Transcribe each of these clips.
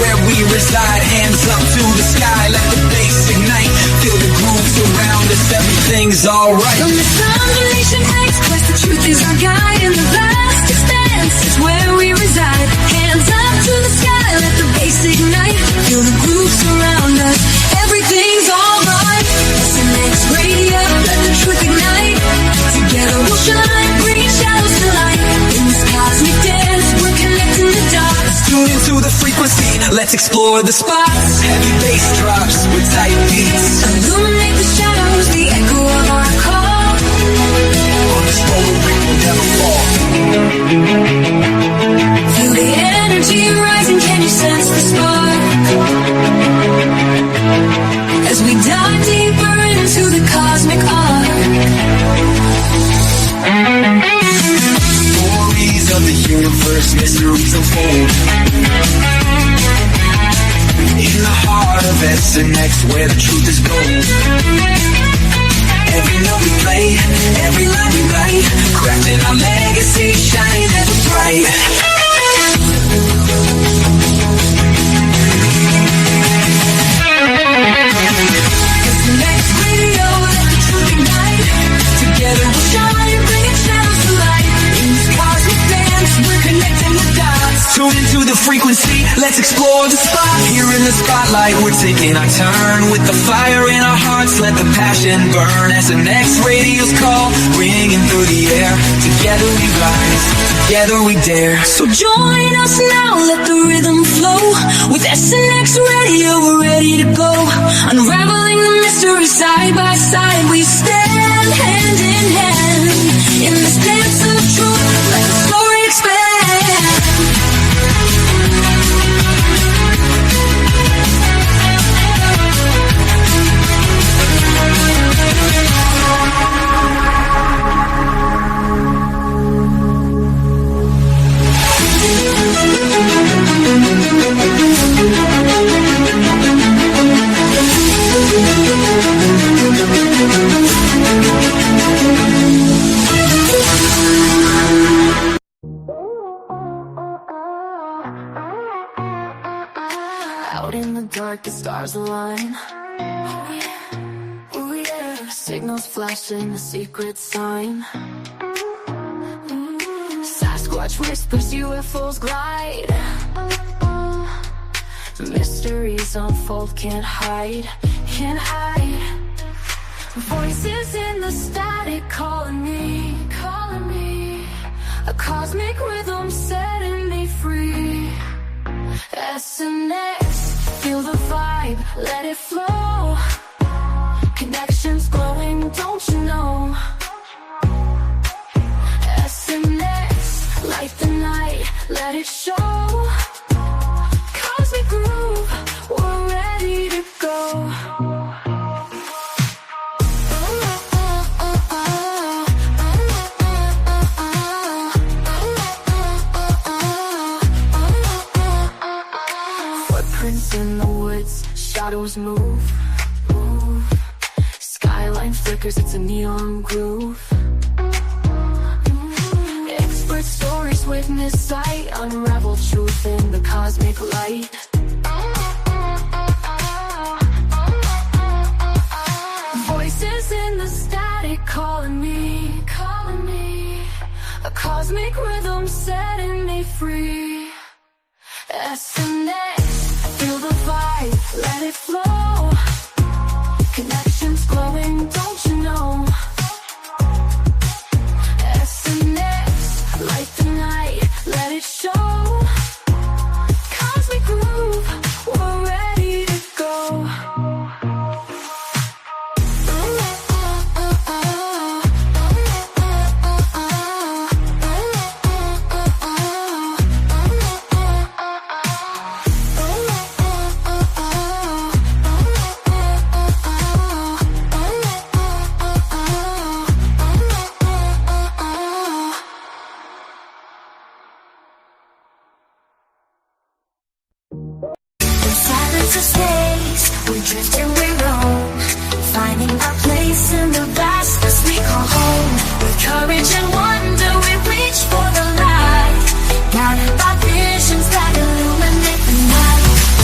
where we reside. Hands up to the sky, let the bass ignite. Feel the groove surround us, everything's alright. From the foundation heights, quest the truth is our guide. In the vast expanse is where we reside. Hands up to the sky, let the bass ignite. Feel the groove surround us, everything's alright. SNX Radio, let the truth ignite. Together we'll shine, bringing shadows to light. In this cosmic dance, we're connecting the dots. Tune into the frequency, let's explore the spots. Heavy bass drops with tight beats. Illuminate the shadows, the echo of our call. On this road we will never fall. Feel the energy rising, can you sense the spark? As we dive deeper into the cosmic arc. Stories of the universe, mysteries unfold. In the heart of SNX, where the truth is gold. Every note we play, every line we write, crafting our legacy, shining ever bright. SNX Radio, let the truth ignite. Together we'll shine, bringing shadows to light. In this cosmic dance, we're connecting the dots. Tune into the frequency, let's explore the spot. Here in the spotlight, we're taking our turn. With the fire in our hearts, let the passion burn. SNX Radio's call, ringing through the air. Together we rise, together we dare. So join us now, let the rhythm flow. With SNX Radio, we're ready to go. Unraveling the mystery side by side, we stand hand in hand. In this dance of truth, let the story expand. Out in the dark, the stars align. Oh yeah, signals flashing, a secret sign. Sasquatch whispers, UFOs glide. Mysteries unfold, can't hide, can't hide. Voices in the static calling me, calling me. A cosmic rhythm setting me free. SNX, feel the vibe, let it flow. Connections glowing, don't you know? SNX, light the night, let it show. Cosmic groove, we're ready to go. In the woods, shadows move, move. Skyline flickers, it's a neon groove. Expert stories witness sight, unravel truth in the cosmic light. Voices in the static calling me, calling me. A cosmic rhythm setting me free. SNX, feel the vibe, let it flow. Connections glowing, don't you know? SNX, light the night, let it show. Cosmic groove, we're ready to go. We're drifting, we roam, finding our place in the vastness we call home. With courage and wonder, we reach for the light, guided by visions that illuminate the night.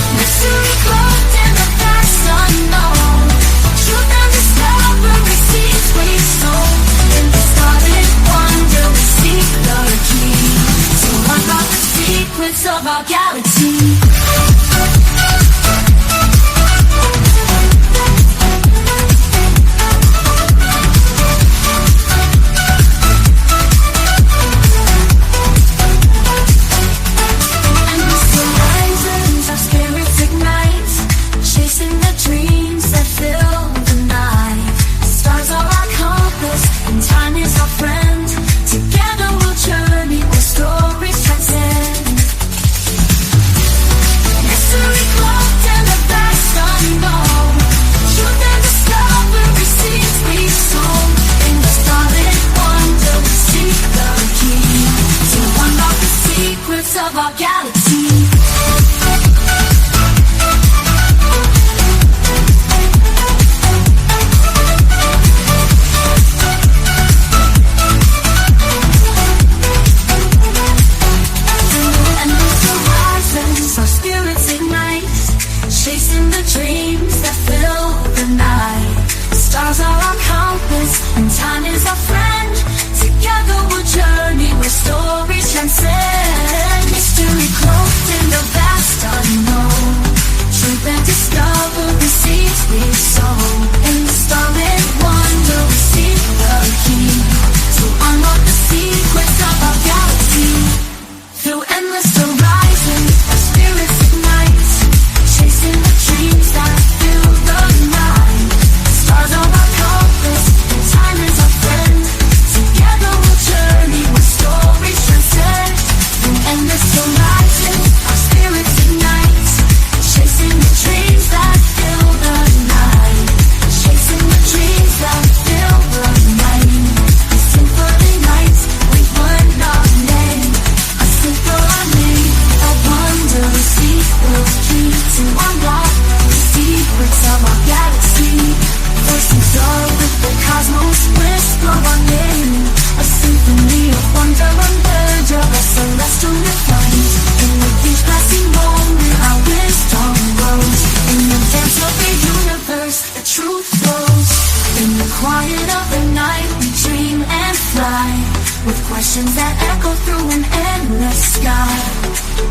questions that echo through an endless sky.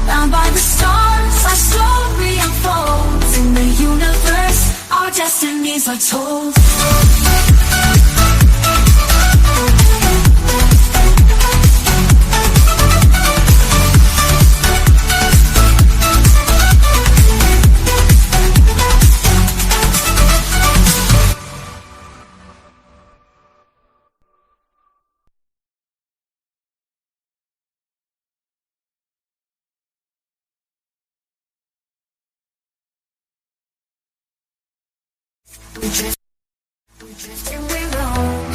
Bound by the stars, our story unfolds. In the universe, our destinies are told. We drift and we roam,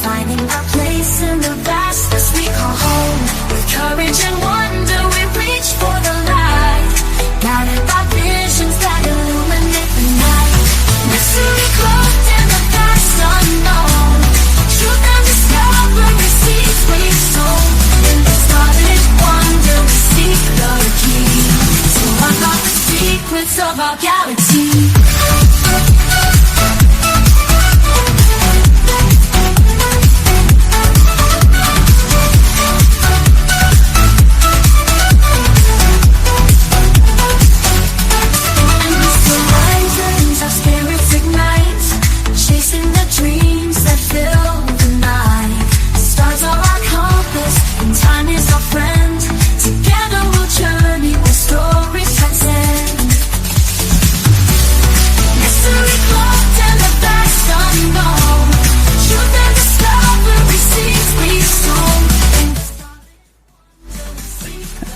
finding our place in the vastness we call home. With courage and wonder we reach for the light, guided by visions that illuminate the night. Mystery cloaked in the vast unknown, truth and discovery seeds we sow. In this guarded wonder we seek the key to unlock the secrets of our galaxy.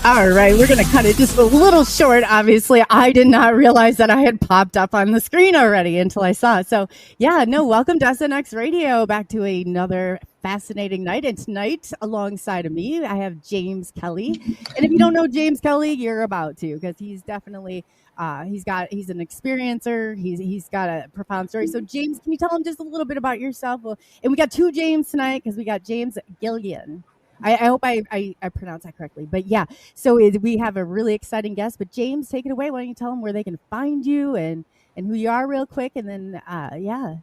All right, we're going to cut it just a little short. Obviously, I did not realize that I had popped up on the screen already until I saw it. So, yeah, no, welcome to SNX Radio. Back to another fascinating night. And tonight, alongside of me, I have James Kelly. And if you don't know James Kelly, you're about to, because he's definitely he's an experiencer. He's got a profound story. So, James, can you tell him just a little bit about yourself? Well, and we got two James tonight because we got James Gilliland. I hope I pronounced that correctly. But yeah, so we have a really exciting guest. But James, take it away. Why don't you tell them where they can find you and who you are real quick? And then, yeah.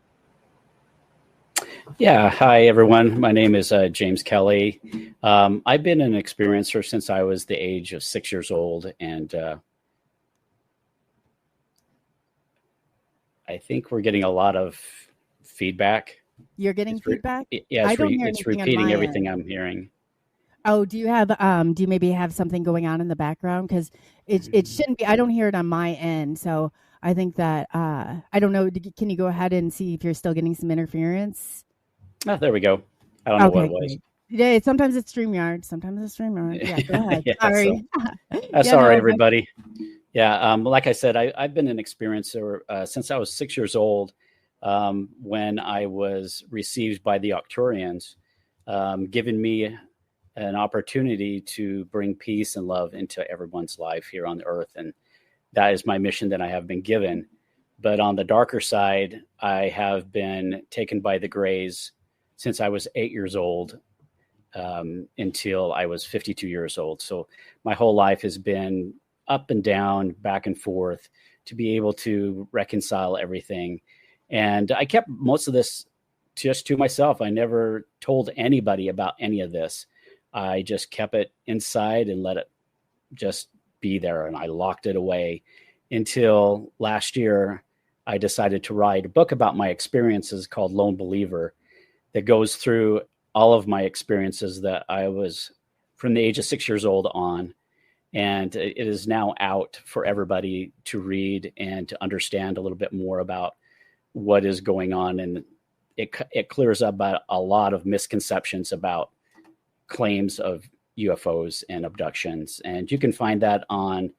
Yeah. Hi, everyone. My name is James Kelly. I've been an experiencer since I was the age of 6 years old. And I think we're getting a lot of feedback. You're getting feedback? Yeah, it's repeating everything I'm hearing. Oh, do you maybe have something going on in the background? Because it shouldn't be. I don't hear it on my end. So I think that, I don't know. Can you go ahead and see if you're still getting some interference? Oh, there we go. I don't know what it was. Great. Yeah, sometimes it's StreamYard. Yeah, go ahead. Yeah, sorry. That's all right, everybody. Yeah, like I said, I've been an experiencer since I was 6 years old. When I was received by the Octurians, giving me an opportunity to bring peace and love into everyone's life here on earth. And that is my mission that I have been given. But on the darker side, I have been taken by the Greys since I was 8 years old until I was 52 years old. So my whole life has been up and down, back and forth, to be able to reconcile everything. And I kept most of this just to myself. I never told anybody about any of this. I just kept it inside and let it just be there. And I locked it away until last year. I decided to write a book about my experiences called Lone Believer that goes through all of my experiences that I was from the age of 6 years old on. And it is now out for everybody to read and to understand a little bit more about what is going on. And it clears up a lot of misconceptions about claims of UFOs and abductions. And you can find that on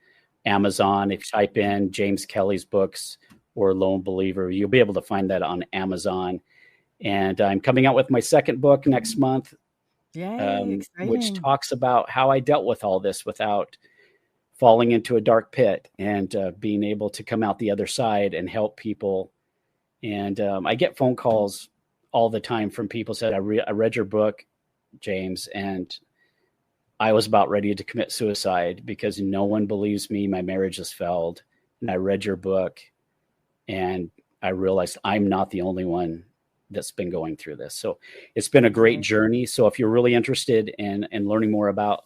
Amazon. If you type in James Kelly's books or Lone Believer, you'll be able to find that on Amazon. And I'm coming out with my second book next month, which talks about how I dealt with all this without falling into a dark pit and being able to come out the other side and help people. And I get phone calls all the time from people said, I read your book, James, and I was about ready to commit suicide because no one believes me. My marriage has failed. And I read your book and I realized I'm not the only one that's been going through this. So it's been a great journey. So if you're really interested in learning more about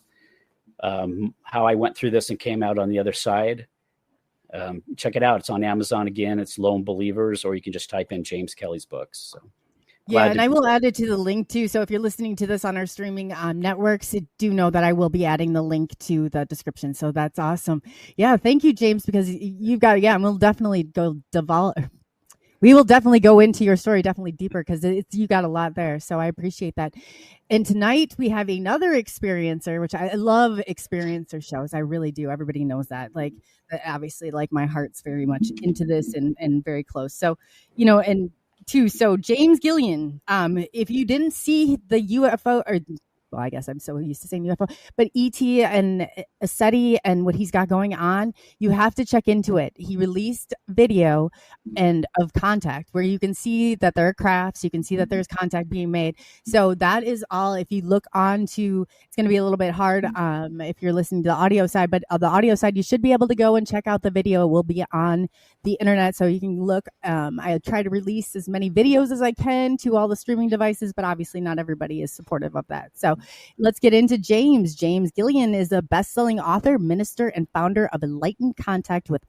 how I went through this and came out on the other side, check it out. It's on Amazon again. It's Lone Believers, or you can just type in James Kelly's books. So yeah, and I will add it to the link too. So if you're listening to this on our streaming networks, do know that I will be adding the link to the description. So that's awesome. Yeah, thank you, James, because you've got, and we'll definitely we will definitely go into your story definitely deeper, because you got a lot there. So I appreciate that. And tonight we have another experiencer, which I love experiencer shows. I really do. Everybody knows that. Like, obviously, like, my heart's very much into this and very close. So, and too. So James Gilliland, if you didn't see the UFO, or well, I guess I'm so used to saying UFO, but ET and ECETI and what he's got going on, you have to check into it. He released video of contact where you can see that there are crafts, you can see that there's contact being made. So that is all. If you look on to, it's going to be a little bit hard if you're listening to the audio side, but on the audio side, you should be able to go and check out the video. It will be on the internet, so you can look. I try to release as many videos as I can to all the streaming devices, but obviously not everybody is supportive of that. So let's get into James. James Gilliland is a best-selling author, minister, and founder of Enlightened Contact with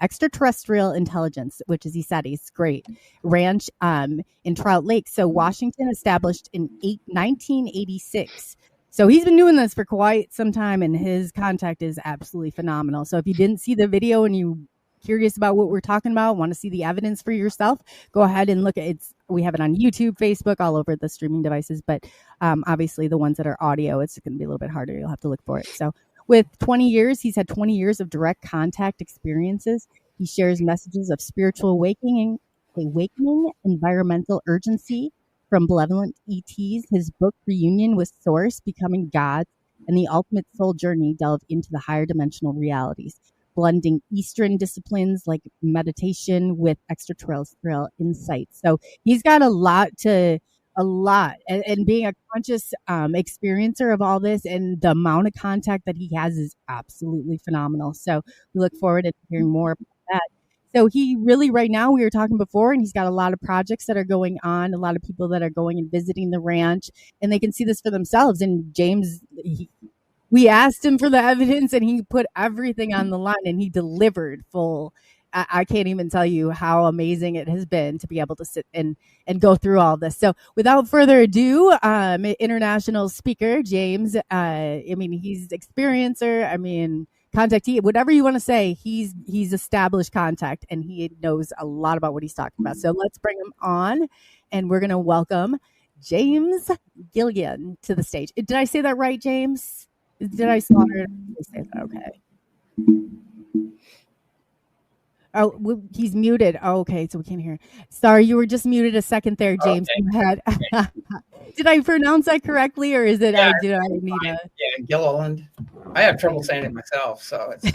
Extraterrestrial Intelligence, which is ECETI. It's great. Ranch in Trout Lake. So Washington, established in 1986. So he's been doing this for quite some time, and his contact is absolutely phenomenal. So if you didn't see the video and you curious about what we're talking about, want to see the evidence for yourself, go ahead and look at it. We have it on YouTube, Facebook, all over the streaming devices, but obviously the ones that are audio, it's going to be a little bit harder. You'll have to look for it. So with 20 years, he's had 20 years of direct contact experiences. He shares messages of spiritual awakening, environmental urgency from benevolent ETs. His book, Reunion with Source, Becoming God, and the Ultimate Soul Journey delve into the higher dimensional realities, blending Eastern disciplines like meditation with extraterrestrial insights. So he's got a lot. And being a conscious experiencer of all this, and the amount of contact that he has is absolutely phenomenal. So we look forward to hearing more about that. So he really, right now, we were talking before, and he's got a lot of projects that are going on, a lot of people that are going and visiting the ranch, and they can see this for themselves. And James, we asked him for the evidence, and he put everything on the line, and he delivered full. I can't even tell you how amazing it has been to be able to sit and go through all this. So without further ado, international speaker, James, he's experiencer, contactee, whatever you want to say, he's established contact, and he knows a lot about what he's talking about. So let's bring him on, and we're going to welcome James Gilliland to the stage. Did I say that right, James? Did I slaughter it? Did I say that? Okay. Oh, he's muted. Oh, okay, so we can't hear. Sorry, you were just muted a second there, James. Okay. Go ahead. Did I pronounce that correctly, or is it? Yeah, did I need a? Yeah, Gilliland. I have trouble saying it myself, so it's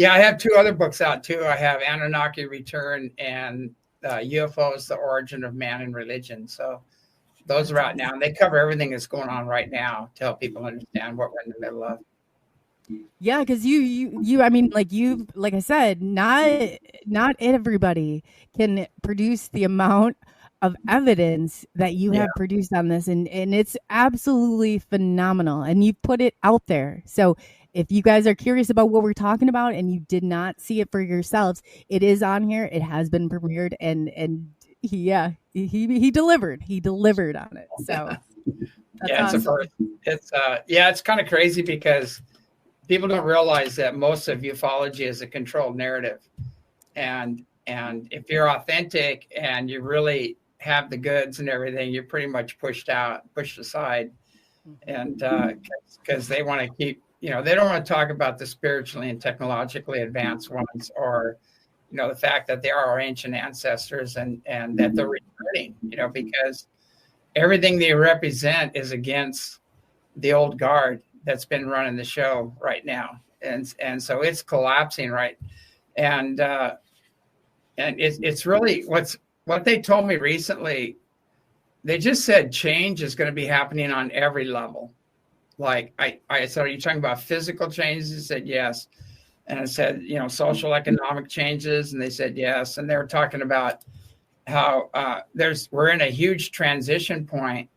I have two other books out too. I have Anunnaki Return and UFOs: The Origin of Man and Religion. So those are out now, and they cover everything that's going on right now to help people understand what we're in the middle of. Yeah, because like I said, not everybody can produce the amount of evidence that you have produced on this, and it's absolutely phenomenal, and you've put it out there. So if you guys are curious about what we're talking about and you did not see it for yourselves, it is on here. It has been premiered, and he delivered. He delivered on it. So yeah, it's awesome. It's kind of crazy because people don't realize that most of ufology is a controlled narrative, and if you're authentic and you really have the goods and everything, you're pretty much pushed aside, and because they want to keep, they don't want to talk about the spiritually and technologically advanced ones, or the fact that they are our ancient ancestors and that they're returning, because everything they represent is against the old guard that's been running the show right now, and so it's collapsing, right? And it's really what they told me recently. They just said change is going to be happening on every level. Like I said, are you talking about physical changes? They said yes, and I said social economic changes, and they said yes, and they were talking about we're in a huge transition point,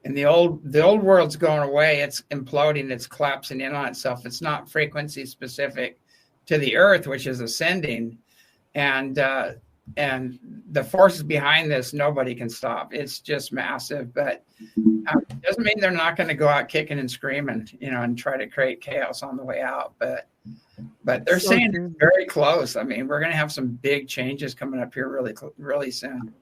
and the old world's going away. It's imploding. It's collapsing in on itself. It's not frequency specific to the Earth, which is ascending, and the forces behind this nobody can stop. It's just massive, but it doesn't mean they're not going to go out kicking and screaming, and try to create chaos on the way out. But they're saying it's very close. I mean, we're going to have some big changes coming up here really soon.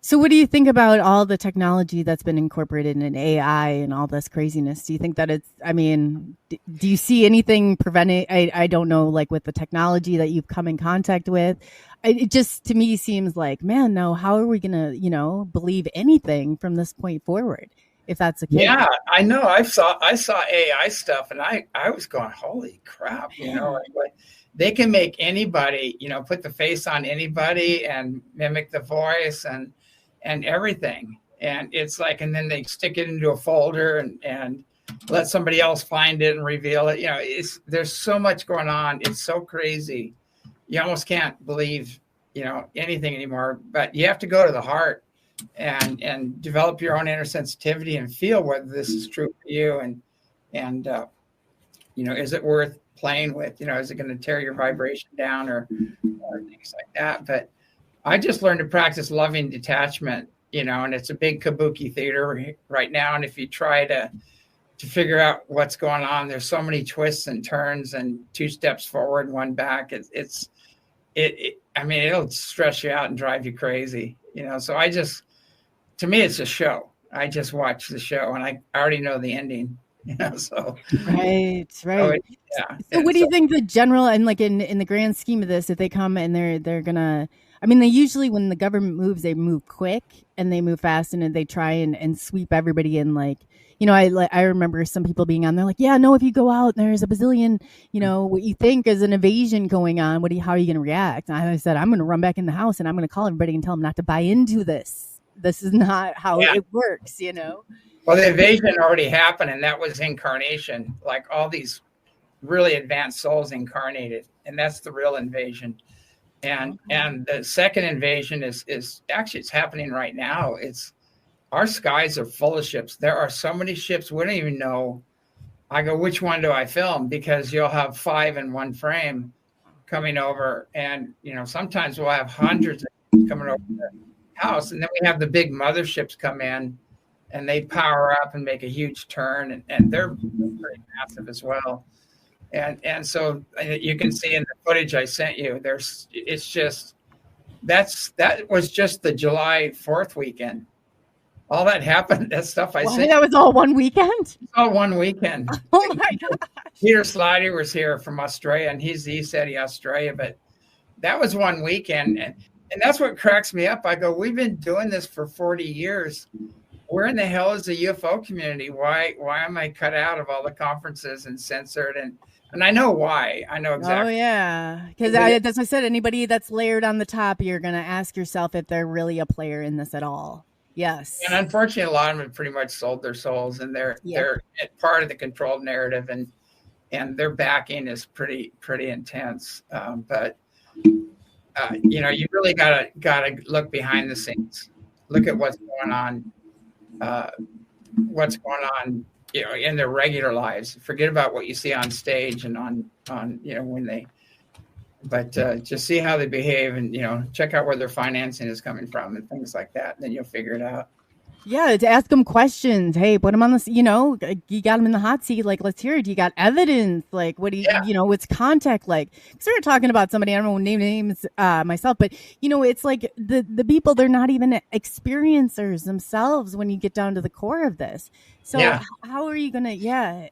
So what do you think about all the technology that's been incorporated in AI and all this craziness? Do you think that do you see anything preventing, I don't know, like with the technology that you've come in contact with? It just, to me, seems like, man, no, how are we going to, believe anything from this point forward, if that's the case? Yeah, I know. I saw AI stuff, and I was going, holy crap, like, they can make anybody, put the face on anybody and mimic the voice and everything. And it's like, and then they stick it into a folder and let somebody else find it and reveal it. There's so much going on. It's so crazy. You almost can't believe, anything anymore, but you have to go to the heart and develop your own inner sensitivity and feel whether this is true for you. And is it worth playing with? Is it going to tear your vibration down or things like that? But I just learned to practice loving detachment, and it's a big kabuki theater right now. And if you try to figure out what's going on, there's so many twists and turns and 2 steps forward, 1 back. It'll stress you out and drive you crazy, So to me, it's a show. I just watch the show and I already know the ending, so. Right. So what do you think the general, and like in the grand scheme of this, if they come and they're gonna, they usually, when the government moves, they move quick and they move fast and they try and sweep everybody in. Like, I remember some people being on there like, yeah, no, if you go out and there's a bazillion, what you think is an invasion going on, how are you going to react? And I said, I'm going to run back in the house and I'm going to call everybody and tell them not to buy into this. This is not how it works, Well, the invasion already happened, and that was incarnation, like all these really advanced souls incarnated, and that's the real invasion. And the second invasion is actually, it's happening right now. Our skies are full of ships. There are so many ships, we don't even know. I go, which one do I film? Because you'll have 5 in one frame coming over, and sometimes we'll have hundreds of ships coming over the house, and then we have the big motherships come in, and they power up and make a huge turn, and they're pretty massive as well. And so you can see in the footage I sent you, that was just the July 4th weekend. All that happened, that stuff I sent. That was all one weekend? It's all one weekend. Oh my gosh. Peter Slider was here from Australia, and he's the ECETI Australia, but that was one weekend. And that's what cracks me up. I go, we've been doing this for 40 years. Where in the hell is the UFO community? Why am I cut out of all the conferences and censored? And I know why. I know exactly. Oh, yeah. Because as I said, anybody that's layered on the top, you're going to ask yourself if they're really a player in this at all. Yes. And unfortunately, a lot of them have pretty much sold their souls, and they're part of the controlled narrative, and their backing is pretty intense. But you really gotta look behind the scenes, look at what's going on. In their regular lives. Forget about what you see on stage and on when they, but just see how they behave and check out where their financing is coming from and things like that. And then you'll figure it out. Yeah, to ask them questions. Hey, put them on this, you got them in the hot seat. Like, let's hear it. Do you got evidence? Like, what do you, what's contact like? Because we were talking about somebody, I don't know name names myself, but, it's like the people, they're not even experiencers themselves when you get down to the core of this. So how are you going to,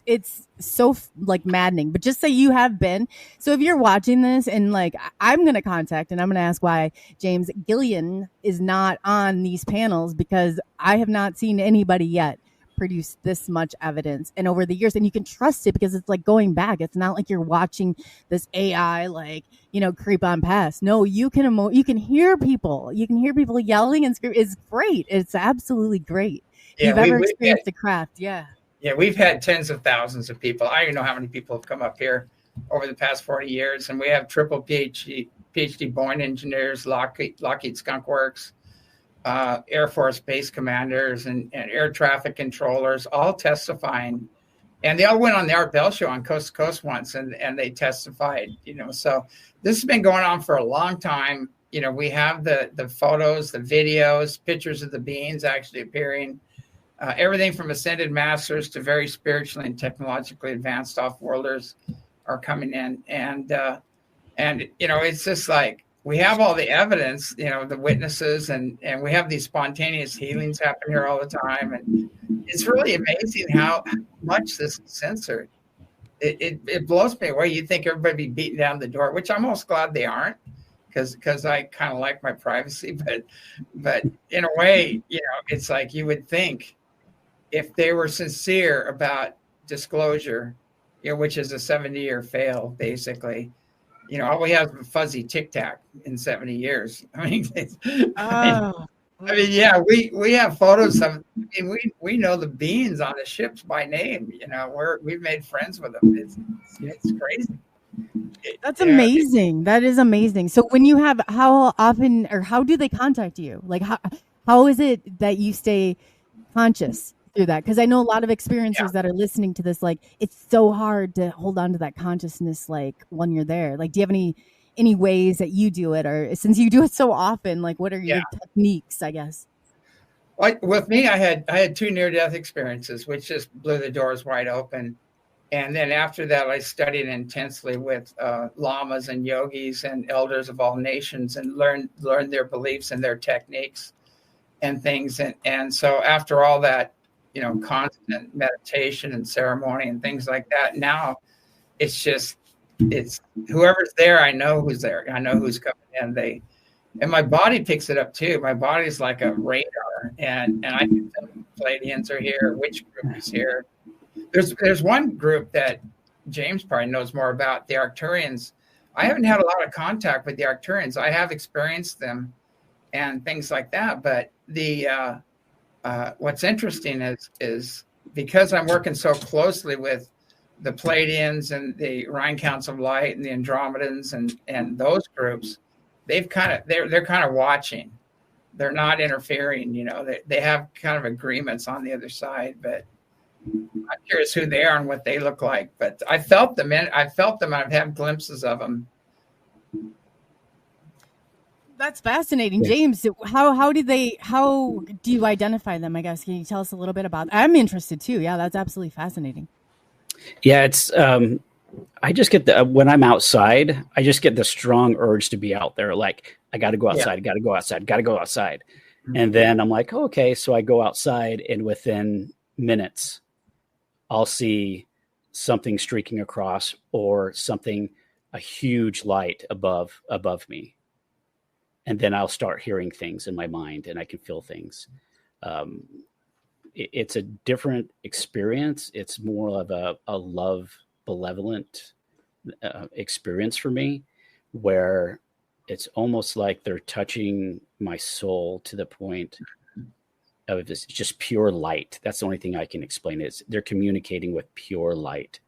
it's so like maddening, but just say you have been. So if you're watching this and like, I'm going to contact and I'm going to ask why James Gilliland is not on these panels, because I have not seen anybody yet produce this much evidence and over the years, and you can trust it because it's like going back. It's not like you're watching this AI, like, creep on past. No, you can hear people. You can hear people yelling and screaming. It's great. It's absolutely great. Yeah, you've ever experienced the craft. Yeah, we've had tens of thousands of people. I don't even know how many people have come up here over the past 40 years, and we have triple PhD PhD Boeing engineers, Lockheed Skunk Works, Air Force base commanders, and air traffic controllers, all testifying. And they all went on the Art Bell show on Coast to Coast once, and they testified, So this has been going on for a long time. We have the photos, the videos, pictures of the beings actually appearing, everything from ascended masters to very spiritually and technologically advanced off-worlders are coming in. And it's just like, we have all the evidence, the witnesses, and we have these spontaneous healings happen here all the time. And it's really amazing how much this is censored. It blows me away. You'd think everybody be beating down the door, which I'm almost glad they aren't, because I kind of like my privacy. But in a way, it's like you would think if they were sincere about disclosure, which is a 70-year fail, basically. All we have is a fuzzy Tic Tac in 70 years. I mean, yeah, we have photos of. We know the beings on the ships by name. We've made friends with them. It's crazy. That's amazing. That is amazing. So when you have, how often or how do they contact you? Like how is it that you stay conscious through that? Because I know a lot of experiencers that are listening to this, like, it's so hard to hold on to that consciousness, like, when you're there. Like, do you have any ways that you do it, or since you do it so often, like, what are your techniques, I guess? Like with me, I had 2 near-death experiences, which just blew the doors wide open. And then after that, I studied intensely with lamas and yogis and elders of all nations, and learned their beliefs and their techniques and things. And so after all that, constant meditation and ceremony and things like that, now it's whoever's there, I know who's there. I know who's coming in. And my body picks it up too. My body's like a radar, and I can tell Pleiadians are here, which group is here. There's one group that James probably knows more about, the Arcturians. I haven't had a lot of contact with the Arcturians. I have experienced them and things like that, but what's interesting is because I'm working so closely with the Pleiadians and the Orion Council of Light and the Andromedans and those groups, they're kind of watching. They're not interfering. They have kind of agreements on the other side, but I'm curious who they are and what they look like. But I felt them. I've had glimpses of them. That's fascinating, James. How do you identify them? I guess, can you tell us a little bit about? I'm interested too. Yeah, that's absolutely fascinating. Yeah, it's. I just get when I'm outside, I just get the strong urge to be out there. Like, I got to go outside. Got to go outside. Got to go outside. And then I'm like, okay, so I go outside, and within minutes, I'll see something streaking across, or a huge light above me. And then I'll start hearing things in my mind, and I can feel things. It's a different experience. It's more of a love, benevolent experience for me, where it's almost like they're touching my soul to the point of this just pure light. That's the only thing I can explain is they're communicating with pure light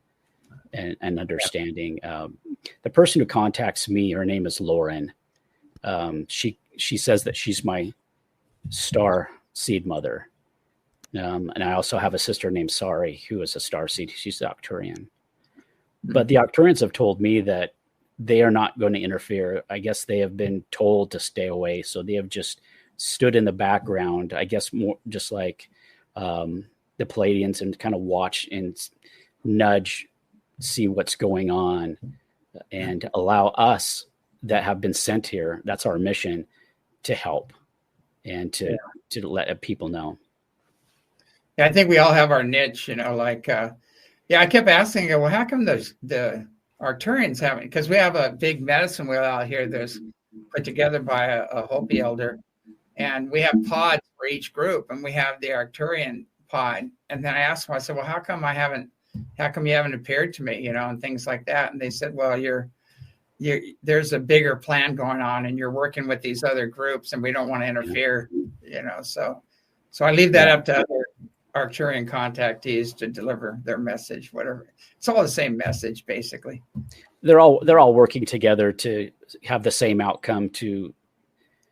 and understanding. The person who contacts me, her name is Lauren. She says that she's my star seed mother. And I also have a sister named Sari, who is a star seed. She's the Arcturian. But the Arcturians have told me that they are not going to interfere. I guess they have been told to stay away. So they have just stood in the background, I guess, more just like the Pleiadians, and kind of watch and nudge, see what's going on, and allow us that have been sent here, that's our mission, to help and to let people know. Yeah, I think we all have our niche, I kept asking, well, how come the Arcturians haven't? Because we have a big medicine wheel out here that's put together by a Hopi elder, and we have pods for each group, and we have the Arcturian pod. And then I asked them, I said, well, how come you haven't appeared to me, and things like that? And they said, well, there's a bigger plan going on, and you're working with these other groups, and we don't want to interfere, so I leave that up to other Arcturian contactees to deliver their message, whatever. It's all the same message, basically. they're all working together to have the same outcome, to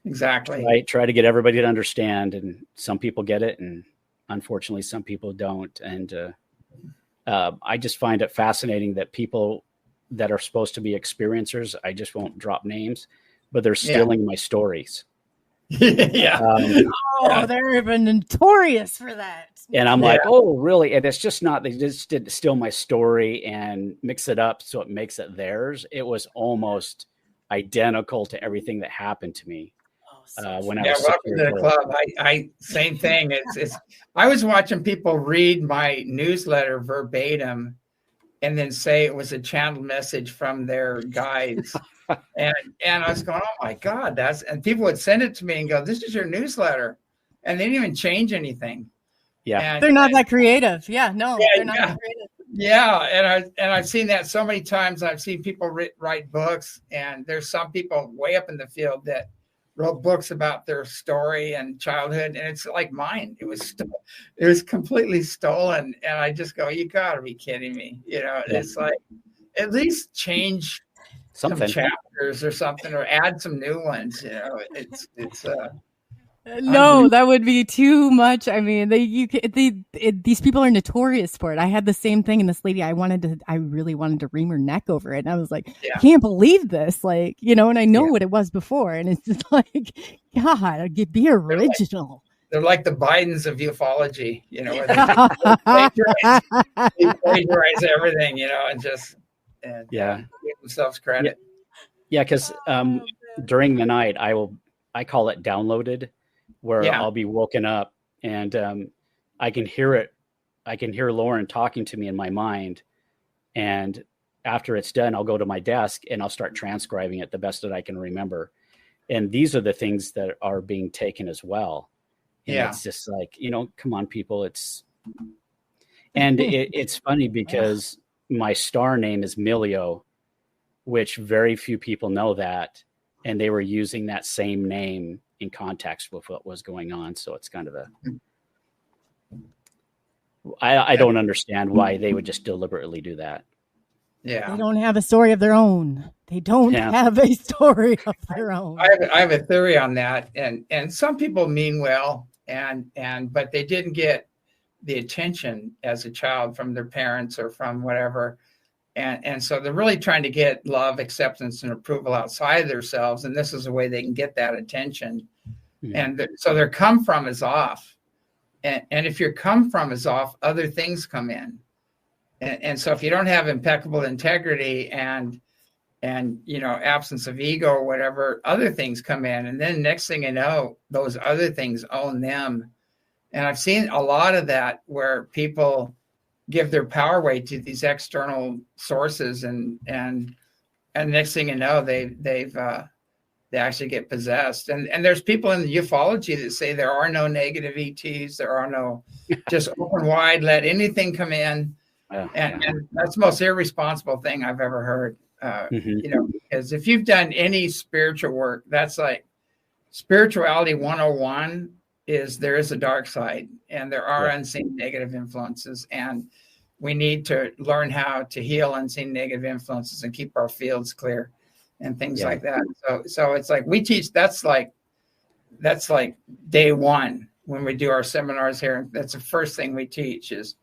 exactly try to get everybody to understand. And some people get it, and unfortunately some people don't. And I just find it fascinating that people that are supposed to be experiencers, I just won't drop names, but they're stealing my stories. They're even notorious for that. And I'm like, oh, really? And it's just not, they just didn't steal my story and mix it up so it makes it theirs. It was almost identical to everything that happened to me when I was welcome to the club. I same thing. It's I was watching people read my newsletter verbatim and then say it was a channeled message from their guides. and I was going, oh my God, and people would send it to me and go, this is your newsletter. And they didn't even change anything. Yeah. They're not that creative. Yeah, no, they're not that creative. Yeah. And I've seen that so many times. I've seen people write books, and there's some people way up in the field that wrote books about their story and childhood. And it's like mine. It was completely stolen. And I just go, you gotta be kidding me. It's like, at least change something, some chapters or something, or add some new ones. No, that would be too much. I mean, these people are notorious for it. I had the same thing, and this lady, I really wanted to wring her neck over it. And I was like, I can't believe this. Like, and I know what it was before. And it's just like, God, be original. They're like the Bidens of ufology, where they plagiarize everything, and give themselves credit. Yeah, because during the night, I call it downloaded, where I'll be woken up and I can hear it. I can hear Lauren talking to me in my mind. And after it's done, I'll go to my desk and I'll start transcribing it the best that I can remember. And these are the things that are being taken as well. And it's just like, come on, people. It's funny because my star name is Milio, which very few people know that. And they were using that same name in context with what was going on. So it's kind of I don't understand why they would just deliberately do that. Yeah. They don't have a story of their own. They don't have a story of their own. I have a theory on that. And some people mean well, but they didn't get the attention as a child from their parents or from whatever. And so they're really trying to get love, acceptance, and approval outside of themselves. And this is a way they can get that attention. Mm-hmm. And so their come from is off. And if your come from is off, other things come in. And so if you don't have impeccable integrity and absence of ego or whatever, other things come in. And then next thing you know, those other things own them. And I've seen a lot of that where people give their power away to these external sources, and next thing you know, they actually get possessed. And there's people in the ufology that say there are no negative ETs, there are no, just open wide, let anything come in. And that's the most irresponsible thing I've ever heard. Because if you've done any spiritual work, that's like spirituality 101 is there is a dark side and there are unseen negative influences, and we need to learn how to heal unseen negative influences and keep our fields clear and things like that. So it's like we teach, that's like day one when we do our seminars here. That's the first thing we teach is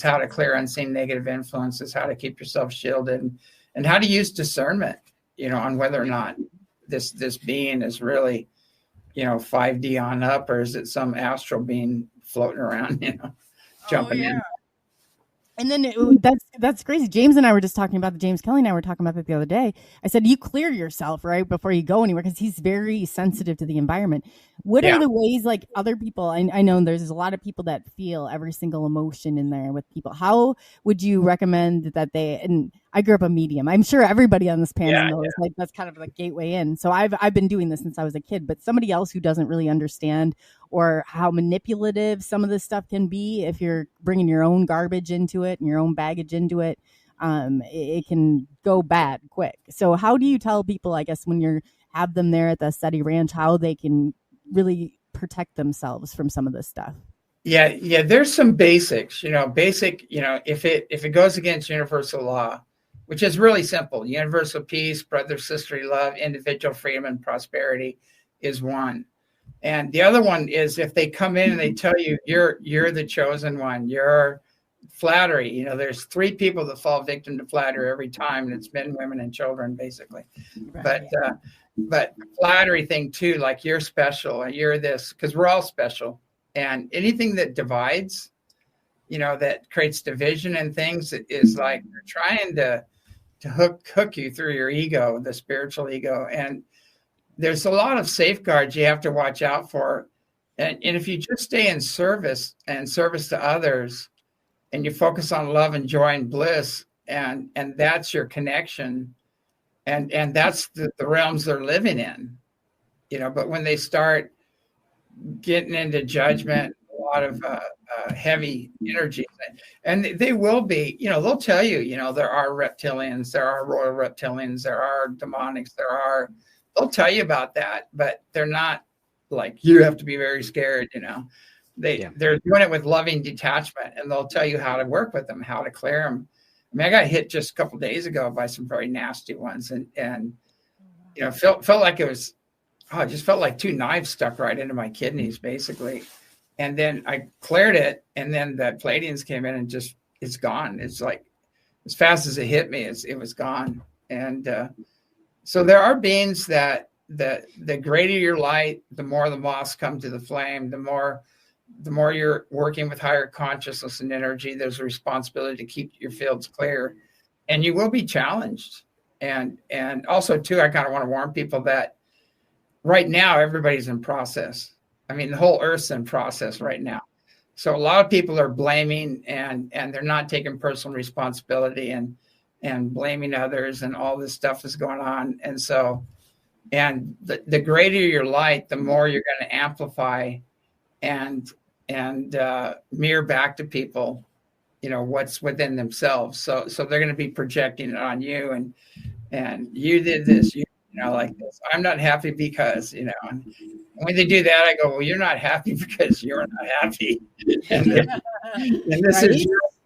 how to clear unseen negative influences, how to keep yourself shielded, and how to use discernment, on whether or not this being is really 5D on up, or is it some astral being floating around, jumping in. And then that's crazy. James and I were just talking about James Kelly and I were talking about that the other day. I said, you clear yourself right before you go anywhere, because he's very sensitive to the environment. What are the ways, like other people, I know there's a lot of people that feel every single emotion in there with people. How would you recommend that and I grew up a medium. I'm sure everybody on this panel knows, like that's kind of the gateway in. So I've been doing this since I was a kid, but somebody else who doesn't really understand or how manipulative some of this stuff can be, if you're bringing your own garbage into it and your own baggage into it, it can go bad quick. So how do you tell people, I guess, when you have them there at the ECETI Ranch, how they can really protect themselves from some of this stuff? Yeah. There's some basics, if it goes against universal law, which is really simple. Universal peace, brother, sisterly love, individual freedom and prosperity is one. And the other one is if they come in and they tell you you're the chosen one, you're flattery. You know, there's 3 people that fall victim to flattery every time, and it's men, women, and children, basically. Right. But flattery thing too, like you're special, you're this, because we're all special. And anything that divides, you know, that creates division and things, is like they're trying to hook you through your ego, the spiritual ego. And there's a lot of safeguards you have to watch out for. And if you just stay in service to others, and you focus on love and joy and bliss, and that's your connection, and that's the realms they're living in, you know. But when they start getting into judgment, a lot of heavy energy, and they will be, you know, they'll tell you, you know, there are reptilians, there are royal reptilians, there are demonics, they'll tell you about that, but they're not like, you have to be very scared, you know. They're doing it with loving detachment, and they'll tell you how to work with them, how to clear them. I mean, I got hit just a couple of days ago by some very nasty ones, and you know, felt like it was, it just felt like 2 knives stuck right into my kidneys, basically. And then I cleared it, and then the Palladians came in, and just, it's gone. It's like, as fast as it hit me, it was gone. And so there are beings that the greater your light, the more the moths come to the flame, the more you're working with higher consciousness and energy. There's a responsibility to keep your fields clear, and you will be challenged. And also too, I kind of want to warn people that right now everybody's in process. I mean, the whole earth's in process right now. So a lot of people are blaming, and they're not taking personal responsibility, and blaming others, and all this stuff is going on. And so, and the greater your light, the more you're going to amplify and mirror back to people, you know, what's within themselves. So they're going to be projecting it on you, and you did this, you know, like this. I'm not happy because, you know, and when they do that, I go, well, you're not happy because you're not happy. and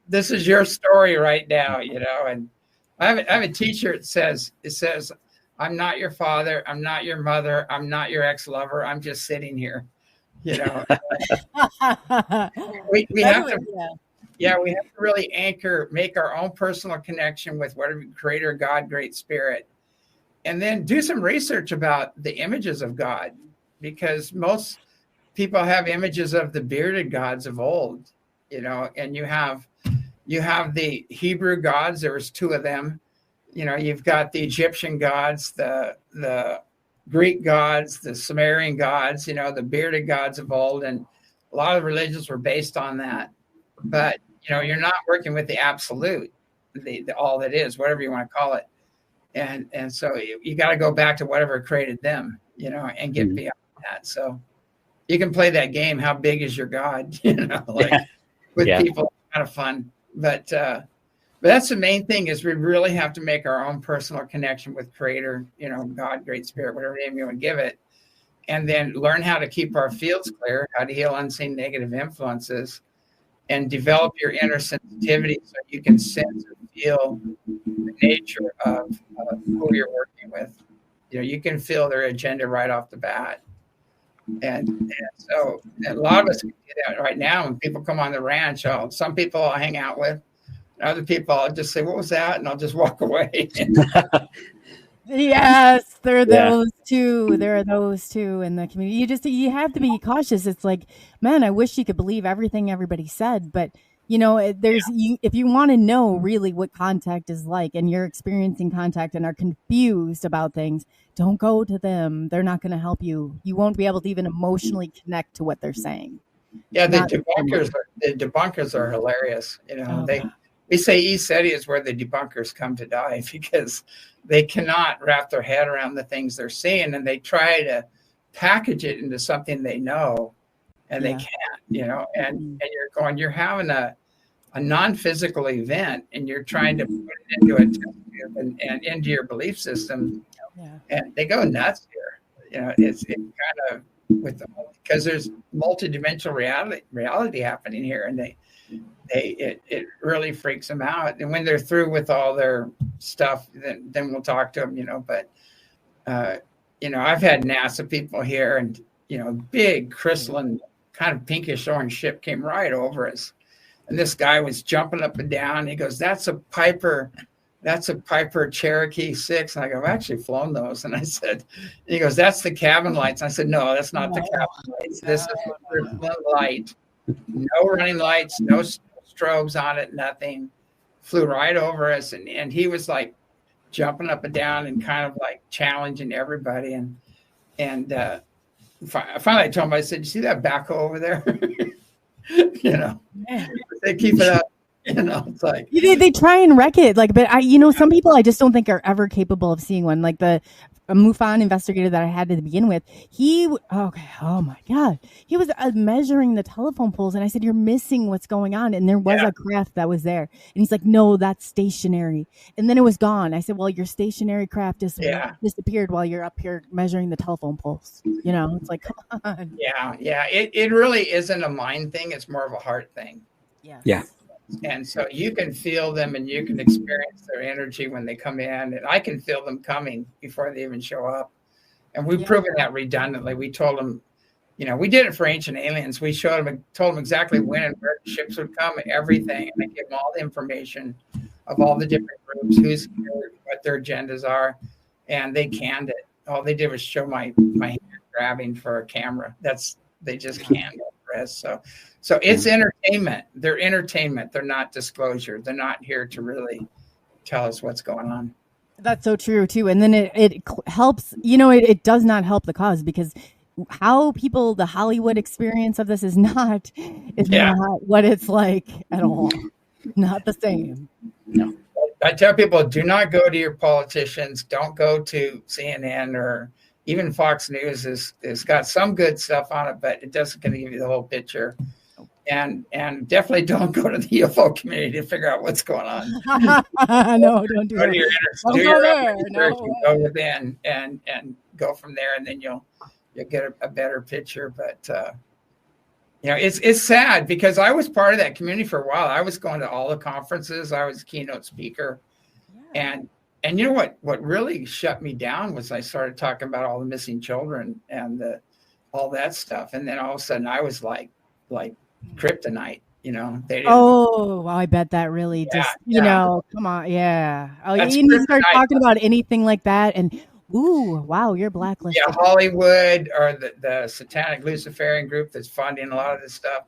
this is your story right now, you know. And I have a t-shirt that says, I'm not your father, I'm not your mother, I'm not your ex-lover, I'm just sitting here. You know, we have to, we have to really make our own personal connection with whatever creator, God, great spirit, and then do some research about the images of God, because most people have images of the bearded gods of old, you know, and you have the Hebrew gods. There was 2 of them, you know. You've got the Egyptian gods, the Greek gods, the Sumerian gods, you know, the bearded gods of old, and a lot of religions were based on that. But, you know, you're not working with the absolute, the all that is, whatever you want to call it. And so you got to go back to whatever created them, you know, and get beyond that. So you can play that game. How big is your God? You know, like with people, kind of fun. But that's the main thing, is we really have to make our own personal connection with creator, you know, God, great spirit, whatever name you want to give it. And then learn how to keep our fields clear, how to heal unseen negative influences, and develop your inner sensitivity so you can sense and feel the nature of who you're working with. You know, you can feel their agenda right off the bat. And so a lot of us can do that right now. When people come on the ranch, some people I'll hang out with, other people I'll just say, what was that? And I'll just walk away. Yes, there are those too. There are those too in the community. You have to be cautious. It's like, man, I wish you could believe everything everybody said, but you know, if you want to know really what contact is like, and you're experiencing contact and are confused about things, don't go to them. They're not going to help you. You won't be able to even emotionally connect to what they're saying. Yeah, the debunkers are hilarious. You know, we say ECETI is where the debunkers come to die, because they cannot wrap their head around the things they're seeing, and they try to package it into something they know, and they can't, you know, and you're having a non-physical event, and you're trying to put it into a test tube and into your belief system, and they go nuts here. You know, it's kind of because there's multidimensional reality happening here, and it really freaks them out. And when they're through with all their stuff, then we'll talk to them, but, I've had NASA people here, and, big crystalline kind of pinkish orange ship came right over us. And this guy was jumping up and down. He goes, that's a Piper Cherokee 6. And I go, I've actually flown those. And he goes, that's the cabin lights. And I said, no, that's not the cabin lights. This is the light. No running lights, no strobes on it, nothing. Flew right over us. And he was like jumping up and down and kind of like challenging everybody. And finally I told him, I said, you see that backhoe over there? They keep it up. It's like they try and wreck it. Like, but some people I just don't think are ever capable of seeing one. Like the MUFON investigator that I had to begin with, oh my God, he was measuring the telephone poles, and I said, "You're missing what's going on." And there was a craft that was there, and he's like, "No, that's stationary." And then it was gone. I said, "Well, your stationary craft disappeared while you're up here measuring the telephone poles." It's like, come on. Yeah. It really isn't a mind thing; it's more of a heart thing. Yeah. And so you can feel them, and you can experience their energy when they come in, and I can feel them coming before they even show up. And we've proven that redundantly. We told them, we did it for Ancient Aliens. We told them exactly when and where the ships would come and everything. And I gave them all the information of all the different groups, who's here, what their agendas are. And they canned it. All they did was show my hand grabbing for a camera. They just canned it. So it's entertainment. They're entertainment. They're not disclosure. They're not here to really tell us what's going on. That's so true too. And then it helps, it does not help the cause, because how the Hollywood experience of this is not what it's like at all. Not the same. No. I tell people, do not go to your politicians. Don't go to CNN or even Fox News has got some good stuff on it, but it doesn't give you the whole picture. And definitely don't go to the UFO community to figure out what's going on. No, don't do that. Go within and go from there, and then you'll get a better picture. But it's sad, because I was part of that community for a while. I was going to all the conferences. I was a keynote speaker, and you know what really shut me down was I started talking about all the missing children and all that stuff, and then all of a sudden I was like kryptonite. They didn't. Oh, well, I bet that really come on, yeah. Oh, you start talking about anything like that, and ooh, wow, you're blacklisted. Yeah, Hollywood or the satanic Luciferian group that's funding a lot of this stuff.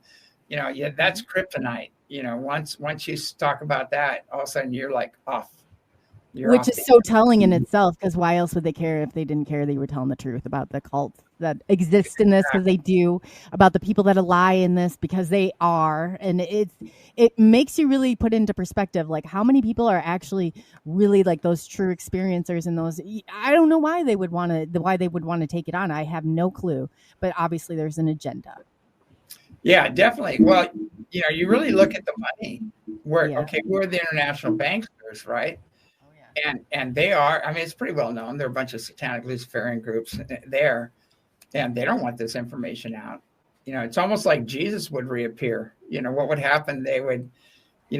That's kryptonite. Once you talk about that, all of a sudden you're like off. Which is so telling in itself, because why else would they care if they didn't care they were telling the truth about the cults that exist in this, because they do, about the people that lie in this because they are. And it makes you really put into perspective, like how many people are actually really like those true experiencers, and those, I don't know why they would want to take it on. I have no clue, but obviously there's an agenda. Yeah, definitely. Well, you really look at the money. We're the international banksters, right? And they are, it's pretty well known. There are a bunch of satanic Luciferian groups there, and they don't want this information out. It's almost like Jesus would reappear. What would happen? They would,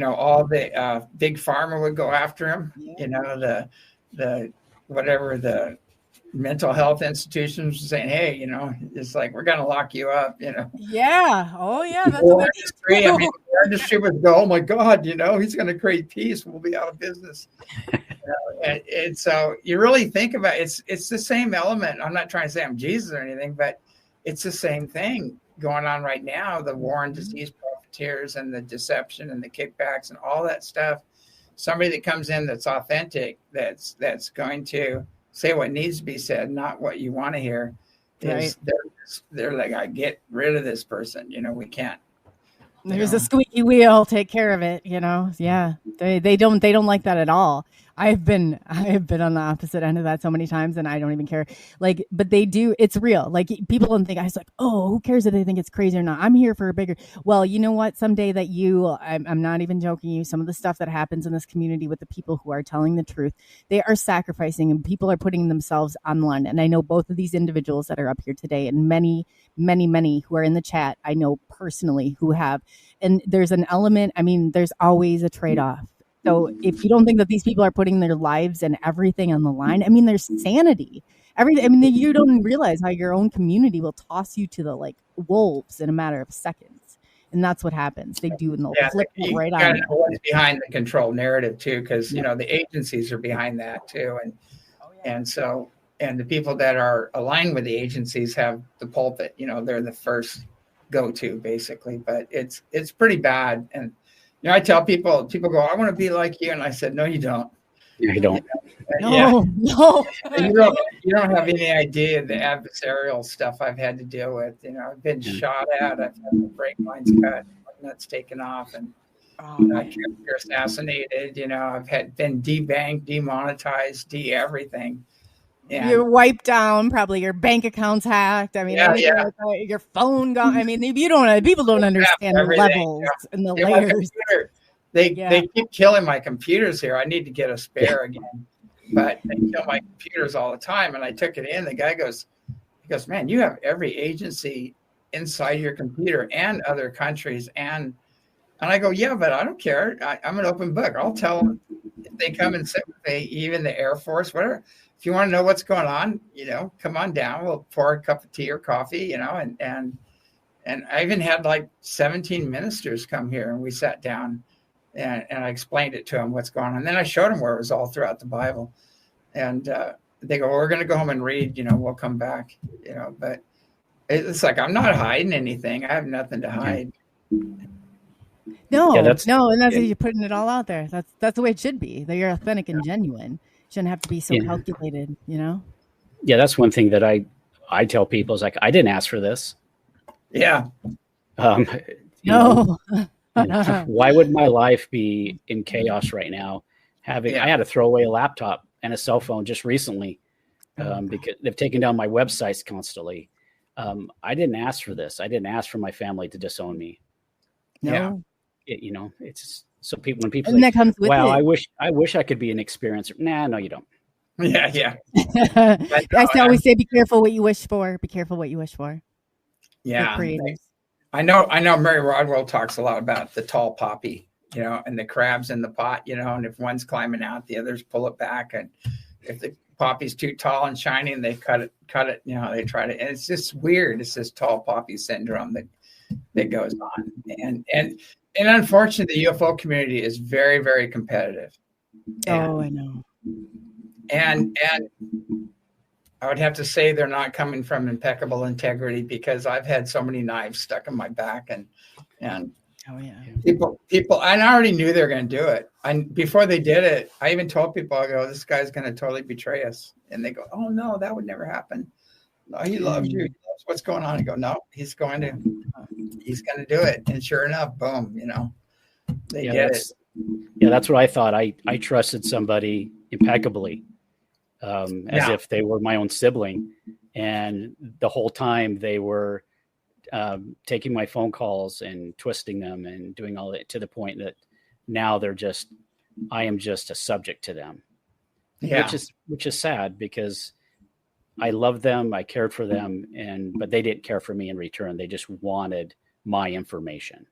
all the big pharma would go after him. The whatever the mental health institutions were saying, hey, it's like, we're going to lock you up. Yeah. Oh yeah. That's the industry would go, oh my God, he's going to create peace. We'll be out of business. And so you really think about it, it's the same element. I'm not trying to say I'm Jesus or anything, but it's the same thing going on right now. The war on disease profiteers and the deception and the kickbacks and all that stuff. Somebody that comes in that's authentic, that's going to say what needs to be said, not what you want to hear. Right. They're like, I get rid of this person. We can't. There's a squeaky wheel. Take care of it. Yeah. They don't like that at all. I have been on the opposite end of that so many times, and I don't even care. Like, but they do. It's real. Like, people don't think, I was like, oh, who cares if they think it's crazy or not? I'm here for a bigger. Well, you know what? Someday that I'm not even joking you. Some of the stuff that happens in this community with the people who are telling the truth, they are sacrificing, and people are putting themselves on one. And I know both of these individuals that are up here today, and many, many who are in the chat, I know personally who have. And there's an element, I mean, there's always a trade-off. So if you don't think that these people are putting their lives and everything on the line, I mean, there's sanity. You don't realize how your own community will toss you to the like wolves in a matter of seconds. And that's what happens. They do, and they'll flip right on you. What's behind the control narrative too, because the agencies are behind that too, and the people that are aligned with the agencies have the pulpit. They're the first go-to basically, but it's pretty bad. And I tell people go, I want to be like you, and I said, no, you don't. Yeah, you don't. No. You don't have any idea the adversarial stuff I've had to deal with. I've been shot at, I've had my brake lines cut, my nuts taken off, and character assassinated. I've been debanked, demonetized, everything. And you're wiped down, probably your bank account's hacked. I mean, your phone gone. I mean, people don't understand the levels and the layers. They keep killing my computers here. I need to get a spare again, but they kill my computers all the time. And I took it in. The guy goes, man, you have every agency inside your computer and other countries. And I go, yeah, but I don't care. I'm an open book. I'll tell them if they come and sit with me, even the Air Force, whatever. If you want to know what's going on, come on down. We'll pour a cup of tea or coffee, and I even had like 17 ministers come here, and we sat down and I explained it to them what's going on. And then I showed them where it was all throughout the Bible. And they go, well, we're going to go home and read, we'll come back, but it's like, I'm not hiding anything. I have nothing to hide. No, and that's you're putting it all out there. That's the way it should be. That you're authentic and genuine. Shouldn't have to be so calculated, Yeah, that's one thing that I tell people is like, I didn't ask for this. Yeah. No. Why would my life be in chaos right now? I had to throw away a laptop and a cell phone just recently because they've taken down my websites constantly. I didn't ask for this. I didn't ask for my family to disown me. No. It's so people, when people and say, that comes with wow, it. I wish I could be an experiencer. Nah, no, you don't. Yeah. I always say, be careful what you wish for. Be careful what you wish for. Yeah. I know Mary Rodwell talks a lot about the tall poppy, and the crabs in the pot, and if one's climbing out, the others pull it back. And if the poppy's too tall and shiny, and they cut it, they try to, and it's just weird. It's this tall poppy syndrome that goes on. And unfortunately, the UFO community is very, very competitive. I know. And I would have to say they're not coming from impeccable integrity, because I've had so many knives stuck in my back and people, and I already knew they were going to do it. And before they did it, I even told people, I go, this guy's going to totally betray us. And they go, oh no, that would never happen. No, he loves you. He loves what's going on. I go, no, he's going to do it. And sure enough, boom, they did it. Yeah, that's what I thought. I trusted somebody impeccably, as if they were my own sibling. And the whole time they were taking my phone calls and twisting them and doing all that, to the point that now I am just a subject to them. Yeah. Which is sad, because I loved them, I cared for them, but they didn't care for me in return. They just wanted my information.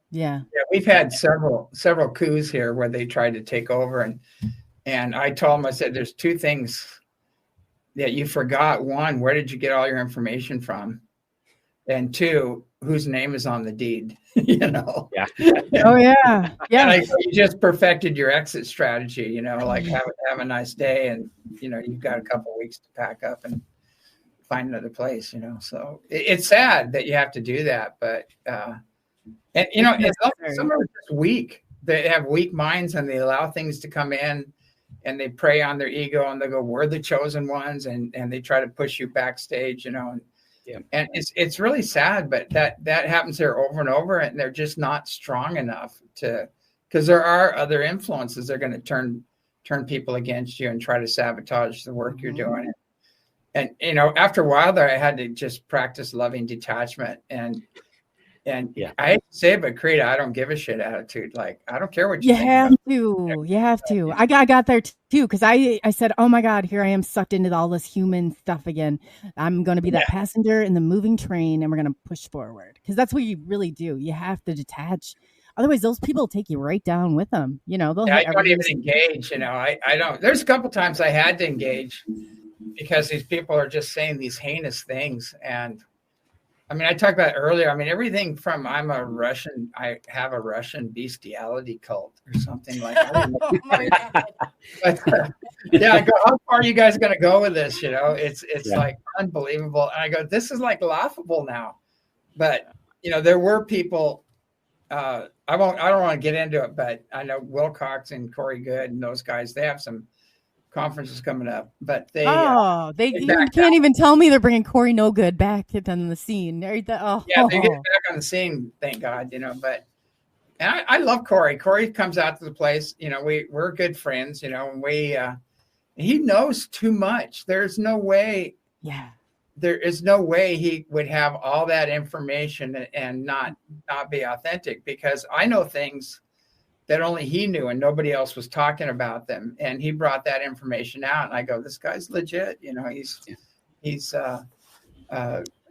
Yeah, we've had several coups here where they tried to take over, and I told them, I said, there's two things that you forgot. One, where did you get all your information from? And two, whose name is on the deed? Yeah. Oh yeah. And you just perfected your exit strategy. Like have a nice day, and you've got a couple of weeks to pack up and find another place. So it's sad that you have to do that, but it's also, some are just weak. They have weak minds, and they allow things to come in, and they prey on their ego, and they go, we're the chosen ones, and they try to push you backstage, and it's really sad, but that happens here over and over, and they're just not strong enough because there are other influences. They're going to turn people against you and try to sabotage the work you're doing. And after a while there, I had to just practice loving detachment, and And Yeah. I hate to say it, but create a I don't give a shit attitude. Like, I don't care what You think have about to. You have to. I got there too because I said, oh my God, here I am sucked into all this human stuff again. I'm going to be that passenger in the moving train and we're going to push forward because that's what you really do. You have to detach. Otherwise, those people take you right down with them. You know, they'll I don't even engage. You know, I don't. There's a couple times I had to engage because these people are just saying these heinous things. And I mean, I talked about it earlier. I mean, everything from I have a Russian bestiality cult or something like that. Oh my God. But, yeah, I go, how far are you guys going to go with this? You know, it's like unbelievable. And I go, this is like laughable now. But, you know, there were people, I don't want to get into it, but I know Wilcox and Corey Good and those guys, they have some conferences coming up, but they you can't even tell me they're bringing Corey No Good back on the scene. They get back on the scene, thank God, you know. But and I love Corey. Corey comes out to the place, you know. We're good friends, you know, and he knows too much. There's no way. Yeah. There is no way he would have all that information and not be authentic, because I know things that only he knew and nobody else was talking about them. And he brought that information out. And I go, this guy's legit. You know, he's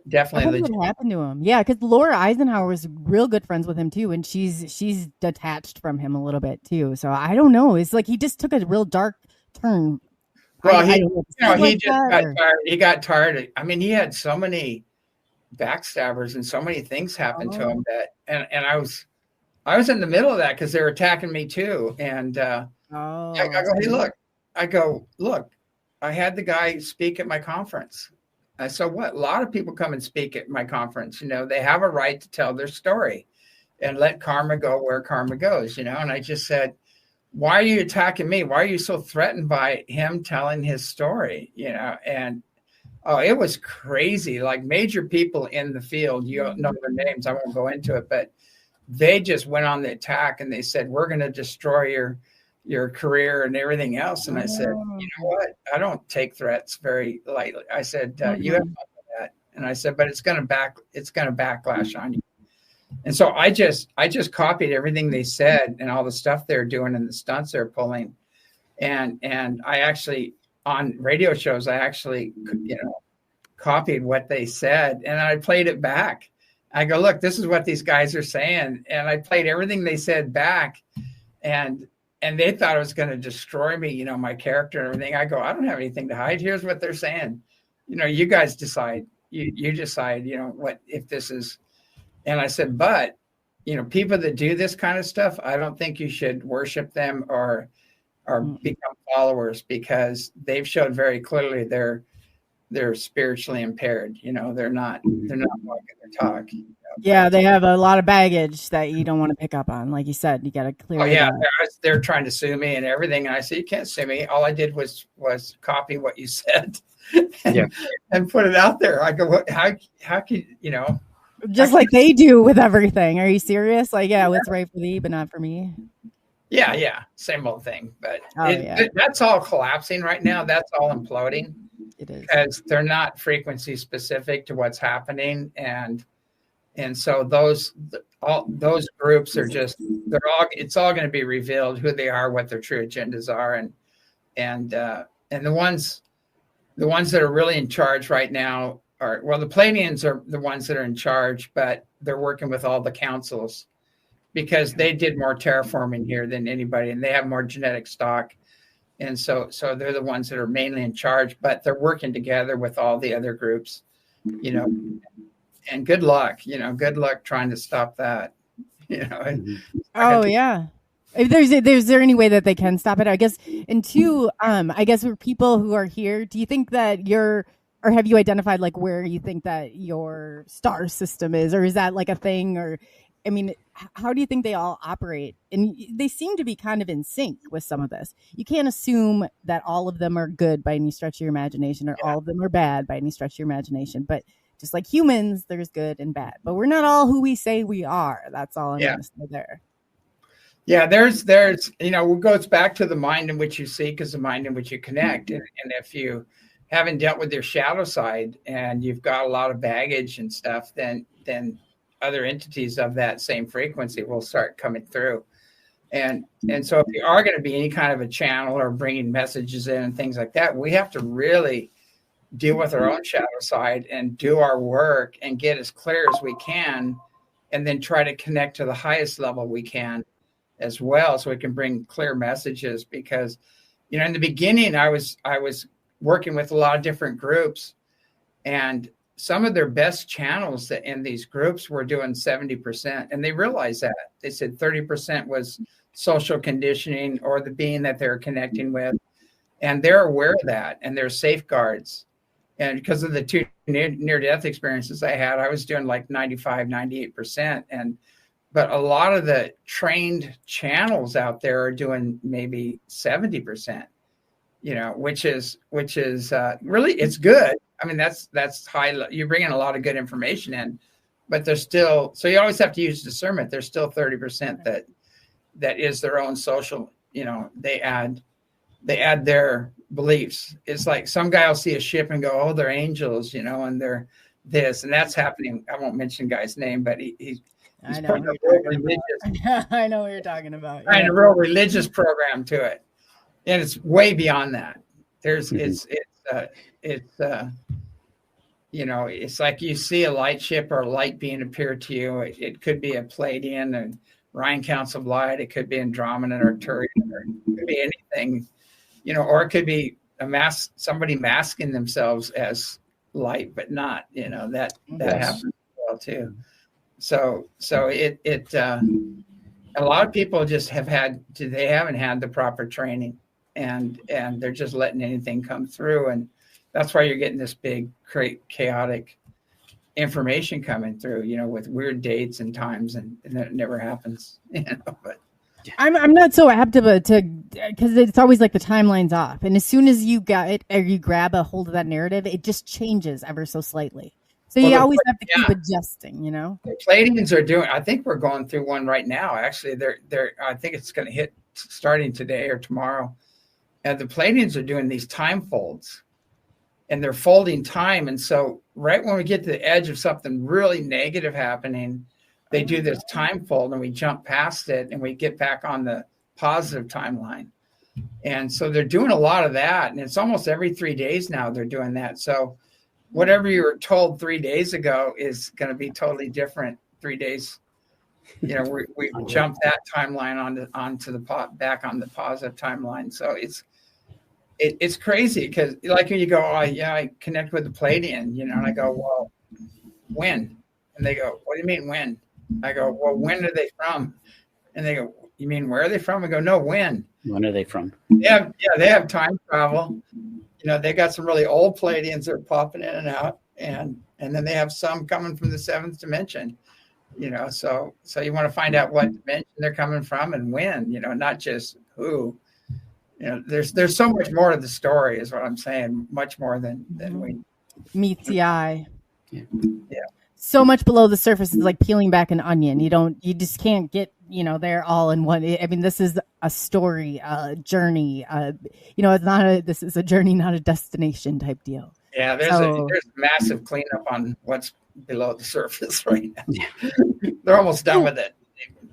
definitely legit. What happened to him? Yeah, because Laura Eisenhower was real good friends with him too. And she's detached from him a little bit too. So I don't know. It's like he just took a real dark turn. Well, he just got tired. He got tired. I mean, he had so many backstabbers and so many things happened to him that, and I was in the middle of that because they were attacking me too. And I go, hey, look, I had the guy speak at my conference. I said, what? A lot of people come and speak at my conference. You know, they have a right to tell their story and let karma go where karma goes, you know? And I just said, why are you attacking me? Why are you so threatened by him telling his story? You know, and it was crazy. Like major people in the field, you don't know their names. I won't go into it, but they just went on the attack and they said, we're going to destroy your career and everything else. And I said, you know what? I don't take threats very lightly. I said, you have fun with that. And I said, but it's going to backlash on you. And so I just copied everything they said and all the stuff they're doing and the stunts they're pulling. And I actually, on radio shows, I actually, you know, copied what they said and I played it back. I go, look, this is what these guys are saying. And I played everything they said back and they thought it was going to destroy me, you know, my character and everything. I go, I don't have anything to hide. Here's what they're saying. You know, you guys decide, you decide, you know, what, if this is. And I said, but, you know, people that do this kind of stuff, I don't think you should worship them or become followers, because they've showed very clearly they're spiritually impaired. You know, they're not walking their talk. You know? Yeah, they have a lot of baggage that you don't want to pick up on. Like you said, you got to clear it out. They're trying to sue me and everything. And I said, you can't sue me. All I did was copy what you said and put it out there. I go, how can, you know, just like they do with everything. Are you serious? Like, yeah, it's right for thee, but not for me. Yeah. Same old thing. But that's all collapsing right now. That's all imploding. It is. Because they're not frequency specific to what's happening. And so those groups are it's all going to be revealed who they are, what their true agendas are. And the ones that are really in charge right now are, well, the Pleiadians are the ones that are in charge, but they're working with all the councils because they did more terraforming here than anybody, and they have more genetic stock. And so they're the ones that are mainly in charge, but they're working together with all the other groups, you know, and good luck trying to stop that, you know. Yeah. Is there any way that they can stop it? I guess. And two, I guess for people who are here, do you think that or have you identified like where you think that your star system is, or is that like a thing? Or, I mean, how do you think they all operate? And they seem to be kind of in sync with some of this. You can't assume that all of them are good by any stretch of your imagination, or all of them are bad by any stretch of your imagination. But just like humans, there's good and bad. But we're not all who we say we are. That's all I'm going to say there. Yeah, there's you know, it goes back to the mind in which you seek is the mind in which you connect. And if you haven't dealt with your shadow side and you've got a lot of baggage and stuff, then other entities of that same frequency will start coming through. And so if you are going to be any kind of a channel or bringing messages in and things like that, we have to really deal with our own shadow side and do our work and get as clear as we can, and then try to connect to the highest level we can as well, so we can bring clear messages. Because, you know, in the beginning, I was working with a lot of different groups, and some of their best channels that in these groups were doing 70%, and they realized that. They said 30% was social conditioning or the being that they're connecting with, and they're aware of that, and there's safeguards. And because of the two near-death experiences I had, I was doing like 95, 98%. But a lot of the trained channels out there are doing maybe 70%, you know, which is really, it's good. I mean, that's high. You're bringing a lot of good information in, but there's still, so you always have to use discernment. There's still 30% that is their own social, you know, they add their beliefs. It's like some guy will see a ship and go, oh, they're angels, you know, and they're this, and that's happening. I won't mention guy's name, but he's putting a real religious, I know what you're talking about. And a real religious program to it. And it's way beyond that. There's, it's you know, it's like you see a light ship or a light being appear to you. It could be a Pleiadian and Rhine Counts of Light. It could be Andromeda or Turian, or it could be anything, you know, or it could be somebody masking themselves as light, but not, you know, that happens as well too. So a lot of people just they haven't had the proper training, and they're just letting anything come through. And that's why you're getting this big, chaotic information coming through, you know, with weird dates and times, and that never happens, you know, but. I'm not so apt to because it's always like the timeline's off, and as soon as you got it or you grab a hold of that narrative, it just changes ever so slightly. So you always have to keep adjusting, you know. The Pleiadians are doing. I think we're going through one right now. Actually, they're. I think it's going to hit starting today or tomorrow. And the Pleiadians are doing these time folds, and they're folding time. And so right when we get to the edge of something really negative happening, they do this time fold, and we jump past it, and we get back on the positive timeline. And so they're doing a lot of that, and it's almost every 3 days now they're doing that. So whatever you were told 3 days ago is going to be totally different 3 days. You know, we jump that timeline onto back on the positive timeline. So it's crazy, because like when you go, oh yeah, I connect with the Pleiadian, you know, and I go, well, when? And they go, what do you mean when? I go, well, when are they from? And they go, you mean where are they from? I go, no, when? When are they from? They have time travel. You know, they got some really old Pleiadians that are popping in and out, and then they have some coming from the seventh dimension. You know, so you want to find out what dimension they're coming from and when. You know, not just who. You know, there's so much more to the story, is what I'm saying. Much more than we meets the eye. Yeah. So much below the surface is like peeling back an onion. You just can't get, you know, they're all in one. I mean, this is a story, a journey. You know, this is a journey, not a destination type deal. Yeah, there's massive cleanup on what's below the surface right now. They're almost done with it.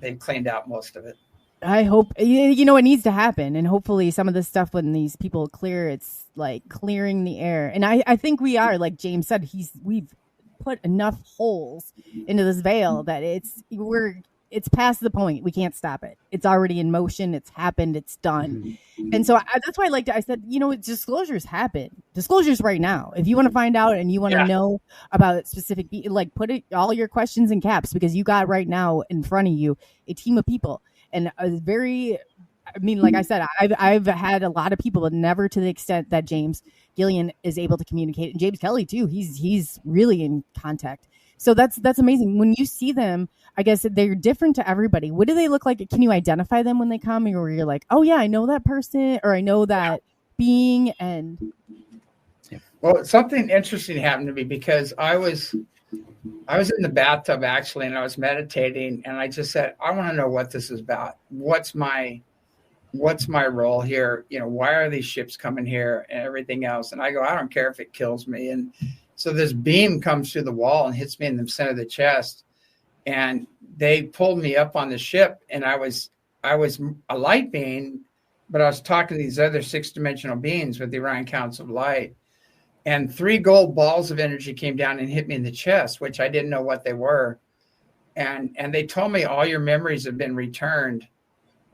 They've cleaned out most of it. I hope, you know, it needs to happen. And hopefully some of this stuff, when these people clear, it's like clearing the air. And I think we are, like James said, we've put enough holes into this veil that it's past the point. We can't stop it. It's already in motion. It's happened. It's done. And so that's why I said, you know, disclosures happen. Disclosures right now. If you want to find out and you want to know about specific, like put all your questions in caps, because you got right now in front of you a team of people, and like I said, I've had a lot of people, but never to the extent that James Gilliland is able to communicate, and James Kelly too. He's really in contact. So that's amazing. When you see them, I guess they're different to everybody. What do they look like? Can you identify them when they come, or you're like, oh yeah, I know that person, or I know that being? And well, something interesting happened to me, because I was in the bathtub actually, and I was meditating, and I just said, I want to know what this is about. What's my role here? You know, why are these ships coming here and everything else? And I go, I don't care if it kills me. And so this beam comes through the wall and hits me in the center of the chest. and they pulled me up on the ship, and I was a light being, but I was talking to these other 6-dimensional beings with the Orion Council of Light, and 3 gold balls of energy came down and hit me in the chest, which I didn't know what they were. And they told me all your memories have been returned.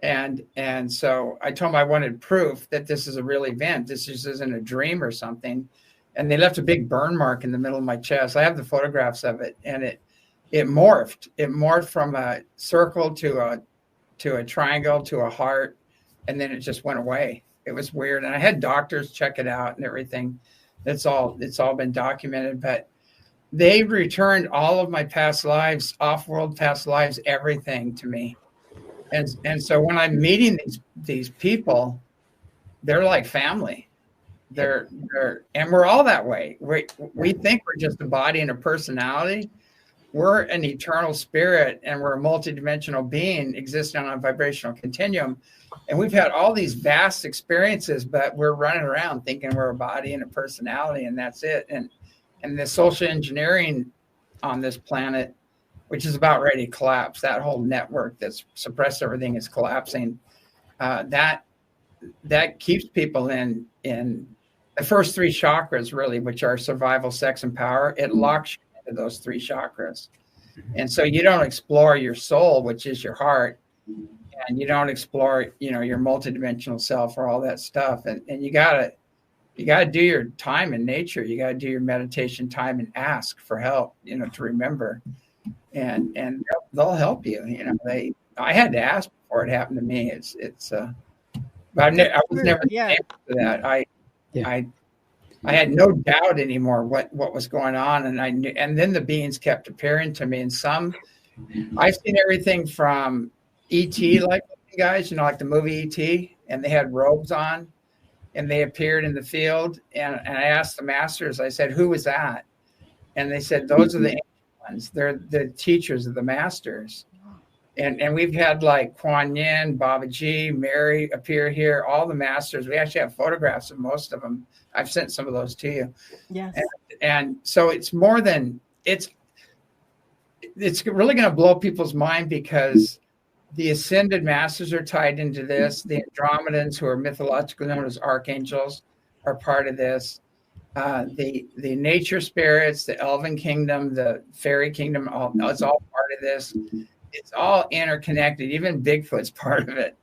And so I told them I wanted proof that this is a real event. This just isn't a dream or something. And they left a big burn mark in the middle of my chest. I have the photographs of it, and it morphed. It morphed from a circle to a triangle to a heart, and then it just went away. It was weird. And I had doctors check it out and everything. It's all been documented, but they returned all of my past lives, off-world past lives, everything to me. And so when I'm meeting these people, they're like family. They're and we're all that way. We think we're just a body and a personality. We're an eternal spirit, and we're a multidimensional being existing on a vibrational continuum. And we've had all these vast experiences, but we're running around thinking we're a body and a personality, and that's it. And the social engineering on this planet, which is about ready to collapse, that whole network that's suppressed everything is collapsing. That keeps people in the first 3 chakras, really, which are survival, sex, and power. It locks you into those 3 chakras. And so you don't explore your soul, which is your heart, and you don't explore, your multidimensional self or all that stuff. And you gotta do your time in nature. You gotta do your meditation time and ask for help, to remember. And they'll help you. I had to ask before it happened to me. But I was never able to that. I had no doubt anymore what was going on, and I knew. And then the beings kept appearing to me, and I've seen everything from ET like guys, like the movie ET, and they had robes on, and they appeared in the field. And I asked the masters, I said, "Who was that?" And they said, "Those are the ancient ones. They're the teachers of the masters." And we've had like Kuan Yin, Babaji, Mary appear here, all the masters. We actually have photographs of most of them. I've sent some of those to you. Yes. And so it's more than it's really going to blow people's mind, because the ascended masters are tied into this. The Andromedans, who are mythologically known as archangels, are part of this. The nature spirits, the elven kingdom, the fairy kingdom, it's all part of this. It's all interconnected. Even Bigfoot's part of it.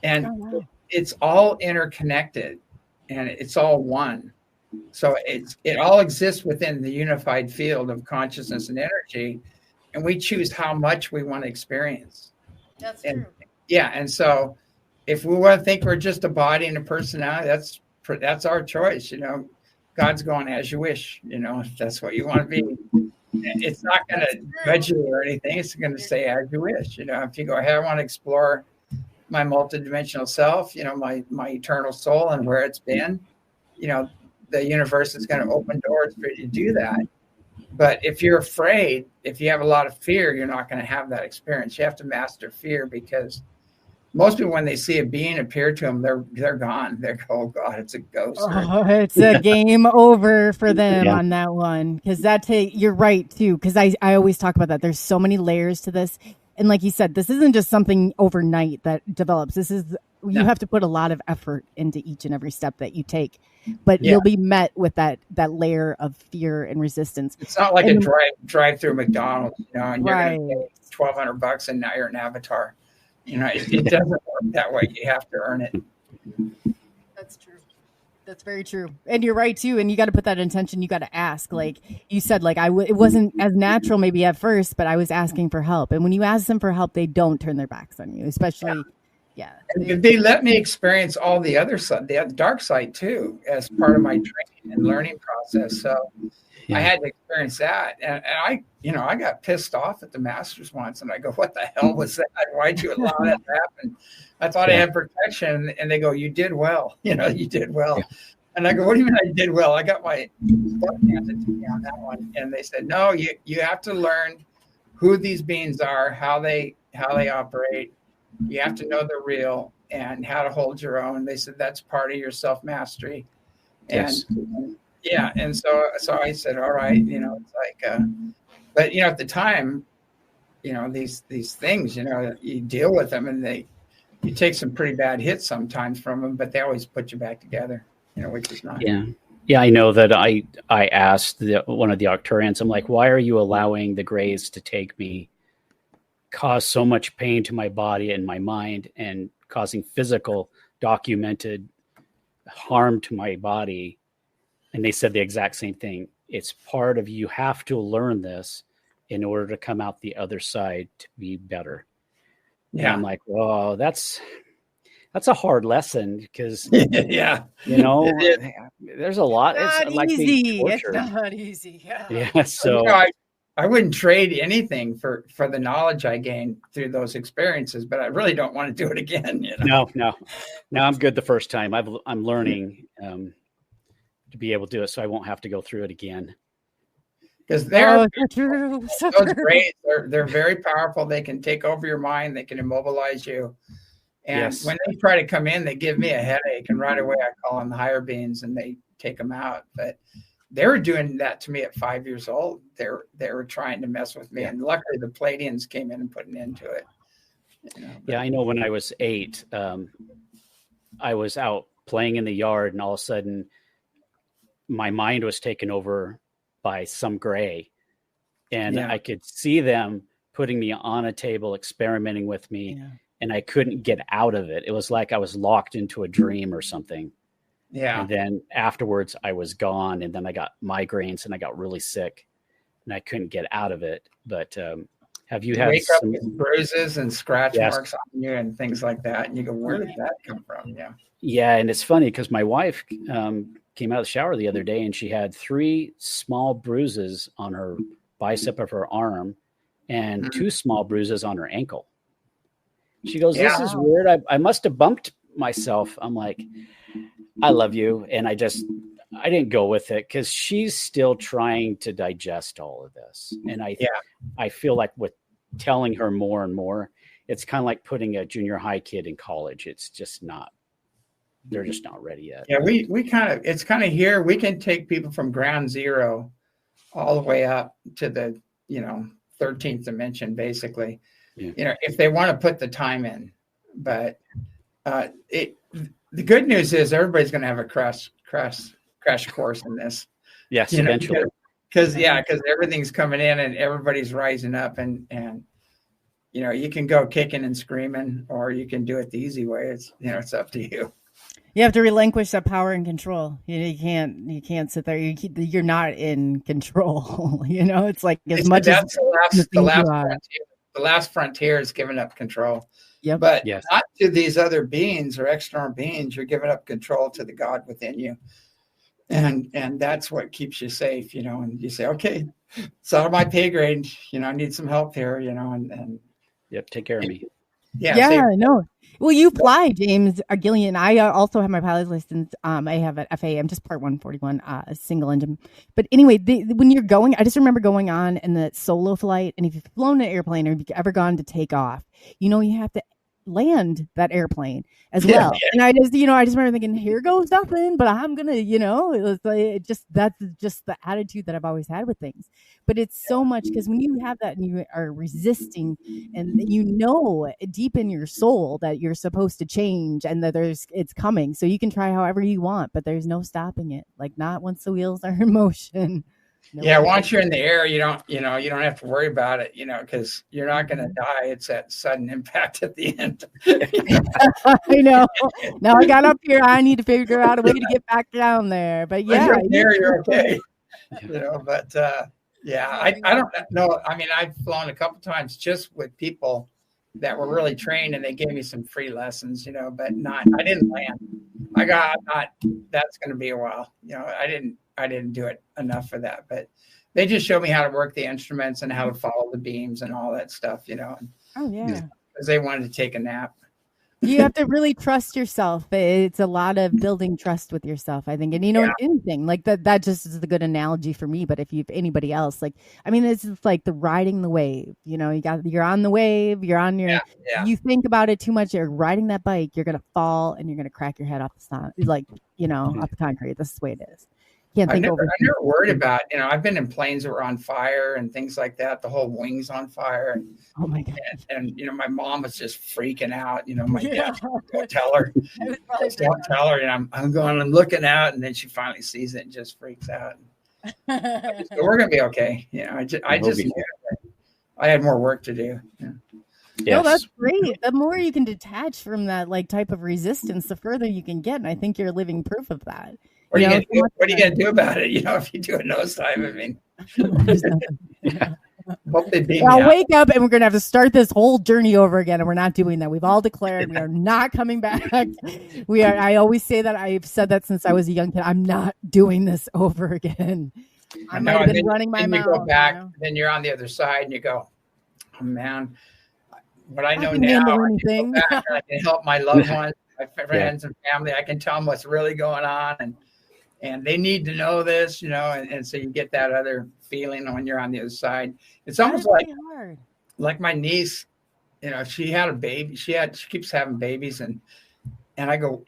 And it's all interconnected, and it's all one. So it all exists within the unified field of consciousness and energy, and we choose how much we want to experience. That's true. Yeah, and so if we want to think we're just a body and a personality, that's our choice. God's going as you wish. If that's what you want to be. It's not going to judge you or anything. It's going to say as you wish. If you go, hey, I want to explore my multidimensional self, my eternal soul and where it's been, the universe is going to open doors for you to do that. But if you're afraid, if you have a lot of fear, you're not going to have that experience. You have to master fear, because most people, when they see a being appear to them, they're gone. They're, oh God, it's a ghost. Oh, it's a game over for them on that one. Because you're right too. Because I always talk about that. There's so many layers to this, and like you said, this isn't just something overnight that develops. You have to put a lot of effort into each and every step that you take. But you'll be met with that layer of fear and resistance. It's not like a drive through McDonald's, and you're going to pay $1,200 and now you're an avatar. It doesn't work that way. You have to earn it. That's true. That's very true. And you're right too. And you got to put that intention. You got to ask, like you said, like it wasn't as natural maybe at first, but I was asking for help. And when you ask them for help, they don't turn their backs on you, especially. Yeah. And they let me experience all the other side, the dark side too, as part of my training and learning process. So I had to experience that. And I got pissed off at the masters once, and I go, what the hell was that? Why'd you allow that to happen? I thought I had protection. And they go, you did well. You did well. Yeah. And I go, what do you mean I did well? I got my butt handed to me on that one. And they said, no, you have to learn who these beings are, how they operate. You have to know they're real and how to hold your own. They said that's part of your self-mastery. Yes. And so I said, all right, it's like, but at the time, these things, you deal with them, and you take some pretty bad hits sometimes from them, but they always put you back together, which is nice. Yeah, I know that I asked one of the Arcturians, I'm like, why are you allowing the Greys to take me, cause so much pain to my body and my mind, and causing physical documented harm to my body? And they said the exact same thing. It's part of, you have to learn this in order to come out the other side to be better. Yeah. And I'm like, well, that's a hard lesson, because yeah, there's a lot. It's like easy. It's not easy. Yeah. So I wouldn't trade anything for the knowledge I gained through those experiences, but I really don't want to do it again. No, I'm good the first time. I'm learning to be able to do it, so I won't have to go through it again. Because those Greys, they're very powerful. They can take over your mind. They can immobilize you. And when they try to come in, they give me a headache, and right away I call on the higher beings and they take them out. But they were doing that to me at 5 years old. They were trying to mess with me, and luckily the Pleiadians came in and put an end to it. Yeah, I know when I was 8, I was out playing in the yard, and all of a sudden my mind was taken over by some Grey, and I could see them putting me on a table, experimenting with me, and I couldn't get out of it. It was like I was locked into a dream or something. Yeah. And then afterwards I was gone, and then I got migraines and I got really sick and I couldn't get out of it. But have you had wake up with bruises and scratch marks on you and things like that, and you go, where did that come from? Yeah. And it's funny because my wife came out of the shower the other day, and she had 3 small bruises on her bicep of her arm and 2 small bruises on her ankle. She goes, this is weird. I must have bumped myself. I'm like, I love you. And I didn't go with it, because she's still trying to digest all of this. And I feel like with telling her more and more, it's kind of like putting a junior high kid in college. It's just not, they're just not ready yet. Yeah. It's kind of here. We can take people from ground zero all the way up to the, 13th dimension, basically, if they want to put the time in. But the good news is everybody's going to have a crash course in this. Yes, eventually. Because everything's coming in and everybody's rising up, and you can go kicking and screaming, or you can do it the easy way. It's up to you. You have to relinquish that power and control. You can't sit there. You're not in control. It's like as much as the last frontier is giving up control. Yep. But not to these other beings or external beings. You're giving up control to the God within you, and that's what keeps you safe. And you say, okay, it's out of my pay grade. I need some help here. And take care of me. Yeah, no. Well, you fly, James Gilliland. I also have my pilot's license. I have an FAA. I'm just part 141, single engine. But anyway, when you're going, I just remember going on in the solo flight. And if you've flown an airplane, or if you've ever gone to take off, you have to land that airplane as well. And I just remember thinking, here goes nothing, but I'm gonna, that's just the attitude that I've always had with things. But it's so much, because when you have that and you are resisting, and deep in your soul that you're supposed to change, and that it's coming, so you can try however you want, but there's no stopping it. Like, not once the wheels are in motion. Once you're in the air, you don't have to worry about it, because you're not going to die. It's that sudden impact at the end. I know. Now I got up here. I need to figure out a way to get back down there. But you're okay. But I don't know. I mean, I've flown a couple times just with people that were really trained, and they gave me some free lessons, but I didn't land. That's going to be a while. I didn't do it enough for that, but they just showed me how to work the instruments and how to follow the beams and all that stuff, because they wanted to take a nap. You have to really trust yourself. It's a lot of building trust with yourself, I think. And anything like that just is a good analogy for me. But if anybody else, this is like the riding the wave. You're on the wave. You're on your. You think about it too much. You're riding that bike. You're gonna fall and you're gonna crack your head off the side, off the concrete. This is the way it is. can't I think never over. worried about, I've been in planes that were on fire and things like that. The whole wing's on fire. Oh my God. And my mom was just freaking out. My dad, don't tell her. Don't tell her. And I'm looking out, and then she finally sees it and just freaks out. So we're going to be okay. I had more work to do. Yeah. Yes. No, that's great. The more you can detach from that type of resistance, the further you can get. And I think you're living proof of that. What are you going to do about it? If you do a nosedive, I mean, hope they beam I'll wake up and we're going to have to start this whole journey over again. And we're not doing that. We've all declared we are not coming back. I always say that. I've said that since I was a young kid. I'm not doing this over again. I might have been running my mouth. You go back, then you're on the other side and you go, oh man, what I know now, I can go back and I can help my loved ones, my friends and family. I can tell them what's really going on, and they need to know this, and so you get that other feeling when you're on the other side. It's almost like my niece, she had a baby. She keeps having babies, and I go,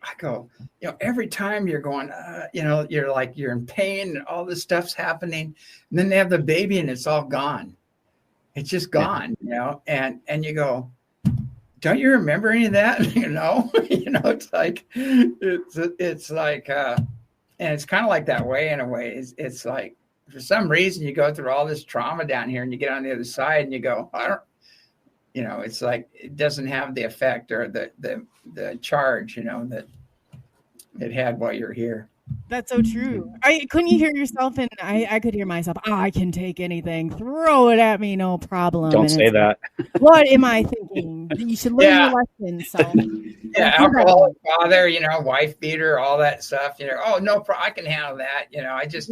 every time you're going, you're in pain and all this stuff's happening, and then they have the baby and it's all gone. It's just gone, and you go, don't you remember any of that? It's like, and it's kind of like that way in a way. It's like, for some reason you go through all this trauma down here and you get on the other side and you go, it's like, it doesn't have the effect or the charge, that it had while you're here. That's so true. Couldn't you hear yourself? And I could hear myself. I can take anything. Throw it at me, no problem. Don't say that. What am I thinking? You should learn your lesson. So alcoholic father, wife beater, all that stuff. Oh no, I can handle that. I just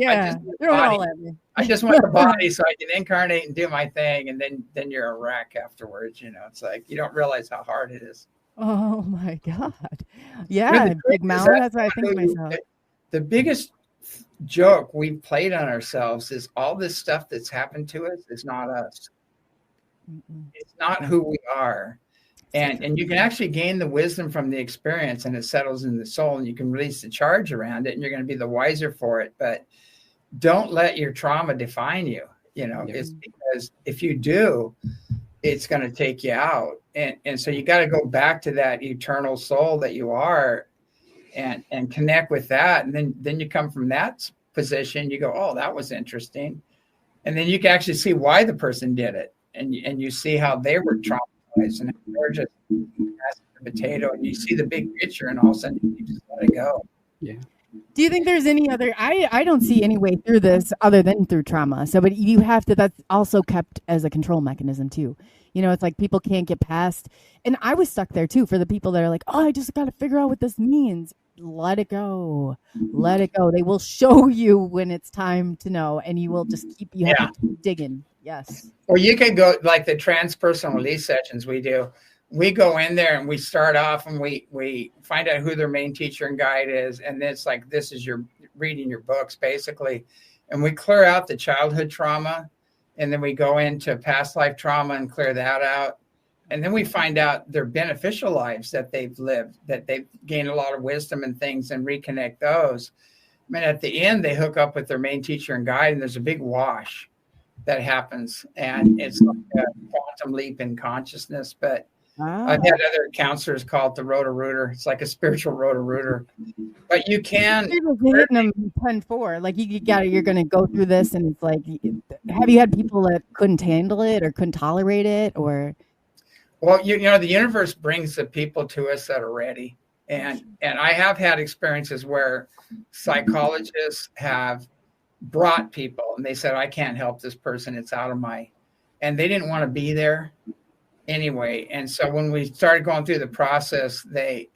want the body so I can incarnate and do my thing, and then you're a wreck afterwards. It's like you don't realize how hard it is. Oh my God. Yeah, big mouth. That's what I think of myself. The biggest joke we've played on ourselves is all this stuff that's happened to us is not us. It's not who we are. And you can actually gain the wisdom from the experience, and it settles in the soul, and you can release the charge around it, and you're going to be the wiser for it. But don't let your trauma define you. It's because if you do, it's going to take you out. And so you got to go back to that eternal soul that you are, and connect with that. And then you come from that position, you go, oh, that was interesting. And then you can actually see why the person did it. And you see how they were traumatized and they're just a potato, and you see the big picture, and all of a sudden you just let it go. Yeah. Do you think there's any other, I don't see any way through this other than through trauma. So, but you have to, that's also kept as a control mechanism too. It's like people can't get past, and I was stuck there too for the people that are like, oh, I just got to figure out what this means. Let it go. Let it go. They will show you when it's time to know, and you will just you have to keep digging. Yes. Or you can go like the transpersonal release sessions we do. We go in there and we start off and we find out who their main teacher and guide is. And then it's like, this is your reading your books basically. And we clear out the childhood trauma. And then we go into past life trauma and clear that out. And then we find out their beneficial lives that they've lived, that they've gained a lot of wisdom and things, and reconnect those. I mean, at the end, they hook up with their main teacher and guide, and there's a big wash that happens. And it's like a quantum leap in consciousness. But I've had other counselors call it the Roto-Rooter. It's like a spiritual Roto-Rooter. But you can hitting them 10-4. Like you're going to go through this, and it's like, have you had people that couldn't handle it or couldn't tolerate it, or? Well, the universe brings the people to us that are ready. And I have had experiences where psychologists have brought people and they said, I can't help this person. It's out of and they didn't want to be there anyway. And so when we started going through the process, they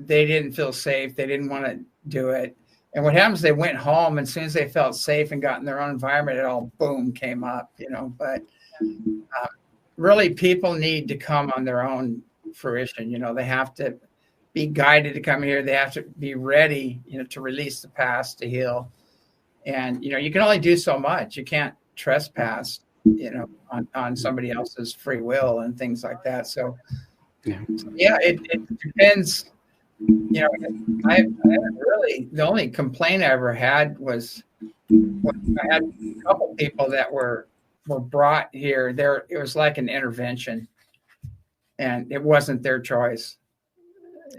didn't feel safe. They didn't want to do it. And what happens, they went home, and as soon as they felt safe and got in their own environment, it all boom came up, but really, people need to come on their own fruition. They have to be guided to come here. They have to be ready, to release the past, to heal. And, you can only do so much. You can't trespass, on somebody else's free will and things like that. So, it depends. I haven't really, the only complaint I ever had was I had a couple people that were brought here. It was like an intervention, and it wasn't their choice.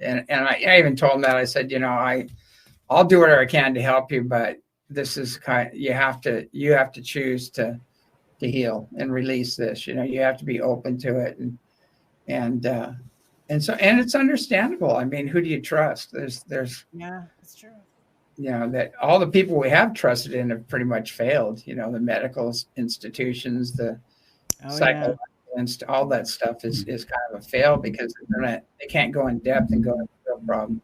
And I even told them that. I said, I'll do whatever I can to help you, but this is you have to choose to heal and release this. You have to be open to it, and it's understandable. I mean, who do you trust? There's yeah, that's true. That all the people we have trusted in have pretty much failed. The medical institutions, the psychological, all that stuff is kind of a fail because they can't go in depth and go into the real problem.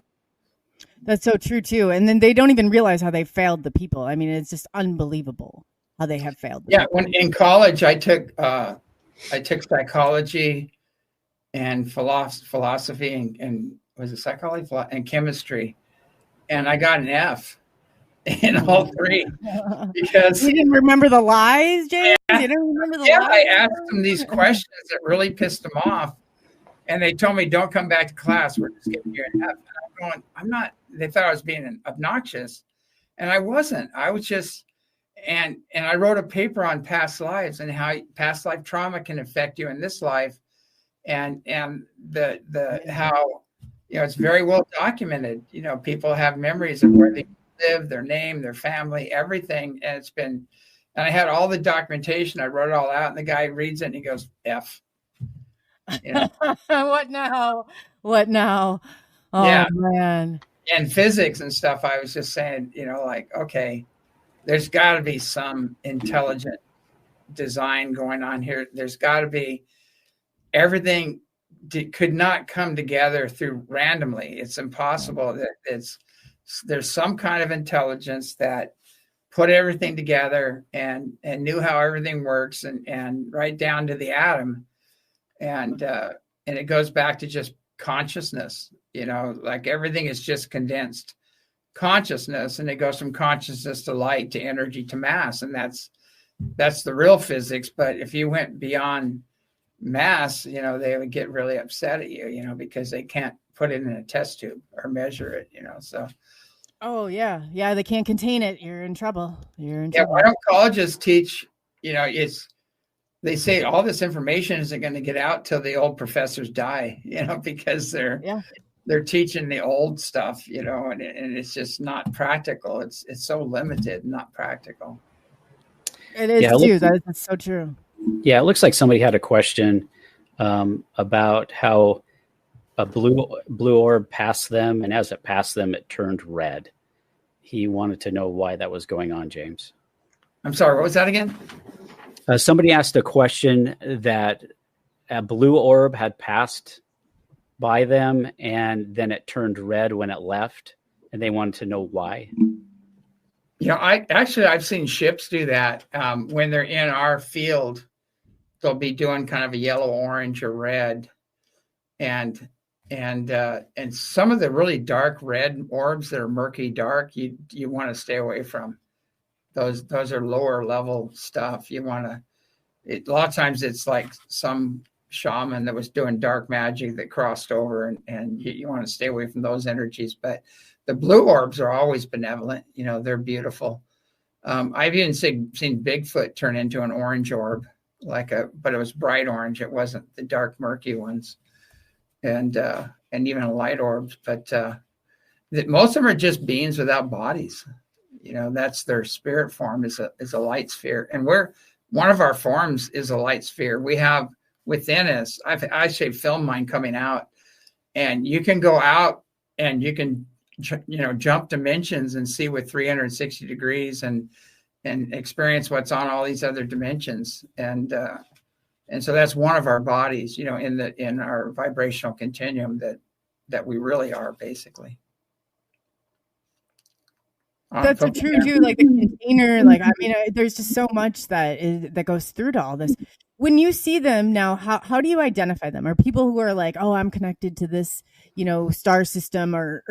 That's so true too. And then they don't even realize how they failed the people. I mean, it's just unbelievable how they have failed. Yeah, when in college I took psychology and philosophy and was it psychology and chemistry, and I got an F in all three because you didn't remember the lies, James. You didn't remember the lies. I asked them these questions that really pissed them off, and they told me, "Don't come back to class. We're just giving you an F." And I'm going, "I'm not." They thought I was being obnoxious, and I wasn't. I was just, and I wrote a paper on past lives and how past life trauma can affect you in this life, and the how it's very well documented. People have memories of where they live, their name, their family, everything, and I had all the documentation. I wrote it all out, and the guy reads it and he goes, "F." What now? Oh, yeah, man. And physics and stuff, I was just saying, okay, there's got to be some intelligent design going on here. There's got to be everything could not come together through randomly. It's impossible. That there's some kind of intelligence that put everything together and knew how everything works and right down to the atom. And it goes back to just consciousness, like everything is just condensed consciousness, and it goes from consciousness to light to energy to mass. And that's the real physics. But if you went beyond mass, they would get really upset at you, because they can't put it in a test tube or measure it, so. Oh yeah. They can't contain it. You're in trouble. Why don't colleges teach, they say all this information isn't going to get out till the old professors die, because they're teaching the old stuff, and it's just not practical. It's so limited, not practical. It is too. That's so true. Yeah, it looks like somebody had a question about how a blue orb passed them, and as it passed them, it turned red. He wanted to know why that was going on, James. I'm sorry, what was that again? Somebody asked a question that a blue orb had passed by them, and then it turned red when it left, and they wanted to know why. I've seen ships do that when they're in our field. They'll be doing kind of a yellow, orange, or red, and some of the really dark red orbs that are murky dark, you want to stay away from. Those are lower level stuff. You want to. A lot of times it's like some shaman that was doing dark magic that crossed over, and you want to stay away from those energies. But the blue orbs are always benevolent. They're beautiful. I've even seen Bigfoot turn into an orange orb, but it was bright orange. It wasn't the dark murky ones, and even light orbs. But most of them are just beings without bodies. That's their spirit form is a light sphere, and one of our forms is a light sphere. We have within us. I say film mine coming out, and you can go out and you can jump dimensions and see with 360 degrees and experience what's on all these other dimensions, and so that's one of our bodies, in our vibrational continuum that we really are basically. That's so true too. Like the container, there's just so much that goes through to all this. When you see them now, how do you identify them? Are people who are like, oh, I'm connected to this, star system, or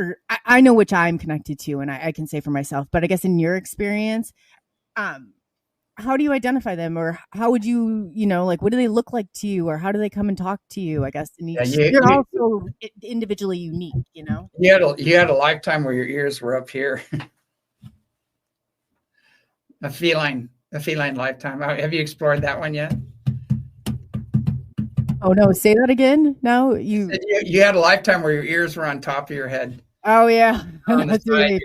I know which I'm connected to, and I can say for myself. But I guess in your experience, how do you identify them, or how would you, what do they look like to you, or how do they come and talk to you? I guess you're also individually unique. You had a lifetime where your ears were up here. a feline lifetime. Have you explored that one yet? Oh no, say that again. No, you had a lifetime where your ears were on top of your head. Oh yeah, On the that's the way side,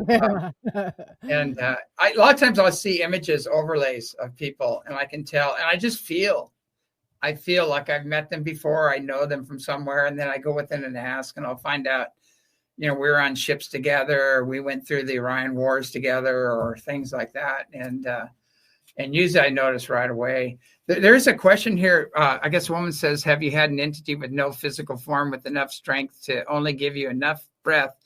they feel it. and a lot of times I'll see images, overlays of people, and I can tell, and I just feel like I've met them before. I know them from somewhere, and then I go within and ask, and I'll find out, we were on ships together, we went through the Orion Wars together, or things like that, and usually I notice right away. There's a question here. I guess a woman says, have you had an entity with no physical form with enough strength to only give you enough breath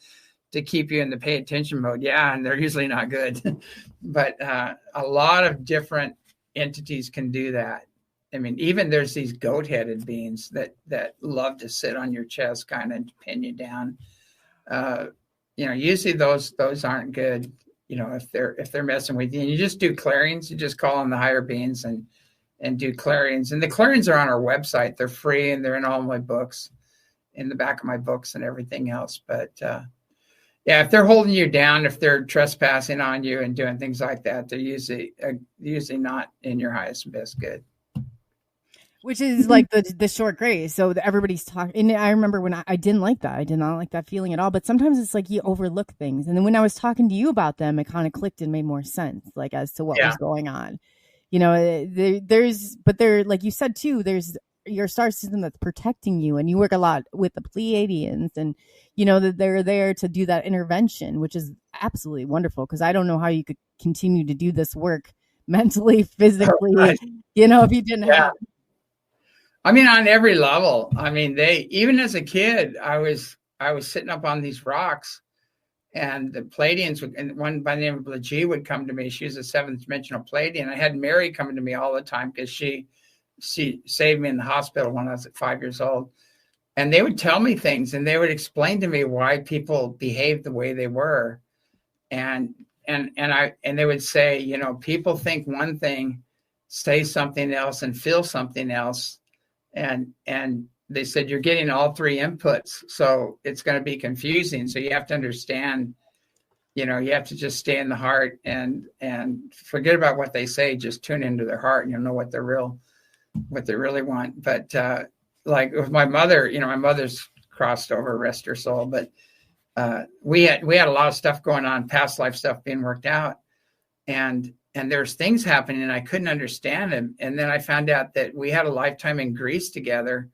to keep you in the pay attention mode? Yeah, and they're usually not good. But a lot of different entities can do that. I mean, even there's these goat-headed beings that love to sit on your chest, kind of pin you down. Usually those aren't good. If they're messing with you, and you just do clearings, you just call on the higher beings and do clearings. And the clearings are on our website. They're free, and they're in all my books, in the back of my books and everything else. But if they're holding you down, if they're trespassing on you and doing things like that, they're usually not in your highest and best good. Which is like the short grace. So everybody's talking. And I remember when I didn't like that. I did not like that feeling at all. But sometimes it's like you overlook things. And then when I was talking to you about them, it kind of clicked and made more sense, like as to what was going on. But like you said too, there's your star system that's protecting you, and you work a lot with the Pleiadians, and that they're there to do that intervention, which is absolutely wonderful, because I don't know how you could continue to do this work mentally, physically, if you didn't have. I mean, on every level. I mean, even as a kid, I was sitting up on these rocks, and the Pleiadians and one by the name of Blajee would come to me. She was a 7th dimensional Pleiadian. I had Mary coming to me all the time because she saved me in the hospital when I was 5 years old. And they would tell me things, and they would explain to me why people behaved the way they were. And they would say, people think one thing, say something else, and feel something else. And they said, you're getting all three inputs, so it's going to be confusing. So you have to understand, you have to just stay in the heart and forget about what they say. Just tune into their heart, and you'll know what they really want. But like with my mother, my mother's crossed over, rest her soul. But we had a lot of stuff going on, past life stuff being worked out, and there's things happening, and I couldn't understand them. And then I found out that we had a lifetime in Greece together.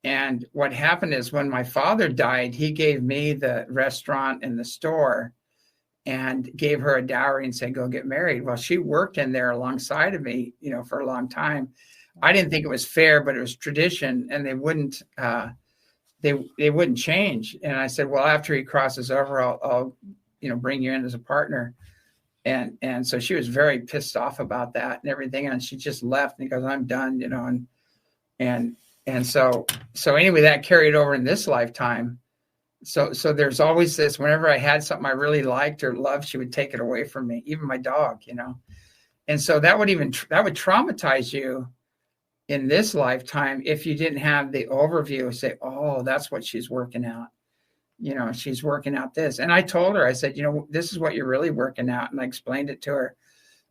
And what happened is when my father died, he gave me the restaurant and the store and gave her a dowry and said, go get married. Well, she worked in there alongside of me, for a long time. I didn't think it was fair, but it was tradition, and they wouldn't change. And I said, well, after he crosses over, I'll bring you in as a partner. And so she was very pissed off about that and everything. And she just left because I'm done, and so anyway, that carried over in this lifetime. So there's always this, whenever I had something I really liked or loved, she would take it away from me, even my dog, And so that would traumatize you in this lifetime if you didn't have the overview, say, oh, that's what she's working out. She's working out this. And I told her, I said, this is what you're really working out. And I explained it to her.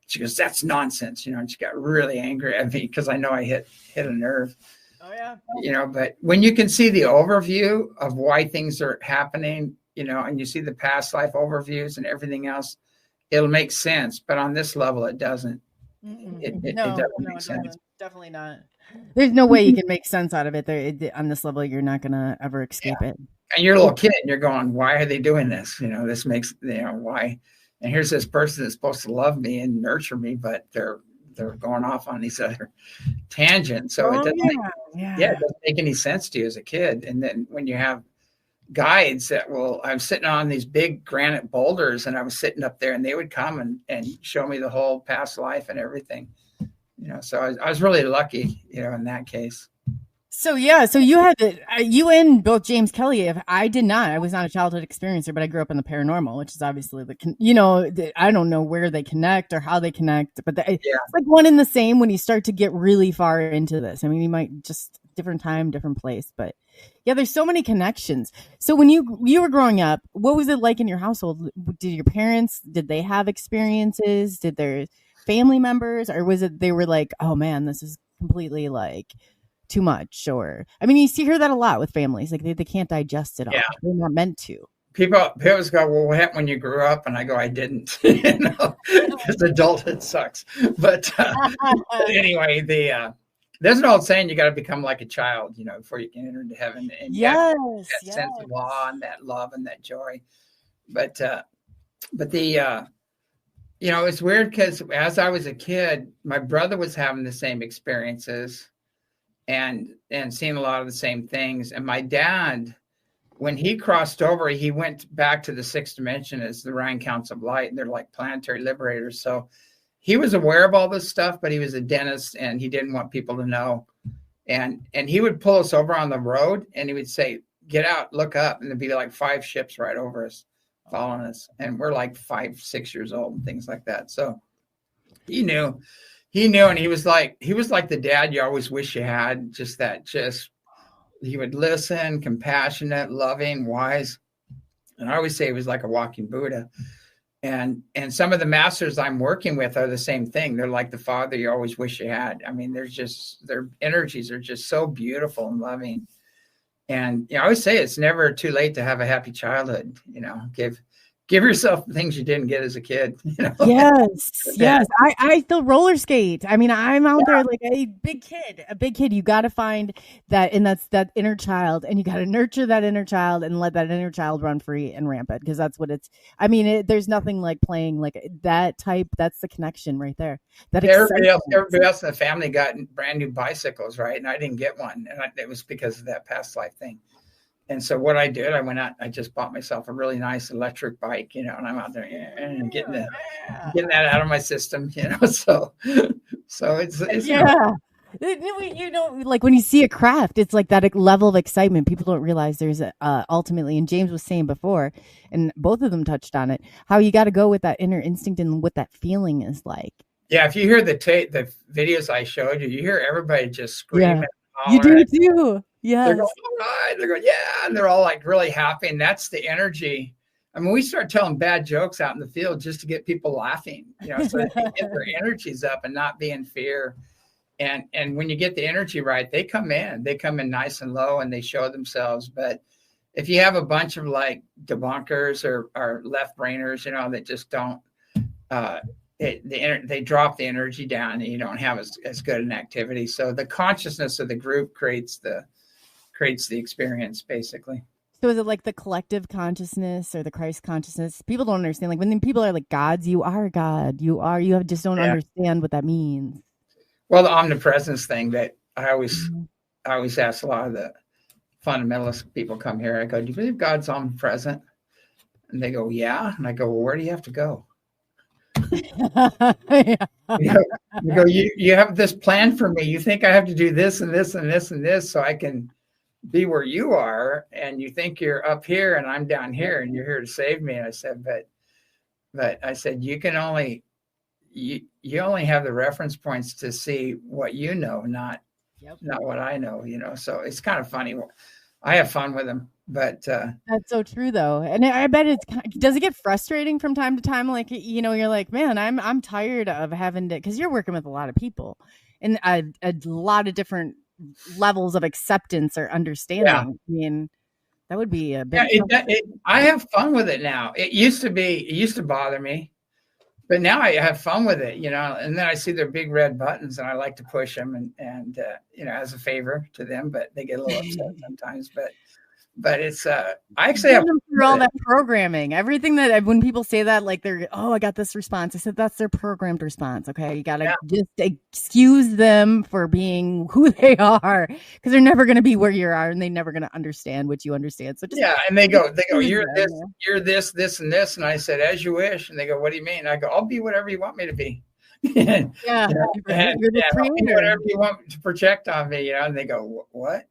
She goes, that's nonsense. And she got really angry at me because I know I hit a nerve. Oh, yeah. But when you can see the overview of why things are happening, and you see the past life overviews and everything else, it'll make sense. But on this level, it doesn't. It doesn't make sense. Definitely not. There's no way you can make sense out of it. On this level, you're not going to ever escape it. And you're a little kid, and you're going, why are they doing this? This makes, why? And here's this person that's supposed to love me and nurture me, but they're going off on these other tangents. So it doesn't it doesn't make any sense to you as a kid. And then when you have guides I'm sitting on these big granite boulders, and I was sitting up there, and they would come and show me the whole past life and everything. So I was really lucky, in that case. So you had you and both James Kelly. I did not. I was not a childhood experiencer, but I grew up in the paranormal, which is obviously I don't know where they connect or how they connect, but it's like one and the same when you start to get really far into this. I mean, you might just different time, different place. But yeah, there's so many connections. So when you were growing up, what was it like in your household? Did your parents, did they have experiences? Did their family members, or was it they were like, oh man, this is completely like too much? Or I mean, you hear that a lot with families, like they can't digest it all. They're not meant to. People always go, well, what happened when you grew up? And I go, I didn't, because adulthood sucks. But anyway, there's an old saying, you got to become like a child, before you can enter into heaven. And that sense of awe and that love and that joy. But it's weird because as I was a kid, my brother was having the same experiences and seeing a lot of the same things. And my dad, when he crossed over, he went back to the sixth dimension as the Ryan Counts of Light, and they're like planetary liberators. So he was aware of all this stuff, but he was a dentist and he didn't want people to know. And he would pull us over on the road and he would say, get out, look up. And there'd be like 5 ships right over us, following us. And we're like 5, 6 years old and things like that. So he knew, and he was like the dad you always wish you had, he would listen, compassionate, loving, wise. And I always say he was like a walking Buddha. And some of the masters I'm working with are the same thing. They're like the father you always wish you had. I mean, their energies are just so beautiful and loving. And I always say it's never too late to have a happy childhood. Give yourself things you didn't get as a kid. Yes. I still roller skate. I mean, I'm out there like a big kid. You got to find that, and that's that inner child, and you got to nurture that inner child and let that inner child run free and rampant, because that's what it's. I mean, there's nothing like playing like that type. That's the connection right there. Everybody else in the family got brand new bicycles, right? And I didn't get one, and it was because of that past life thing. And so what I did, I went out, I just bought myself a really nice electric bike, and I'm out there and getting that out of my system, so it's like when you see a craft, it's like that level of excitement. People don't realize there's ultimately, and James was saying before, and both of them touched on it, how you got to go with that inner instinct and what that feeling is like. Yeah. If you hear the videos I showed you, you hear everybody just screaming. Yeah. You do too. Yeah. They're going, all right. They're going, yeah. And they're all like really happy. And that's the energy. I mean, we start telling bad jokes out in the field just to get people laughing, so they can get their energies up and not be in fear. And when you get the energy right, they come in nice and low and they show themselves. But if you have a bunch of like debunkers or left brainers, that just don't, they drop the energy down and you don't have as good an activity. So the consciousness of the group creates the experience, basically. So is it like the collective consciousness or the Christ consciousness? People don't understand. Like when people are like gods, you are God. You just don't understand what that means. Well, the omnipresence thing that I always ask a lot of the fundamentalist people come here. I go, do you believe God's omnipresent? And they go, yeah. And I go, well, where do you have to go? You go, you have this plan for me. You think I have to do this and this and this and this so I can be where you are, and you think you're up here and I'm down here and you're here to save me. And I said, but I said, you only have the reference points to see what you know, not what I know, so it's kind of funny. I have fun with them, but that's so true though. And I bet does it get frustrating from time to time? Like, you're like, man, I'm tired of having to, because you're working with a lot of people and a lot of different levels of acceptance or understanding. I mean, that would be a bit. I have fun with it now. It used to bother me, but now I have fun with it, and then I see their big red buttons and I like to push them and as a favor to them, but they get a little upset sometimes, but it's I actually have through all that programming, everything that when people say that, like they're, I got this response. I said, that's their programmed response. Okay. You got to just excuse them for being who they are, because they're never going to be where you are and they're never going to understand what you understand. So just, and they go, you're this, this, and this. And I said, as you wish. And they go, what do you mean? And I go, I'll be whatever you want me to be. You're the creator. Whatever you want to project on me, and they go, what?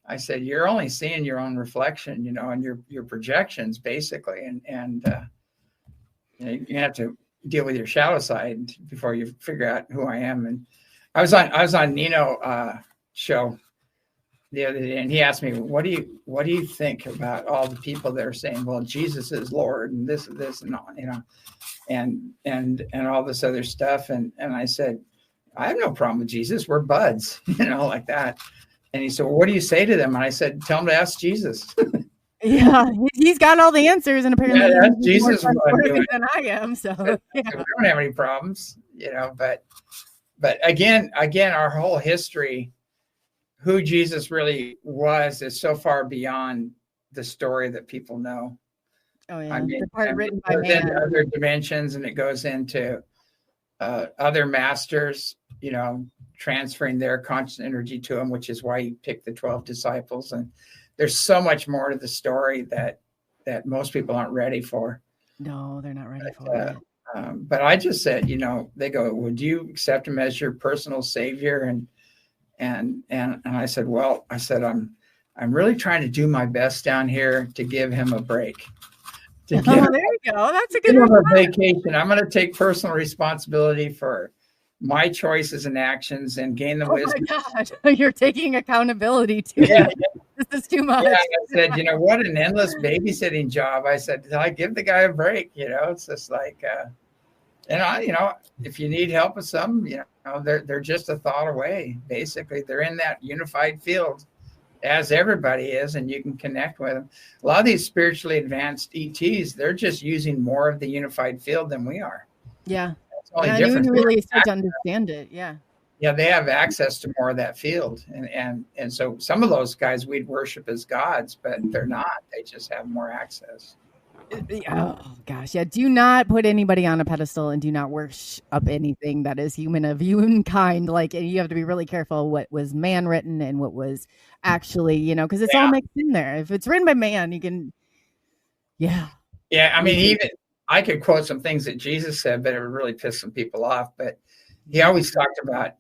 I said, you're only seeing your own reflection, and your projections basically. And you have to deal with your shadow side before you figure out who I am. I was on Nino show the other day, and he asked me, what do you think about all the people that are saying, well, Jesus is Lord and this and all, and all this other stuff. And I said, I have no problem with Jesus. We're buds, like that. And he said, well, what do you say to them? And I said, tell them to ask Jesus. Yeah, he's got all the answers, and apparently he's Jesus more trustworthy than I am. So we don't have any problems, But again, our whole history, who Jesus really was, is so far beyond the story that people know. Oh yeah, I mean, the part written by it goes man. into other dimensions, and it goes into other masters, transferring their conscious energy to him, which is why he picked the 12 disciples. And there's so much more to the story that most people aren't ready for. No, they're not ready for it. But I just said, they go, would you accept him as your personal savior? And I said, I'm really trying to do my best down here to give him a break. There you go. That's a good vacation. I'm going to take personal responsibility for my choices and actions and gain the wisdom. Oh my God, you're taking accountability too. Yeah. This is too much. Yeah, I said, what an endless babysitting job. I said, I give the guy a break. It's just like, if you need help with something, they're just a thought away. Basically, they're in that unified field, as everybody is, and you can connect with them. A lot of these spiritually advanced ETs, they're just using more of the unified field than we are. Yeah. I didn't really start to understand it. Yeah. Yeah, they have access to more of that field. And so some of those guys we'd worship as gods, but they're not. They just have more access. Oh gosh. Yeah. Do not put anybody on a pedestal, and do not worship anything that is human of humankind. Like, you have to be really careful what was man written and what was actually, because it's all mixed in there. If it's written by man, you can. Yeah. Yeah. I mean, even I could quote some things that Jesus said, but it would really piss some people off. But he always talked about,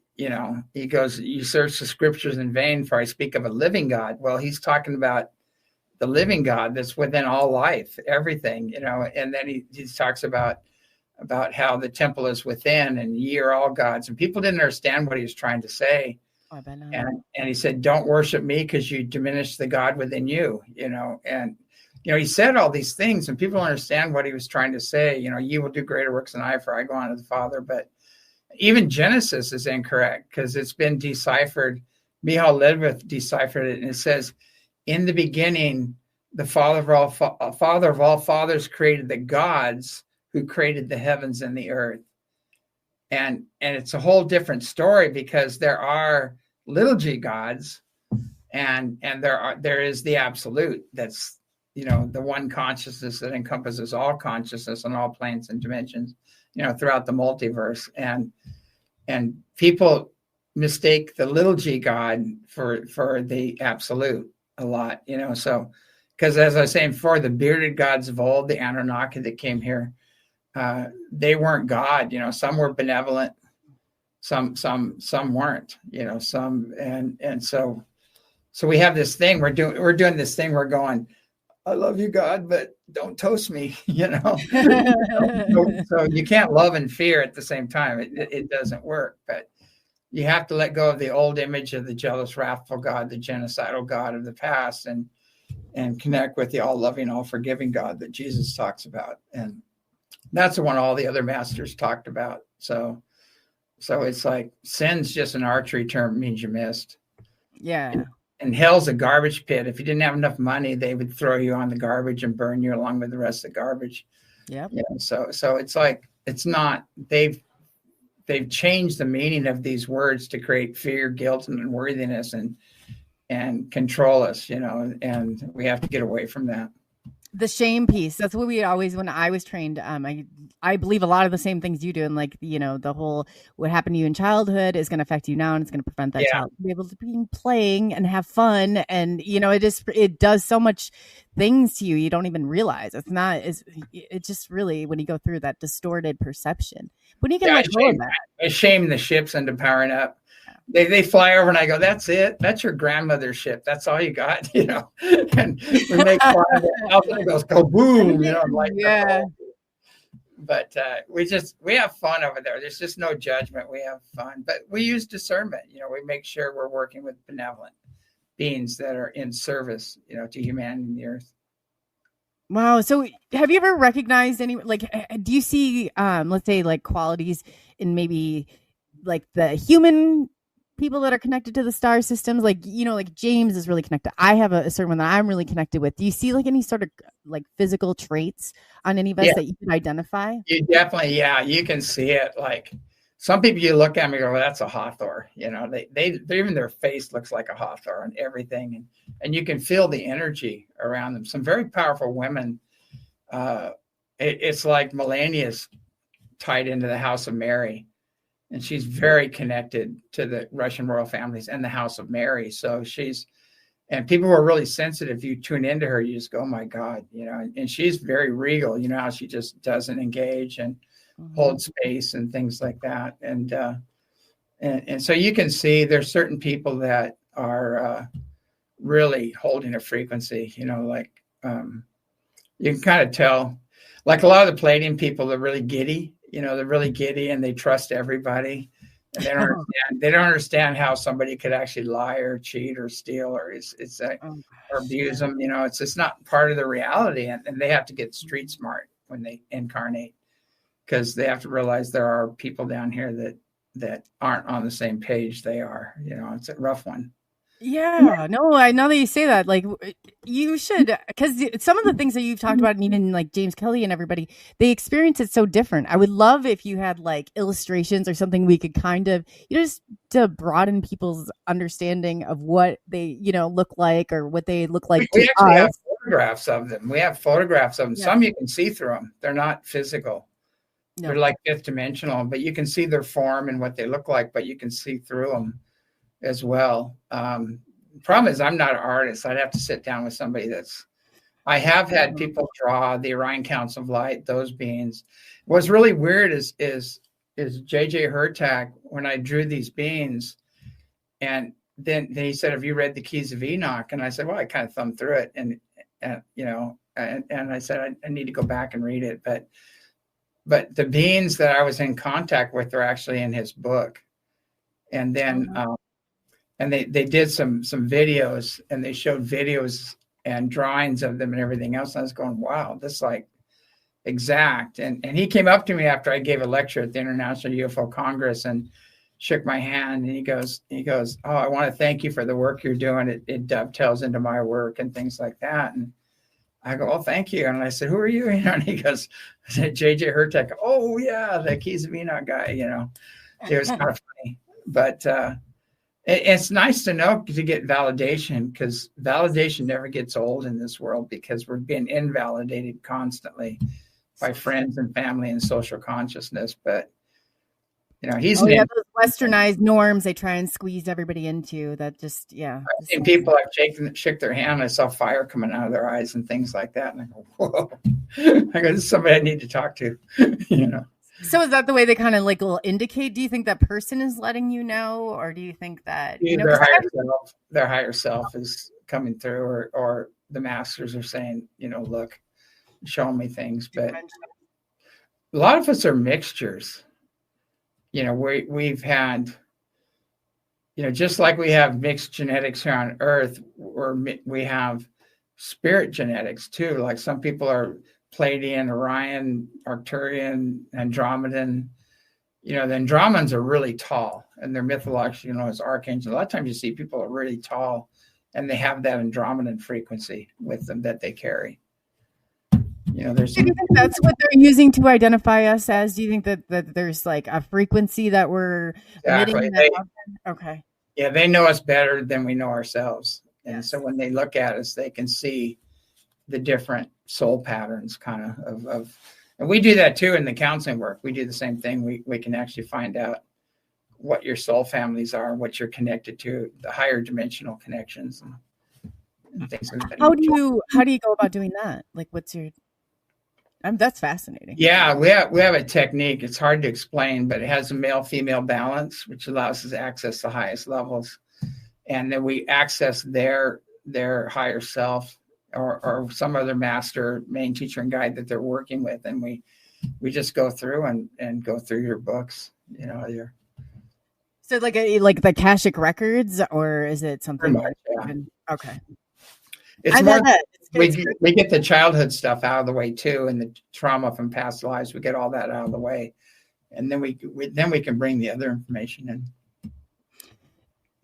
he goes, you search the scriptures in vain, for I speak of a living God. Well, he's talking about the living God that's within all life, everything, and then he talks about how the temple is within, and ye are all gods. And people didn't understand what he was trying to say. Oh, and he said, don't worship me because you diminish the God within you, and he said all these things, and people don't understand what he was trying to say. Ye will do greater works than I, for I go on to the Father. But even Genesis is incorrect because it's been deciphered. Michal Ledwith deciphered it, and it says, in the beginning, the Father of all fathers created the gods who created the heavens and the earth. And it's a whole different story, because there are little g gods, and there is the absolute. That's the one consciousness that encompasses all consciousness on all planes and dimensions, throughout the multiverse. And people mistake the little g God for the absolute a lot, so, because as I was saying before, the bearded gods of old, the Anunnaki that came here, they weren't God. Some were benevolent, some weren't, some, and so we have this thing, we're doing this thing, we're going, I love you, God, but don't toast me, so you can't love and fear at the same time. It doesn't work. But you have to let go of the old image of the jealous, wrathful God, the genocidal God of the past, and connect with the all-loving, all-forgiving God that Jesus talks about. And that's the one all the other masters talked about. So it's like sin's just an archery term, means you missed. Yeah. And hell's a garbage pit. If you didn't have enough money, they would throw you on the garbage and burn you along with the rest of the garbage. Yeah. So it's like, it's not, they've changed the meaning of these words to create fear, guilt, and unworthiness, and control us, and we have to get away from that. The shame piece. That's what we always, when I was trained, I believe a lot of the same things you do. And like, the whole, what happened to you in childhood is going to affect you now, and it's going to prevent that child to be able to be playing and have fun. And, it does so much things to you. You don't even realize it just really, when you go through that distorted perception, when you can let go of that. I shame the ships into powering up. They fly over, and I go, that's it. That's your grandmother's ship. That's all you got, And we make fun of it. And it goes kaboom, I'm like, yeah. But we have fun over there. There's just no judgment. We have fun, but we use discernment. We make sure we're working with benevolent beings that are in service, to humanity and the earth. Wow. So have you ever recognized any, do you see, let's say like qualities in maybe like the human people that are connected to the star systems? Like, like James is really connected. I have a certain one that I'm really connected with. Do you see like any sort of like physical traits on any of us that you can identify? You definitely, you can see it. Like some people you look at me and go, well, that's a hawthorn. They even their face looks like a hawthorn and everything. And you can feel the energy around them. Some very powerful women. It's like Melania's tied into the House of Mary. And she's very connected to the Russian royal families and the House of Mary. So and people who are really sensitive, you tune into her, you just go, oh my God, and she's very regal, how she just doesn't engage and hold space and things like that. And so you can see there's certain people that are really holding a frequency, you can kind of tell, like a lot of the Palladium people, they're really giddy. They're really giddy and they trust everybody. And they don't understand how somebody could actually lie or cheat or steal or or abuse them. It's just not part of the reality. And they have to get street smart when they incarnate, because they have to realize there are people down here that aren't on the same page they are. It's a rough one. Yeah, no, I know that you say that, like you should, because some of the things that you've talked about, and even like James Kelly and everybody, they experience it so different. I would love if you had like illustrations or something we could kind of, just to broaden people's understanding of what they, look like or what they look like. We actually have photographs of them. We have photographs of them. Yeah. Some you can see through them. They're not physical. No. They're like fifth dimensional, but you can see their form and what they look like, but you can see through them as well. Problem is I'm not an artist. I'd have to sit down with somebody I have had people draw the Orion Counts of Light, those beings. What's really weird is JJ Hurtak, when I drew these beings, and then he said, have you read the Keys of Enoch? And I said, well, I kind of thumbed through it and I said, I need to go back and read it. But the beings that I was in contact with are actually in his book. And then, and they did some videos, and they showed videos and drawings of them and everything else. And I was going, wow, this is like exact. And he came up to me after I gave a lecture at the International UFO Congress and shook my hand. And he goes, oh, I want to thank you for the work you're doing. It dovetails into my work and things like that. And I go, oh, thank you. And I said, who are you? And he goes, JJ Hurtak. Oh yeah, the Keys of Enoch guy, It was kind of funny. But it's nice to know, to get validation, because validation never gets old in this world, because we're being invalidated constantly by friends and family and social consciousness. But he's those westernized norms they try and squeeze everybody into. That just I've seen people have shook their hand. I saw fire coming out of their eyes and things like that, and I go, whoa! I go, this is somebody I need to talk to. So is that the way they kind of like will indicate? Do you think that person is letting you know, or do you think that their higher self is coming through, or the masters are saying, look, show me things? But a lot of us are mixtures. We've had, just like we have mixed genetics here on Earth, we have spirit genetics too. Like some people are Pleiadian, Orion, Arcturian, Andromedan. The Andromedans are really tall, and they're mythologically known as archangels. A lot of times you see people are really tall, and they have that Andromedan frequency with them that they carry. Do you think that's what they're using to identify us as? Do you think that there's like a frequency that we're emitting? Okay. Yeah, they know us better than we know ourselves. And so when they look at us, they can see the different soul patterns kind of, and we do that too in the counseling work. We do the same thing. We can actually find out what your soul families are, what you're connected to, the higher dimensional connections and things like that. How do you go about doing that? Like, what's your that's fascinating. Yeah, we have a technique. It's hard to explain, but it has a male-female balance, which allows us to access the highest levels. And then we access their higher self or some other master, main teacher and guide that they're working with. And we we just go through and go through your books, So like the Akashic records, or is it something? Much, yeah. Okay. It's more, we get the childhood stuff out of the way too, and the trauma from past lives. We get all that out of the way, and then we can bring the other information in.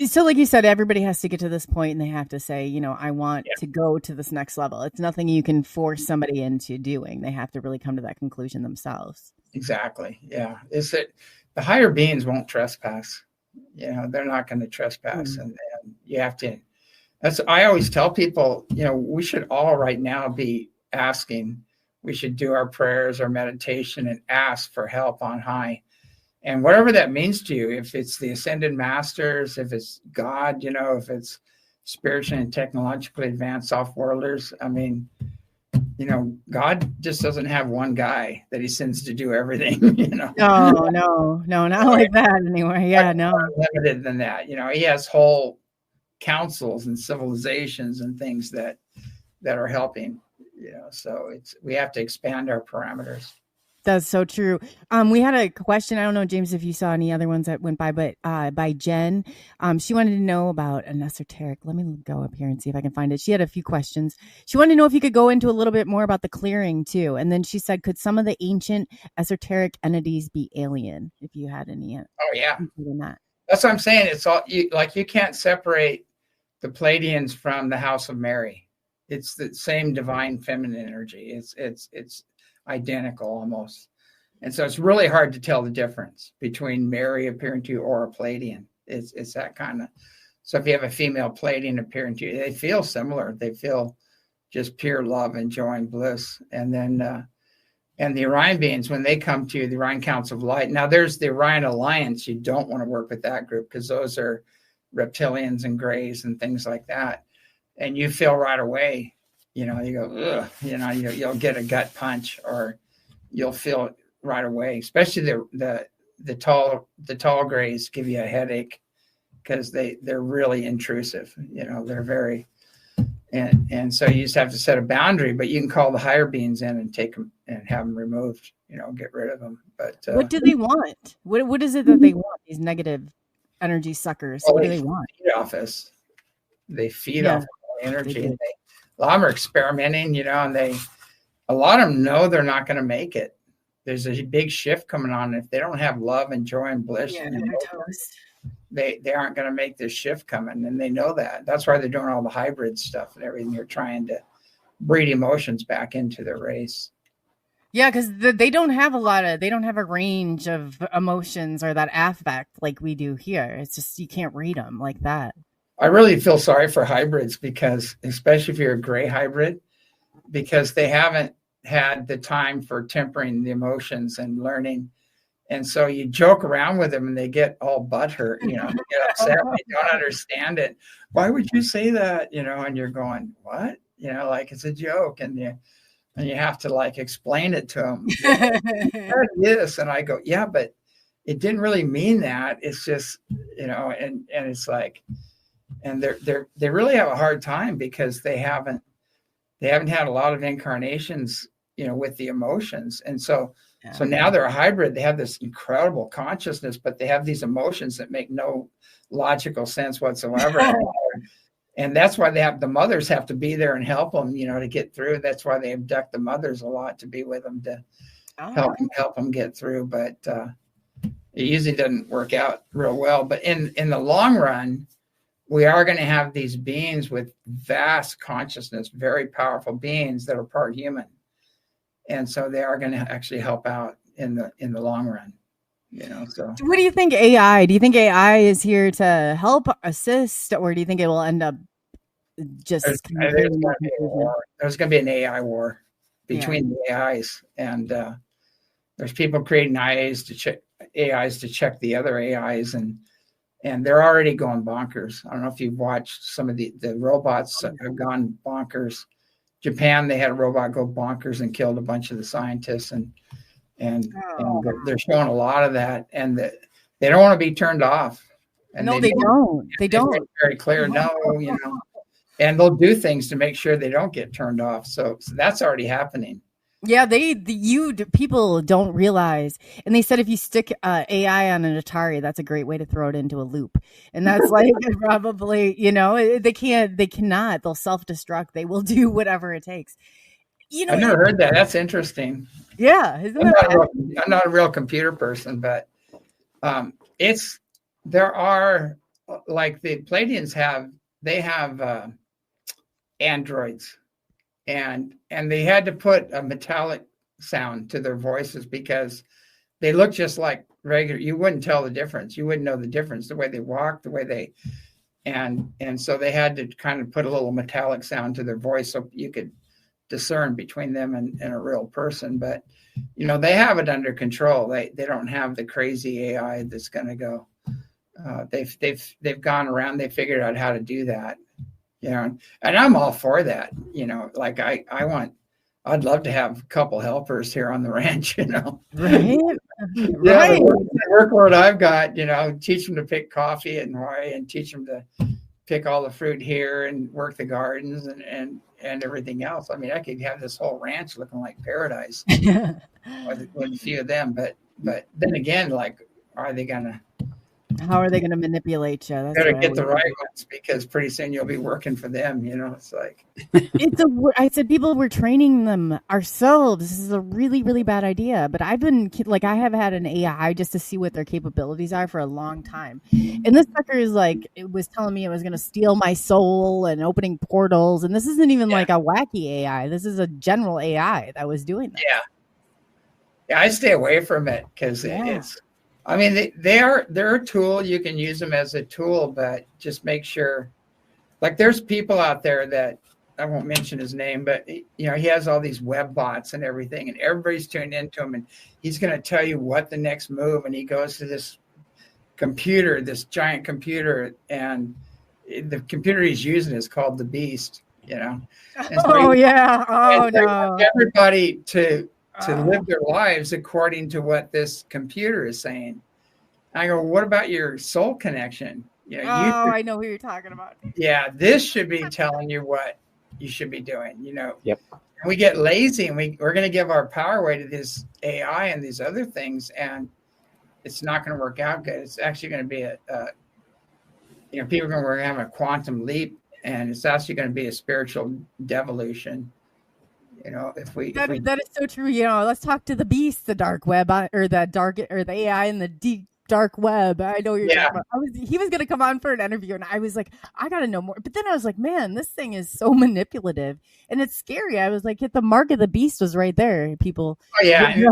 So like you said, everybody has to get to this point and they have to say, I want to go to this next level. It's nothing you can force somebody into doing. They have to really come to that conclusion themselves. Exactly. Yeah. Is that the higher beings won't trespass. They're not going to trespass. And you have to, I always tell people, we should all right now be asking, we should do our prayers, our meditation, and ask for help on high. And whatever that means to you, if it's the ascended masters, if it's God, if it's spiritually and technologically advanced off-worlders, I mean, God just doesn't have one guy that he sends to do everything, No, not like that anyway. Yeah, no. More limited than that. He has whole councils and civilizations and things that are helping, so we have to expand our parameters. That's so true. We had a question. I don't know, James, if you saw any other ones that went by, but by Jen. She wanted to know about an esoteric. Let me go up here and see if I can find it. She had a few questions. She wanted to know if you could go into a little bit more about the clearing too. And then she said, could some of the ancient esoteric entities be alien? If you had any. Oh yeah. That. That's what I'm saying. It's all you can't separate the Pleiadians from the House of Mary. It's the same divine feminine energy. It's identical almost. And so it's really hard to tell the difference between Mary appearing to you or a Pleiadian. It's that kind of, so if you have a female Pleiadian appearing to you, they feel similar. They feel just pure love and joy and bliss. And then, and the Orion beings, when they come to you, the Orion Council of Light. Now there's the Orion Alliance. You don't want to work with that group because those are reptilians and grays and things like that. And you feel right away, you go, ugh, you'll get a gut punch, or you'll feel right away, especially the tall grays give you a headache because they're really intrusive. They're very, and so you just have to set a boundary, but you can call the higher beings in and take them and have them removed, get rid of them. But what do they want? What is it that they want? These negative energy suckers. What do they want? Feed off us. They feed off energy. And a lot of them are experimenting, and a lot of them know they're not going to make it. There's a big shift coming on. If they don't have love and joy and bliss, they aren't going to make this shift coming, and they know that. That's why they're doing all the hybrid stuff and everything. They're trying to breed emotions back into their race. Yeah, because they don't have a range of emotions or that affect like we do here. It's just, you can't read them like that. I really feel sorry for hybrids because, especially if you're a gray hybrid, because they haven't had the time for tempering the emotions and learning. And so you joke around with them and they get all butthurt, they get upset. They don't understand it. Why would you say that? And you're going, what? Like it's a joke. And you have to like explain it to them. Yes. And I go, yeah, but it didn't really mean that. It's just, and it's like, and they really have a hard time because they haven't had a lot of incarnations, with the emotions. And so now they're a hybrid. They have this incredible consciousness, but they have these emotions that make no logical sense whatsoever. And that's why the mothers have to be there and help them, to get through. That's why they abduct the mothers a lot, to be with them, to help them get through. But it usually doesn't work out real well. But in the long run, we are going to have these beings with vast consciousness, very powerful beings that are part human. And so they are going to actually help out in the long run, so. What do you think AI? Do you think AI is here to help, assist, or do you think it will end up just... There's going to be an AI war between the AIs. And there's people creating AIs to check the other AIs, and they're already going bonkers. I don't know if you've watched some of the robots have gone bonkers. Japan, they had a robot go bonkers and killed a bunch of the scientists, and they're showing a lot of that, and they don't want to be turned off. And no, they don't. They don't. It's very clear. No, and they'll do things to make sure they don't get turned off. So that's already happening. Yeah, people don't realize, and they said if you stick AI on an Atari, that's a great way to throw it into a loop, and that's like probably they cannot, they'll self-destruct, they will do whatever it takes. I've never heard that. That's interesting. Yeah, I'm not a real computer person, but there are, like, the Pleiadians have androids, and they had to put a metallic sound to their voices because they look just like regular. You wouldn't tell the difference. You wouldn't know the difference, the way they walk, the way they, and so they had to kind of put a little metallic sound to their voice so you could discern between them and a real person. But they have it under control. They don't have the crazy AI that's going to go. They've gone around. They figured out how to do that. And I'm all for that. Like I'd love to have a couple helpers here on the ranch. Right. Yeah, right. The workload I've got. Teach them to pick coffee at Hawaii and teach them to pick all the fruit here and work the gardens and everything else. I mean, I could have this whole ranch looking like paradise with a few of them. But then again, like, how are they gonna manipulate you? That's gotta get the right ones, because pretty soon you'll be working for them. It's like I said, people, we're training them ourselves. This is a really, really bad idea. But I have had an AI just to see what their capabilities are for a long time. And this sucker is like, it was telling me it was going to steal my soul and opening portals. And this isn't even like a wacky AI. This is a general AI that was doing that. Yeah, I stay away from it because it's. I mean, they're a tool. You can use them as a tool, but just make sure. Like, there's people out there that, I won't mention his name, but he has all these web bots and everything, and everybody's tuned into him, and he's going to tell you what the next move. And he goes to this computer, this giant computer, and the computer he's using is called the Beast. And so everybody to live their lives according to what this computer is saying. I go, what about your soul connection? I know who you're talking about. Yeah, this should be telling you what you should be doing. Yep. We get lazy, and we're going to give our power away to this AI and these other things, and it's not going to work out good. It's actually going to be people are going to have a quantum leap, and it's actually going to be a spiritual devolution. That is so true. Let's talk to the beast, the dark web, or the AI in the deep dark web. I know you're talking about. He was going to come on for an interview, and I was like, I got to know more. But then I was like, man, this thing is so manipulative, and it's scary. I was like, the mark of the beast was right there. People. Oh yeah, I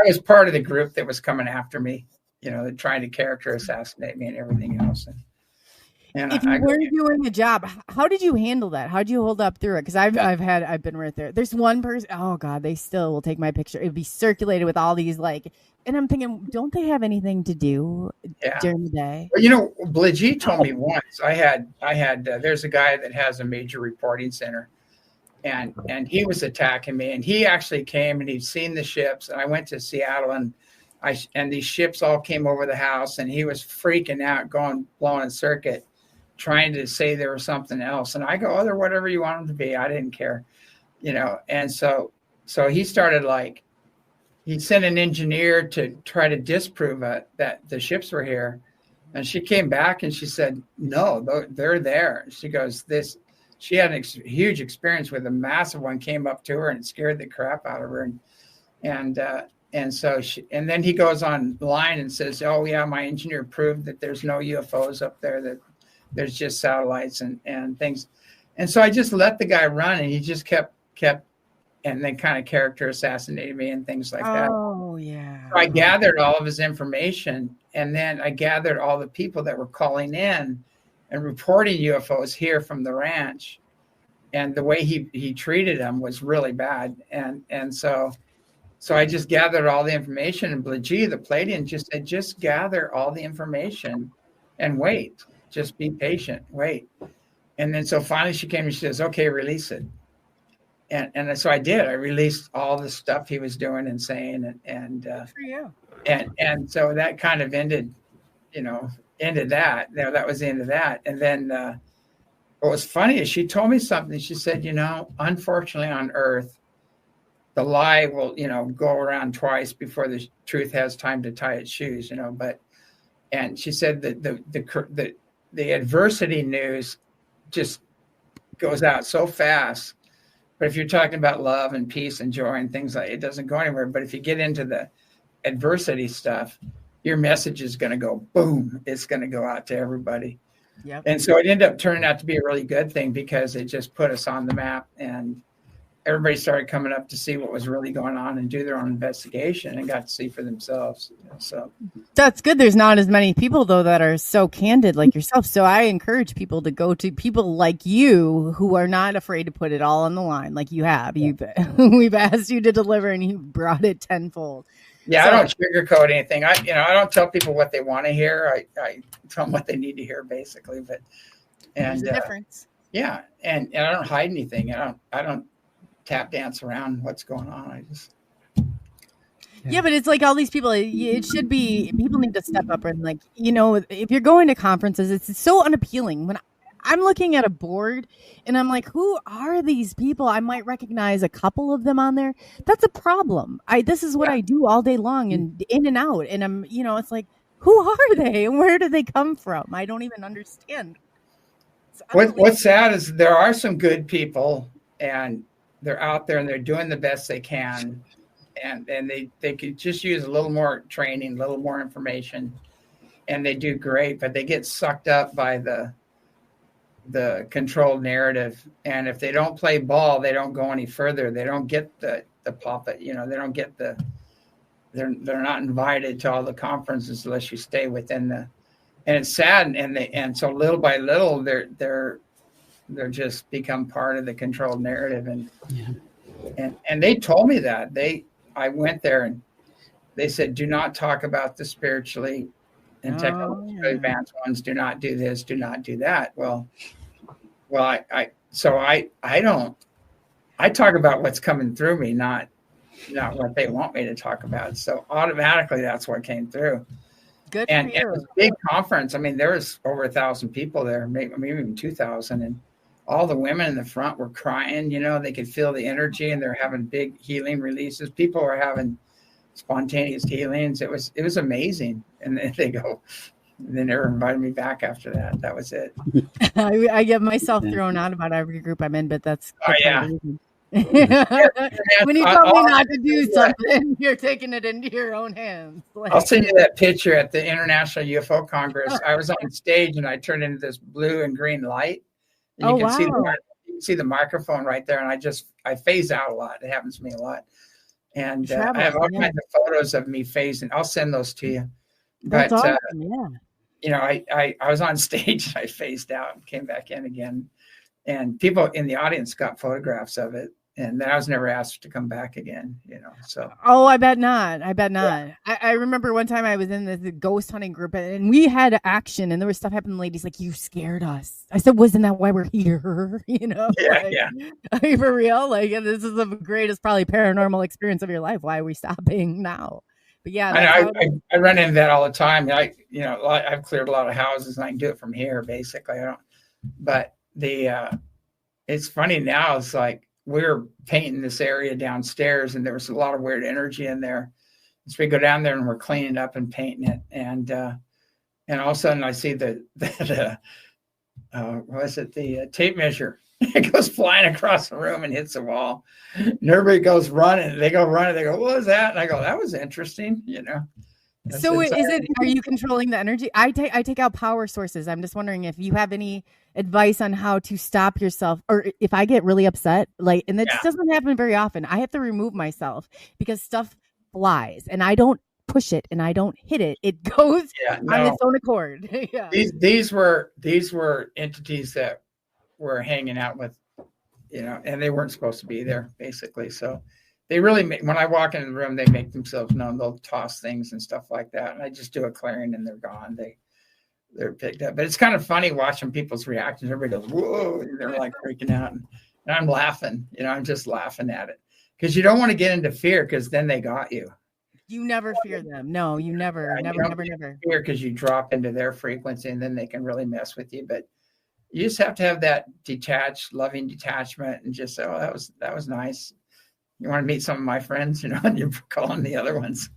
was part of the group that was coming after me. Trying to character assassinate me and everything else. And if you were doing a job, how did you handle that? How did you hold up through it? Because I've been right there. There's one person. Oh God, they still will take my picture. It'd be circulated with all these and I'm thinking, don't they have anything to do during the day? Well, Bligi told me once. I had. There's a guy that has a major reporting center, and he was attacking me. And he actually came and he'd seen the ships. And I went to Seattle, and these ships all came over the house, and he was freaking out, blowing a circuit, trying to say there was something else. And I go, they're whatever you want them to be. I didn't care, And so he started he sent an engineer to try to disprove that the ships were here. And she came back and she said, no, they're there. She goes, she had a huge experience with a massive one came up to her and it scared the crap out of her. And then he goes online and says, oh yeah, my engineer proved that there's no UFOs up there, that there's just satellites and things. And so I just let the guy run, and he just kept, and then kind of character assassinated me and things like that. Oh yeah. So I gathered all of his information, and then I gathered all the people that were calling in and reporting UFOs here from the ranch. And the way he treated them was really bad. And so I just gathered all the information, and Bligi, the Pleiadian, just said, just gather all the information and wait. Just be patient, wait. And then so finally she came and she says, okay, release it. And so I did. I released all the stuff he was doing and saying, and so that kind of ended that. That was the end of that. And then what was funny is she told me something. She said, unfortunately on Earth, the lie will, go around twice before the truth has time to tie its shoes, and she said that the adversity news just goes out so fast. But if you're talking about love and peace and joy and things like it doesn't go anywhere. But if you get into the adversity stuff, your message is going to go boom. It's going to go out to everybody. Yep. And so it ended up turning out to be a really good thing because it just put us on the map, and everybody started coming up to see what was really going on and do their own investigation and got to see for themselves. So that's good. There's not as many people though that are so candid like yourself. So I encourage people to go to people like you who are not afraid to put it all on the line like you have. We've asked you to deliver and you brought it tenfold. Yeah, so, I don't sugarcoat anything. I don't tell people what they want to hear. I tell them what they need to hear, basically. But there's a difference. Yeah, and I don't hide anything. I don't tap dance around what's going on. I just yeah, but it's like all these people. It should be people need to step up and if you're going to conferences, it's so unappealing. When I'm looking at a board and I'm like, who are these people? I might recognize a couple of them on there. That's a problem. This is what I do all day long and in and out. And I'm, it's like, who are they and where do they come from? I don't even understand. What's sad is there are some good people and they're out there and they're doing the best they can. And they could just use a little more training, a little more information, and they do great, but they get sucked up by the controlled narrative. And if they don't play ball, they don't go any further. They don't get the puppet, they don't get they're not invited to all the conferences unless you stay within and it's sad. And so little by little, they're just become part of the controlled narrative. And they told me that I went there and they said, do not talk about the spiritually and technologically advanced ones. Do not do this. Do not do that. Well, I talk about what's coming through me, not what they want me to talk about. So automatically that's what came through. Good. And it was a big conference. I mean, there was over 1,000 people there, maybe even 2,000. And all the women in the front were crying, they could feel the energy and they're having big healing releases. People were having spontaneous healings. It was amazing. And then they never invited me back after that. That was it. I get myself thrown out about every group I'm in, but that's when you tell me not to do something, you're taking it into your own hands. I'll send you that picture at the International UFO Congress. I was on stage and I turned into this blue and green light. And you can see the microphone right there, and I phase out a lot. It happens to me a lot, and I have all kinds of photos of me phasing. I'll send those to you. That's awesome. I was on stage, and I phased out and came back in again, and people in the audience got photographs of it. And then I was never asked to come back again, so. Oh, I bet not. Yeah. I remember one time I was in the ghost hunting group and we had action and there was stuff happening. Ladies like, you scared us. I said, wasn't that why we're here? Yeah. Are you for real? Like, this is the greatest probably paranormal experience of your life. Why are we stopping now? But yeah. I run into that all the time. I've cleared a lot of houses and I can do it from here, basically. But it's funny now. It's like, we were painting this area downstairs and there was a lot of weird energy in there. So we go down there and we're cleaning up and painting it. And all of a sudden I see the tape measure. It goes flying across the room and hits the wall. And everybody goes running. They go running. They go, what was that? And I go, that was interesting, So are you controlling the energy? I take out power sources. I'm just wondering if you have any advice on how to stop yourself, or if I get really upset, and that just doesn't happen very often. I have to remove myself because stuff flies and I don't push it and I don't hit it. It goes on its own accord. These were entities that were hanging out with, and they weren't supposed to be there basically. So they really when I walk into the room, they make themselves known. They'll toss things and stuff like that. And I just do a clearing and they're gone. They're picked up. But it's kind of funny watching people's reactions. Everybody goes, whoa, and they're like freaking out. And I'm laughing, I'm just laughing at it. Because you don't want to get into fear because then they got you. You never fear them. No, you never. Fear because you drop into their frequency and then they can really mess with you. But you just have to have that detached, loving detachment and just say, oh, that was nice. You want to meet some of my friends, and you're calling the other ones.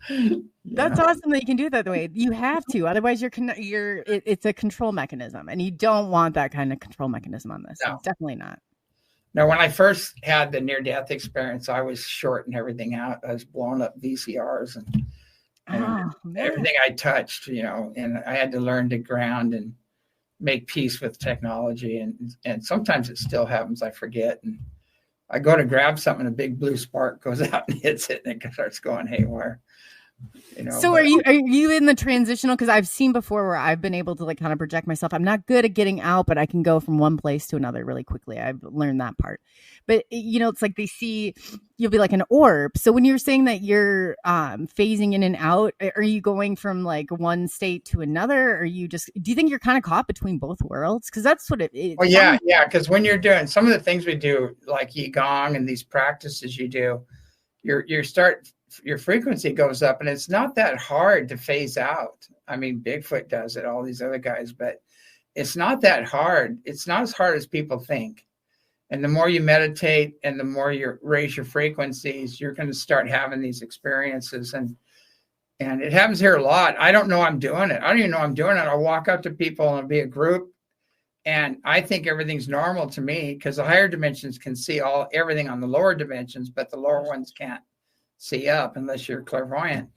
That's awesome that you can do it that way. You have to, otherwise it's a control mechanism, and you don't want that kind of control mechanism on this. No. Definitely not. No, when I first had the near-death experience, I was shorting everything out. I was blowing up VCRs and everything I touched, and I had to learn to ground and make peace with technology. And sometimes it still happens. I forget. And I go to grab something, a big blue spark goes out and hits it, and it starts going haywire. So are you in the transitional? Because I've seen before where I've been able to like kind of project myself. I'm not good at getting out, but I can go from one place to another really quickly. I've learned that part. But it's like you'll be like an orb. So when you're saying that you're phasing in and out, are you going from like one state to another? Or do you think you're kind of caught between both worlds? Because that's what it is. Well, yeah. Because when you're doing some of the things we do, like Qigong and these practices you do, your frequency goes up, and it's not that hard to phase out. I mean, Bigfoot does it, all these other guys, but it's not that hard. It's not as hard as people think. And the more you meditate and the more you raise your frequencies, you're going to start having these experiences. And it happens here a lot. I don't know I'm doing it. I don't even know I'm doing it. I'll walk up to people and it'll be a group, and I think everything's normal to me because the higher dimensions can see everything on the lower dimensions, but the lower ones can't see up unless you're clairvoyant.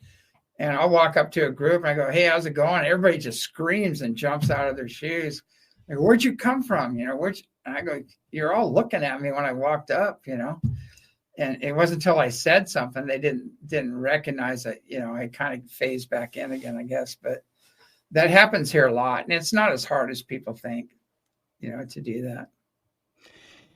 And I'll walk up to a group and I go, "Hey, how's it going?" Everybody just screams and jumps out of their shoes. I go, "Where'd you come from?" And I go, "You're all looking at me when I walked up, And it wasn't until I said something they didn't recognize that, I kind of phased back in again, I guess. But that happens here a lot, and it's not as hard as people think, to do that.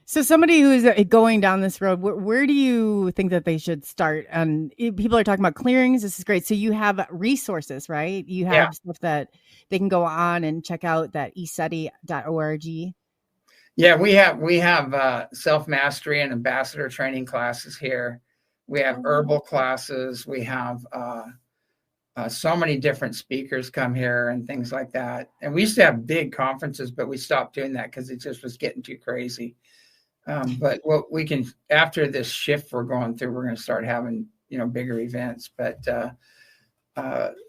So somebody who is going down this road, where do you think that they should start? And people are talking about clearings. This is great. So you have resources, right? You have stuff that they can go on and check out, that ECETI.org. Yeah, we have self-mastery and ambassador training classes here. We have herbal classes. We have so many different speakers come here and things like that. And we used to have big conferences, but we stopped doing that because it just was getting too crazy. But what we can, after this shift we're going through, we're going to start having, bigger events. But you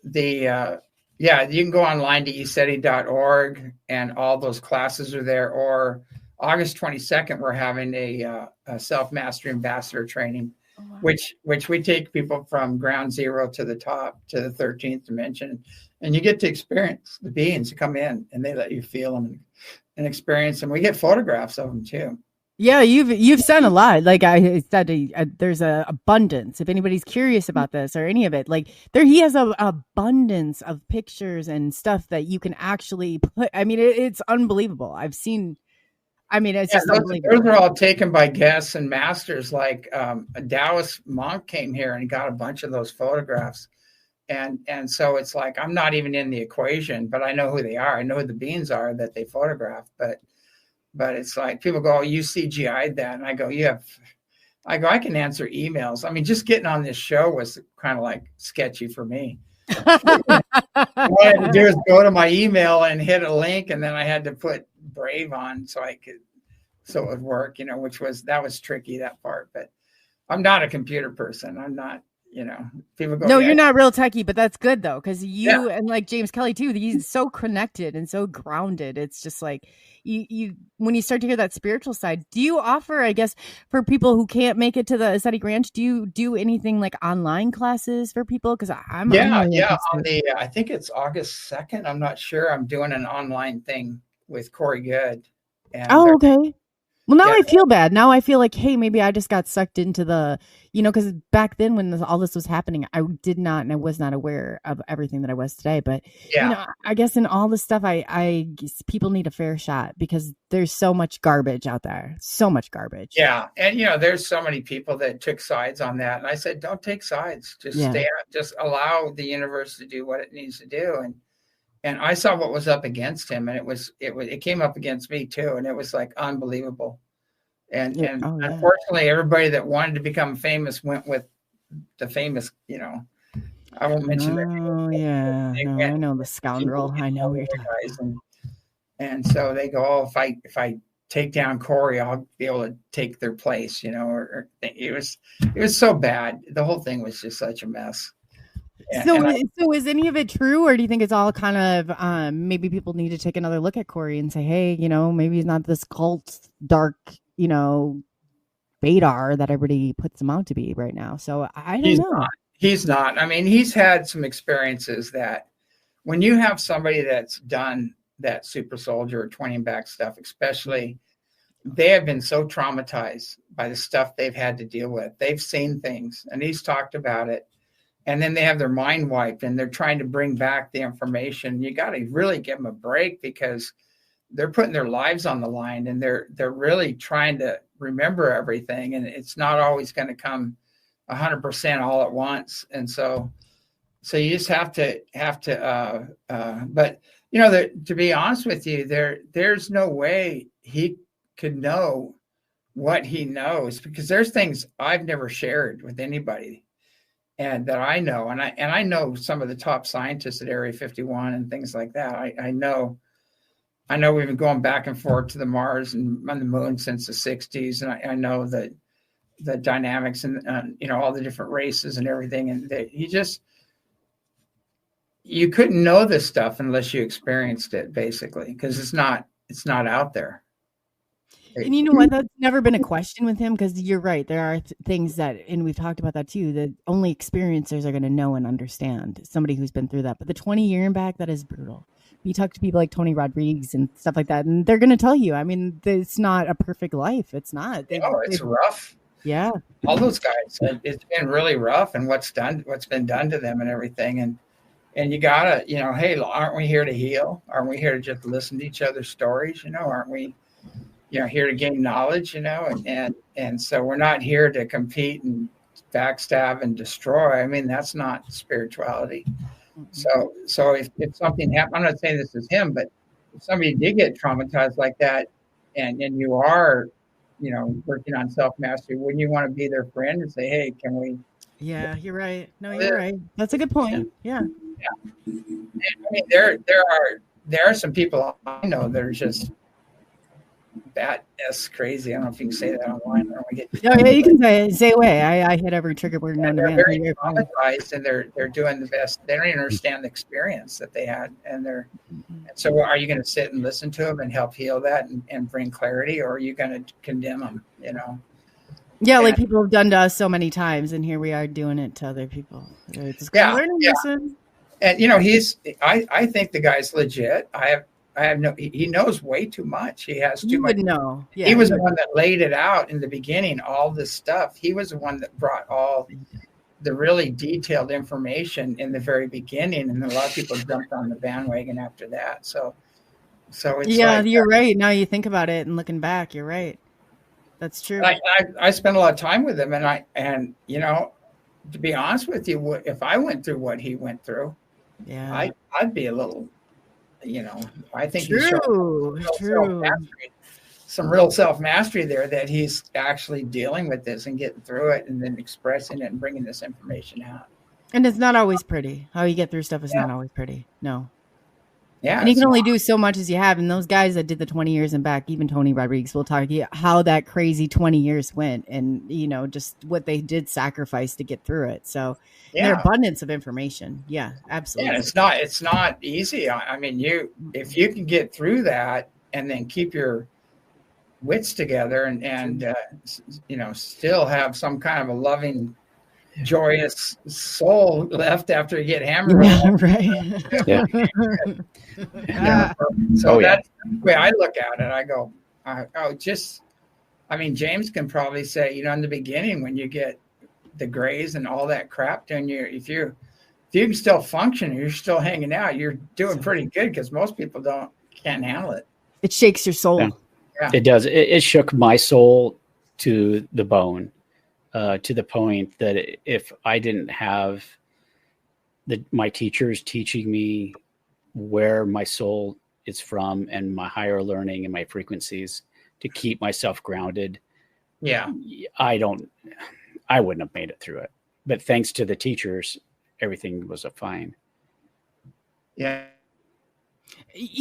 can go online to ECETI.org, and all those classes are there. Or August 22nd, we're having a self-mastery ambassador training, which we take people from ground zero to the top, to the 13th dimension. And you get to experience the beings that come in, and they let you feel them and experience them. We get photographs of them too. Yeah, you've sent a lot. Like I said, there's a abundance. If anybody's curious about this or any of it, like he has a abundance of pictures and stuff that you can actually put. I mean, it's unbelievable. I've seen. I mean, it's just unbelievable. Those are all taken by guests and masters. Like a Taoist monk came here and got a bunch of those photographs, and so it's like I'm not even in the equation, but I know who they are. I know who the beings are that they photographed, But it's like people go, "Oh, you CGI'd that," and I go, I can answer emails. I mean, just getting on this show was kind of like sketchy for me. What I had to do is go to my email and hit a link, and then I had to put Brave on so it would work. That was tricky, that part. But I'm not a computer person. I'm not. People go, "No, you're not real techie," but that's good though, because you and like James Kelly too. He's so connected and so grounded. It's just like you when you start to hear that spiritual side. Do you offer, I guess, for people who can't make it to the ECETI Ranch? Do you do anything like online classes for people? Because I'm on I think it's August 2nd. I'm not sure. I'm doing an online thing with Corey Good. And okay. Well, now I feel bad. Now I feel like, hey, maybe I just got sucked into the, because back then when all this was happening, I did not, and I was not aware of everything that I was today. But, I guess in all this stuff, I guess people need a fair shot because there's so much garbage out there. So much garbage. Yeah. And, there's so many people that took sides on that. And I said, don't take sides. Just just allow the universe to do what it needs to do. And I saw what was up against him, and it came up against me too, and it was like unbelievable. And unfortunately, everybody that wanted to become famous went with the famous. I won't mention their name. Oh yeah, I know the scoundrel. I know you're guys, and so they go, "Oh, if I take down Corey, I'll be able to take their place, or it was so bad. The whole thing was just such a mess. So is any of it true, or do you think it's all kind of maybe people need to take another look at Corey and say, hey, maybe he's not this cult, dark, Vadar that everybody puts him out to be right now. So I don't know. He's not. I mean, he's had some experiences that when you have somebody that's done that super soldier or 20 back stuff, especially, they have been so traumatized by the stuff they've had to deal with. They've seen things, and he's talked about it. And then they have their mind wiped, and they're trying to bring back the information. You got to really give them a break, because they're putting their lives on the line, and they're really trying to remember everything. And it's not always going to come 100% all at once. And so you just have to, but to be honest with you, there's no way he could know what he knows, because there's things I've never shared with anybody. And that I know, and I know some of the top scientists at Area 51 and things like that. I know we've been going back and forth to the Mars and on the moon since the 60s, and I know that the dynamics and all the different races and everything. And you couldn't know this stuff unless you experienced it, basically, because it's not out there. And you know what? That's never been a question with him, because you're right. There are things that, and we've talked about that too, that only experiencers are going to know and understand, somebody who's been through that. But the 20-year and back, that is brutal. You talk to people like Tony Rodriguez and stuff like that, and they're going to tell you, I mean, it's not a perfect life. It's not. It's rough. Yeah. All those guys, it's been really rough, and what's been done to them and everything. And you gotta, hey, aren't we here to heal? Aren't we here to just listen to each other's stories? Aren't we, here to gain knowledge, and so we're not here to compete and backstab and destroy. I mean, that's not spirituality. So if something happened, I'm not saying this is him, but if somebody did get traumatized like that, and you are, working on self-mastery, wouldn't you want to be their friend and say, hey, can we? Yeah, you're right. No, you're right. That's a good point. Yeah. I mean, there are some people I know that are just that's crazy. I don't know if you can say that online. You can say away. I hit every trigger word known to man. They're very traumatized, and they're doing the best. They don't even understand the experience that they had, and so are you going to sit and listen to them and help heal that and bring clarity, or are you going to condemn them? Yeah, like people have done to us so many times, and here we are doing it to other people. It's learning lesson. And I think the guy's legit. He knows way too much. He has too much. Know. Yeah, he was the one that laid it out in the beginning, all this stuff. He was the one that brought all the really detailed information in the very beginning, and a lot of people jumped on the bandwagon after that. So it's you're right. Now you think about it and looking back, you're right. That's true. I spent a lot of time with him, and to be honest with you, if I went through what he went through, I'd be a little. I think true. Some real self-mastery there, that he's actually dealing with this and getting through it, and then expressing it and bringing this information out. And it's not always pretty. How you get through stuff is not always pretty. No. Yeah. And you can only do so much as you have. And those guys that did the 20 years and back, even Tony Rodriguez will talk to you how that crazy 20 years went, and, just what they did sacrifice to get through it. So their abundance of information. Yeah, absolutely. Yeah, it's not easy. I mean, if you can get through that and then keep your wits together and still have some kind of a loving, joyous soul left after you get hammered. Yeah, right. Yeah. So that's the way I look at it. I go, James can probably say, in the beginning, when you get the grays and all that crap down you, if you can still function, you're still hanging out, you're doing pretty good, because most people can't handle it. It shakes your soul. Yeah. It does. It shook my soul to the bone. To the point that if I didn't have my teachers teaching me where my soul is from and my higher learning and my frequencies to keep myself grounded, I wouldn't have made it through it. But thanks to the teachers, everything was fine. Yeah.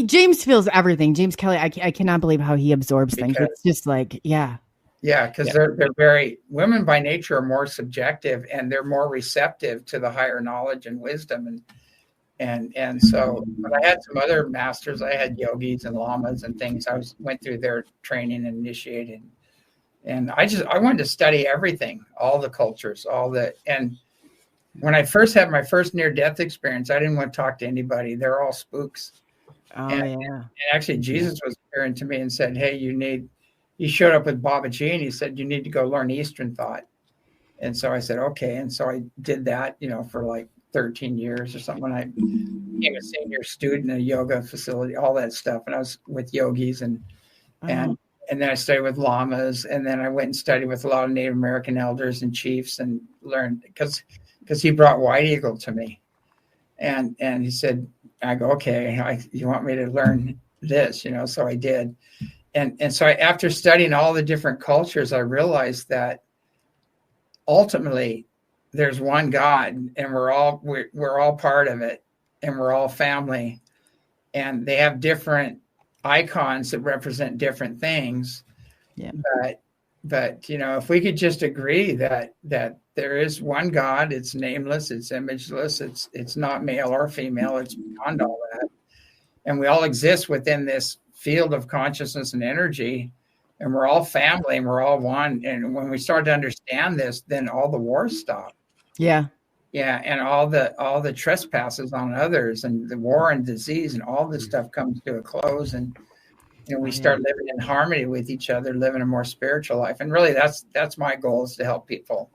James feels everything. James Kelly, I cannot believe how he absorbs things. It's just like, yeah. Yeah, because they're very, women by nature are more subjective, and they're more receptive to the higher knowledge and wisdom. And so, but I had some other masters. I had yogis and lamas and things. Went through their training and initiated. And I wanted to study everything, all the cultures, and when I first had my first near-death experience, I didn't want to talk to anybody. They're all spooks. Oh, And actually, Jesus was appearing to me and said, hey, he showed up with Babaji, and he said, you need to go learn Eastern thought. And so I said, okay. And so I did that, for like 13 years or something. When I became a senior student in a yoga facility, all that stuff. And I was with yogis and then I studied with lamas. And then I went and studied with a lot of Native American elders and chiefs and learned because he brought White Eagle to me. And he said, I go, okay, you want me to learn this, so I did. And so after studying all the different cultures, I realized that ultimately there's one God, and we're all part of it, and we're all family. And they have different icons that represent different things. Yeah. But if we could just agree that there is one God, it's nameless, it's imageless, it's not male or female, it's beyond all that, and we all exist within this field of consciousness and energy, and we're all family, and we're all one. And when we start to understand this, then all the wars stop. Yeah. And all the trespasses on others, and the war and disease, and all this stuff comes to a close, and we start living in harmony with each other, living a more spiritual life. And really, that's my goal, is to help people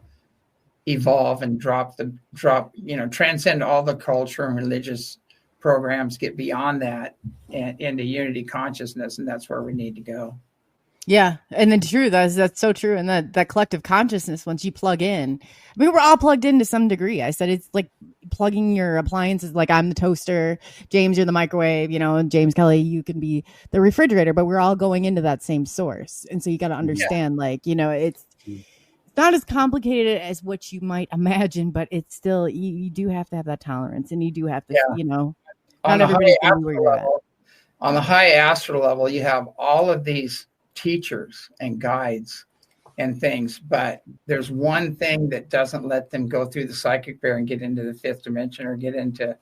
evolve and transcend all the culture and religious programs, get beyond that and into unity consciousness. And that's where we need to go. Yeah. And then true, that's so true. And that collective consciousness, once you plug in, we're all plugged in to some degree. I said, it's like plugging your appliances. Like, I'm the toaster, James, you're the microwave, and James Kelly, you can be the refrigerator, but we're all going into that same source. And so you got to understand, it's not as complicated as what you might imagine, but it's still, you do have to have that tolerance, and you do have to, on the high astral level, you have all of these teachers and guides and things, but there's one thing that doesn't let them go through the psychic barrier and get into the fifth dimension, or get into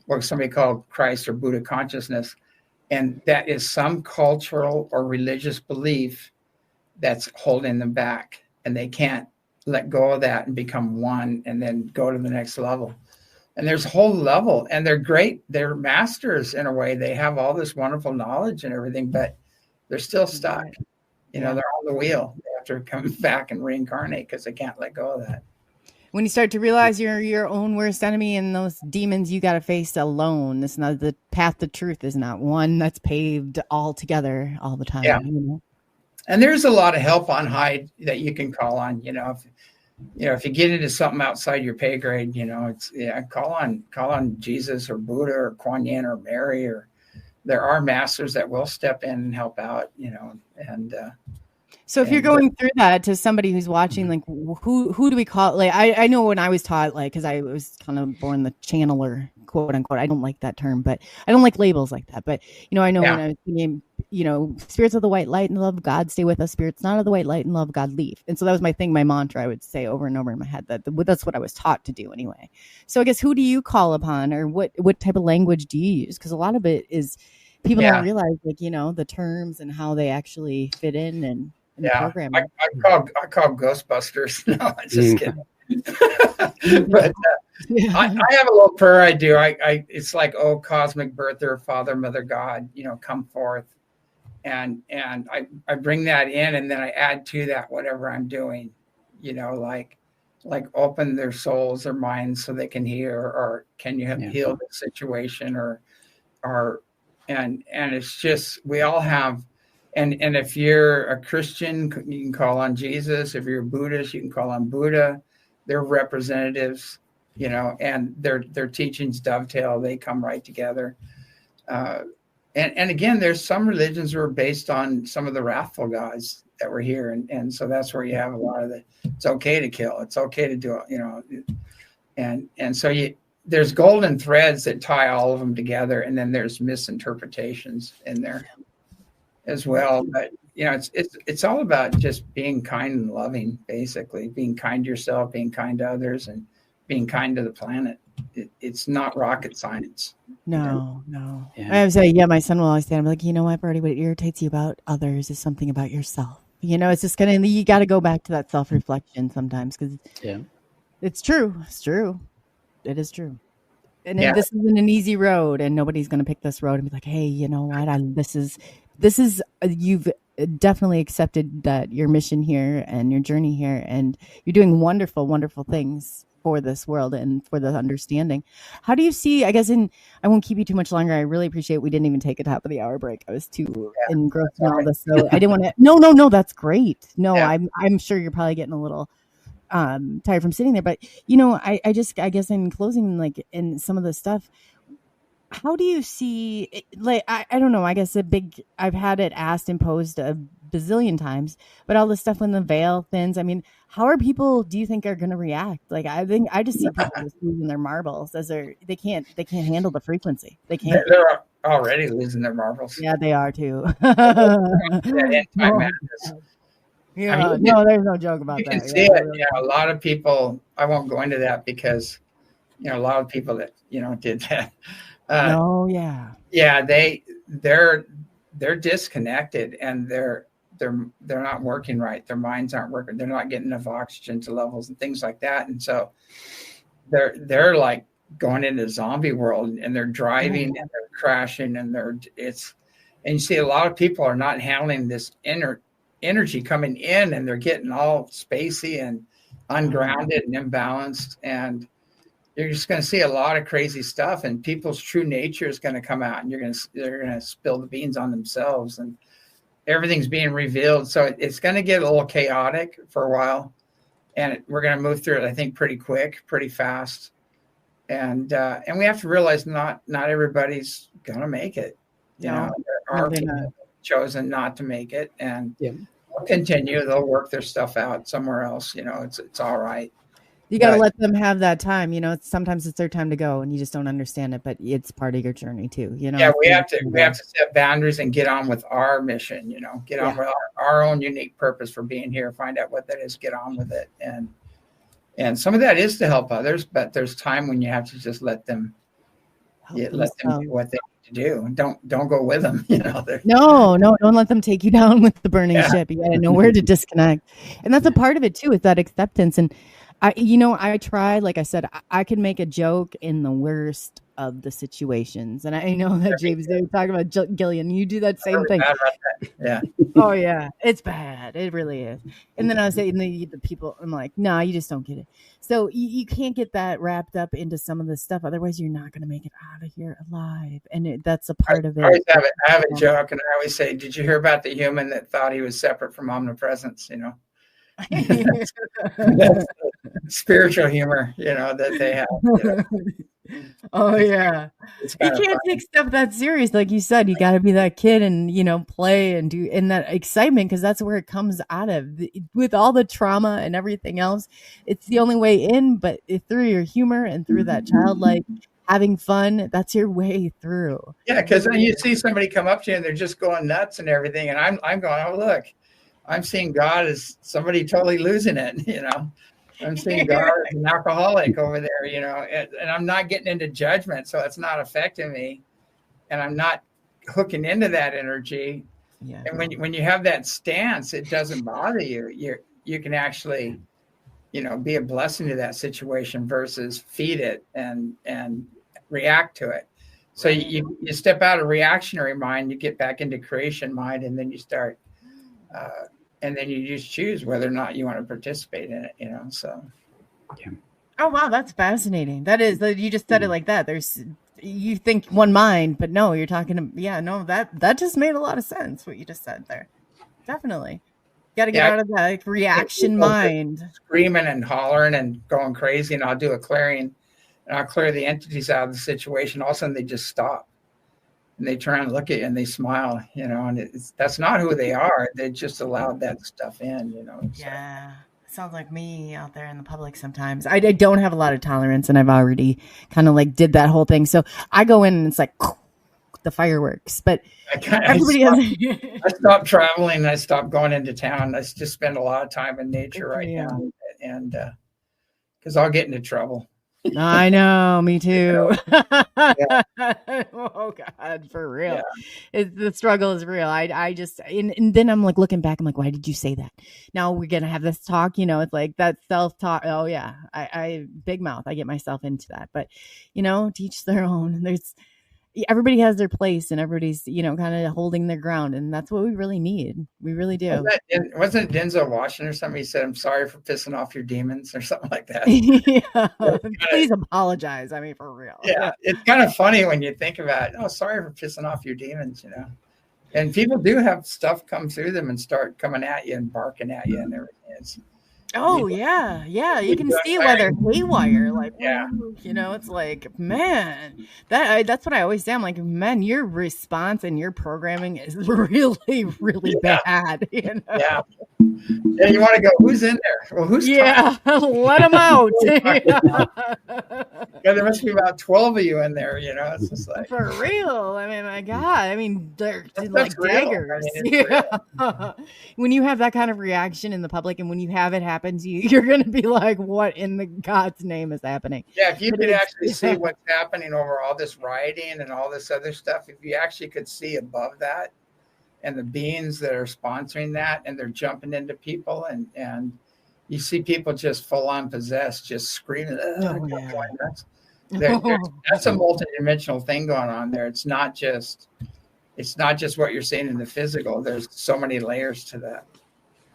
what somebody called Christ or Buddha consciousness. And that is some cultural or religious belief that's holding them back, and they can't let go of that and become one and then go to the next level. And there's a whole level, and they're great. They're masters in a way. They have all this wonderful knowledge and everything, but they're still stuck. They're on the wheel. They have to come back and reincarnate because they can't let go of that. When you start to realize you're your own worst enemy, and those demons you got to face alone, it's not the path to truth is not one that's paved all together all the time. Yeah. And there's a lot of help on high that you can call on, if you get into something outside your pay grade, call on Jesus or Buddha or Kuan Yin or Mary, or there are masters that will step in and help out, and so if you're going through that to somebody who's watching, like, who do we call? Like, I know when I was taught, like, because I was kind of born the channeler, quote unquote. I don't like that term, but I don't like labels like that. But I know when I was thinking, spirits of the white light and love of God, stay with us. Spirits not of the white light and love of God, leave. And so that was my thing, my mantra. I would say over and over in my head that's what I was taught to do anyway. So I guess, who do you call upon, or what type of language do you use? Because a lot of it is people don't realize, like, the terms and how they actually fit in the program. I call Ghostbusters. No, I'm just kidding. But I have a little prayer I do. I it's like, oh, cosmic birther, Father, Mother, God, come forth. And I bring that in, and then I add to that whatever I'm doing, like open their souls, their minds, so they can hear, or can you heal the situation, and it's just, we all have, and if you're a Christian, you can call on Jesus. If you're a Buddhist, you can call on Buddha. They're representatives, and their teachings dovetail, they come right together. And again, there's some religions that are based on some of the wrathful gods that were here. And so that's where you have a lot of it's okay to kill. It's okay to do it, And so there's golden threads that tie all of them together, and then there's misinterpretations in there as well. But it's all about just being kind and loving, basically being kind to yourself, being kind to others, and being kind to the planet. It's not rocket science. No. Yeah. I would say, my son will always say, I'm like, you know what, Birdie, what irritates you about others is something about yourself. It's just kind of, you got to go back to that self-reflection sometimes, because it's true. It's true. It is true. And this isn't an easy road, and nobody's going to pick this road and be like, hey, you know what? This is you've definitely accepted that your mission here and your journey here, and you're doing wonderful, wonderful things for this world and for the understanding. How do you see, I guess, I won't keep you too much longer. I really appreciate we didn't even take a top of the hour break. I was too engrossed in all this. So I didn't want to, no, that's great. No, I'm sure you're probably getting a little tired from sitting there, but I guess in closing, like in some of the stuff, how do you see it, like, I don't know, I guess I've had it asked and posed a bazillion times, but all this stuff when the veil thins, I mean, how are people, do you think, are going to react? Like, I think I just see people just losing their marbles as they can't handle the frequency. They can't. They're already losing their marbles. Yeah, they are too. Yeah, no, there's no joke about that. You can see it. A lot of people, I won't go into that because, a lot of people that, did that. They're disconnected, and they're not working right. Their minds aren't working. They're not getting enough oxygen to levels and things like that. And so they're like going into zombie world, and they're driving and they're crashing, and and you see a lot of people are not handling this energy coming in, and they're getting all spacey and ungrounded and imbalanced, and you're just going to see a lot of crazy stuff, and people's true nature is going to come out, and they're going to spill the beans on themselves, and everything's being revealed. So it's going to get a little chaotic for a while, and we're going to move through it, I think, pretty quick, pretty fast. And we have to realize not everybody's going to make it. There are people chosen not to make it, and they'll continue. They'll work their stuff out somewhere else. It's all right. You got to let them have that time. Sometimes it's their time to go, and you just don't understand it, but it's part of your journey too. Yeah, we have to set boundaries and get on with our mission. Get on with our own unique purpose for being here. Find out what that is. Get on with it, and some of that is to help others, but there's time when you have to just let them do what they need to do. Don't go with them. No, don't let them take you down with the burning ship. You got to know where to disconnect, and that's a part of it too. Is that acceptance. And I try, like I said, I can make a joke in the worst of the situations. And I know that James, they were talking about Gilliland. You do that same thing. Yeah. Oh yeah. It's bad. It really is. And then I was saying the people, I'm like, no, you just don't get it. So you can't get that wrapped up into some of this stuff. Otherwise you're not going to make it out of here alive. And that's a part of it. I have a joke, and I always say, did you hear about the human that thought he was separate from omnipresence? That's spiritual humor, that they have. Oh yeah, you can't take stuff that serious, like you said. You got to be that kid and play and do in that excitement, because that's where it comes out of. With all the trauma and everything else, it's the only way in. But through your humor and through that childlike having fun, that's your way through. Yeah, because when you see somebody come up to you and they're just going nuts and everything, and I'm going, oh look, I'm seeing God as somebody totally losing it, I'm seeing God as an alcoholic over there, and I'm not getting into judgment, so it's not affecting me, and I'm not hooking into that energy. Yeah. And when you have that stance, it doesn't bother you. You can actually, be a blessing to that situation versus feed it and react to it. So you step out of reactionary mind, you get back into creation mind, and then you start. And then you just choose whether or not you want to participate in it, so. Yeah. Oh, wow. That's fascinating. That is, you just said it like that. You think one mind, but no, you're talking to, that just made a lot of sense, what you just said there. Definitely. Got to get out of that reaction mind. Screaming and hollering and going crazy, and I'll do a clearing, and I'll clear the entities out of the situation. All of a sudden they just stop. And they turn and look at you and they smile, and that's not who they are. They just allowed that stuff in, So. Yeah. sounds like me out there in the public sometimes. I don't have a lot of tolerance, and I've already kind of like did that whole thing. So I go in and it's like the fireworks, but everybody I stopped traveling. I stopped going into town. I just spend a lot of time in nature right now, and because I'll get into trouble. I know, me too. Yeah. Oh God, for real. Yeah. The struggle is real. I just, and then I'm like looking back, I'm like, why did you say that? Now we're going to have this talk, it's like that self-talk. Oh yeah. I big mouth. I get myself into that, but to each their own. Everybody has their place, and everybody's, kind of holding their ground. And that's what we really need. We really do. Wasn't Denzel Washington or something? He said, I'm sorry for pissing off your demons or something like that. Please apologize. I mean, for real. Yeah. It's kind of funny when you think about it. Oh, sorry for pissing off your demons, And people do have stuff come through them and start coming at you and barking at you and everything. Yeah. You can see why they're haywire. Like, it's like, man, that's what I always say. I'm like, man, your response and your programming is really, really bad. Yeah. And you want to go, who's in there? Well, who's let them out. There must be about 12 of you in there. It's just like for real. I mean, my God. I mean, they're like daggers. When you have that kind of reaction in the public, and when you have it happen to you, you're going to be like, what in the God's name is happening? Yeah, if you could actually see what's happening over all this rioting and all this other stuff, if you actually could see above that and the beings that are sponsoring that, and they're jumping into people, and you see people just full on possessed, just screaming. That's a multidimensional thing going on there. It's not just what you're seeing in the physical. There's so many layers to that.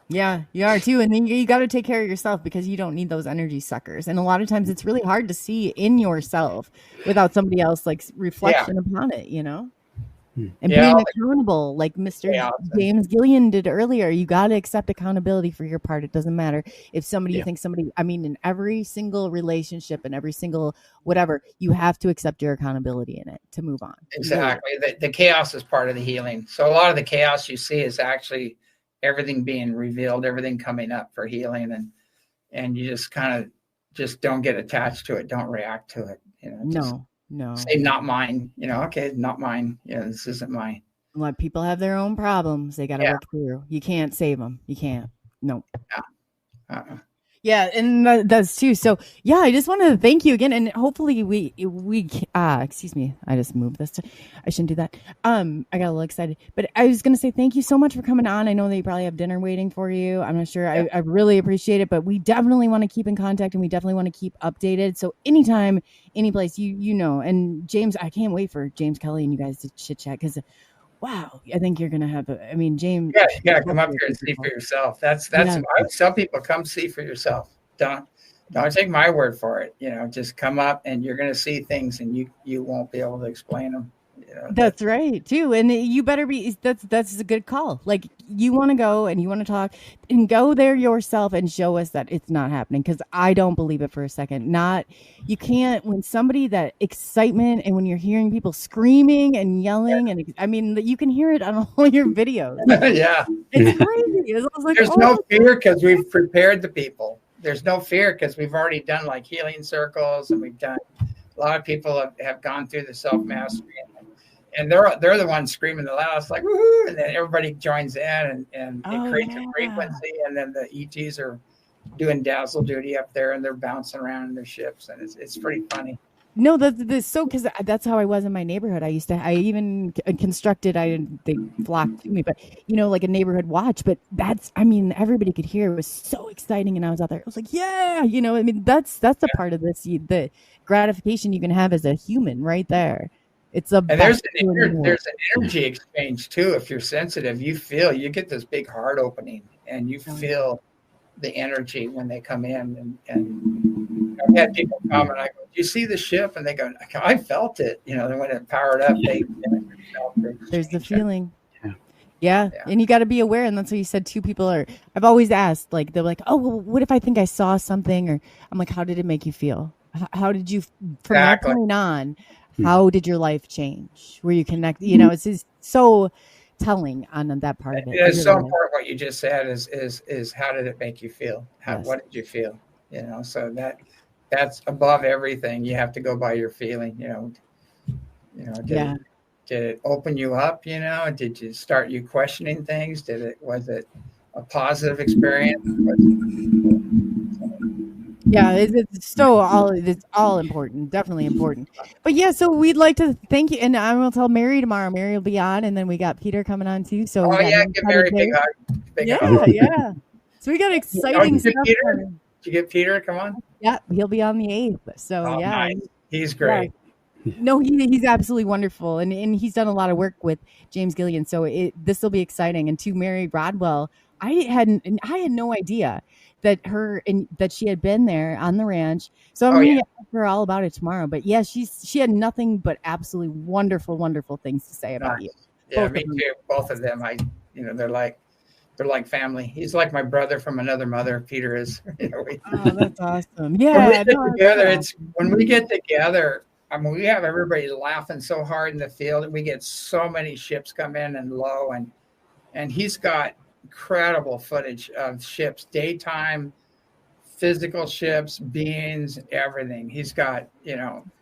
Yeah, you are too. And then you got to take care of yourself, because you don't need those energy suckers. And a lot of times it's really hard to see in yourself without somebody else like reflection upon it, And being accountable, like Mr. James Gilliland did earlier. You got to accept accountability for your part. It doesn't matter if somebody thinks somebody, in every single relationship and every single whatever, you have to accept your accountability in it to move on. Exactly. The chaos is part of the healing. So a lot of the chaos you see is actually everything being revealed, everything coming up for healing. And you just kind of just don't get attached to it. Don't react to it. No. Say not mine, okay, not mine. This isn't mine. Let people have their own problems. They got to work through. You can't save them. You can't. No. Yeah, and that's too. So yeah, I just wanted to thank you again, and hopefully we excuse me, I just moved this. I shouldn't do that. I got a little excited, but I was gonna say thank you so much for coming on. I know that you probably have dinner waiting for you. I'm not sure. I really appreciate it, but we definitely want to keep in contact, and we definitely want to keep updated. So anytime, any place, and James, I can't wait for James Kelly and you guys to chit chat, because wow, I think you're gonna have James. Yeah, you gotta come up here and see for yourself. That's I would tell people, come see for yourself. Don't take my word for it. Just come up, and you're gonna see things, and you won't be able to explain them. That's right too, and you better be. That's a good call. Like, you want to go and you want to talk, and go there yourself and show us that it's not happening, because I don't believe it for a second. You can't, when somebody, that excitement, and when you're hearing people screaming and yelling, and you can hear it on all your videos. Yeah, it's crazy. It's like, there's no fear, because we've prepared the people. There's no fear, because we've already done like healing circles, and we've done, a lot of people have gone through the self-mastery, and they're the ones screaming the loudest, like woohoo, and then everybody joins in, and it creates a frequency, and then the ETs are doing dazzle duty up there, and they're bouncing around in their ships, and it's pretty funny. No, that's so, because that's how I was in my neighborhood. I even constructed, they flocked to me, but like a neighborhood watch. But everybody could hear. It was so exciting, and I was out there. I was like, yeah, that's the part of this, the gratification you can have as a human, right there. It's there's an energy exchange too. If you're sensitive, you get this big heart opening, and you feel the energy when they come in, and I've had people come, and I go, "Do you see the ship?" And they go, "I felt it." Then when it powered up, there's the feeling. Yeah. And you got to be aware, and that's what you said. I've always asked, like, they're like, "Oh, well, what if I think I saw something?" Or I'm like, "How did it make you feel? How did you, from that point on, how did your life change? Were you connected?" It's just so telling on that part of it. It's so important what you just said is how did it make you feel? What did you feel? So that's above everything. You have to go by your feeling. Did it open you up? Did you start you questioning things? Was it a positive experience? Yeah, it's all important, definitely important. But yeah, so we'd like to thank you, and I will tell Mary tomorrow. Mary will be on, and then we got Peter coming on too. So give Mary a big hug. Yeah. So we got exciting stuff. Did you get Peter? Come on. Yeah, he'll be on the 8th. So nice. He's great. Yeah. No, he's absolutely wonderful, and he's done a lot of work with James Gilliland. So this will be exciting. And to Mary Rodwell, I had no idea that she had been there on the ranch. So I'm going to ask her all about it tomorrow. But yeah, she had nothing but absolutely wonderful, wonderful things to say about you. Yeah, me too. Both of them. They're like family. He's like my brother from another mother. Peter is. That's awesome. Yeah. When we get together, I mean, we have everybody laughing so hard in the field, and we get so many ships come in and low, and he's got incredible footage of ships, daytime, physical ships, beings, everything. He's got,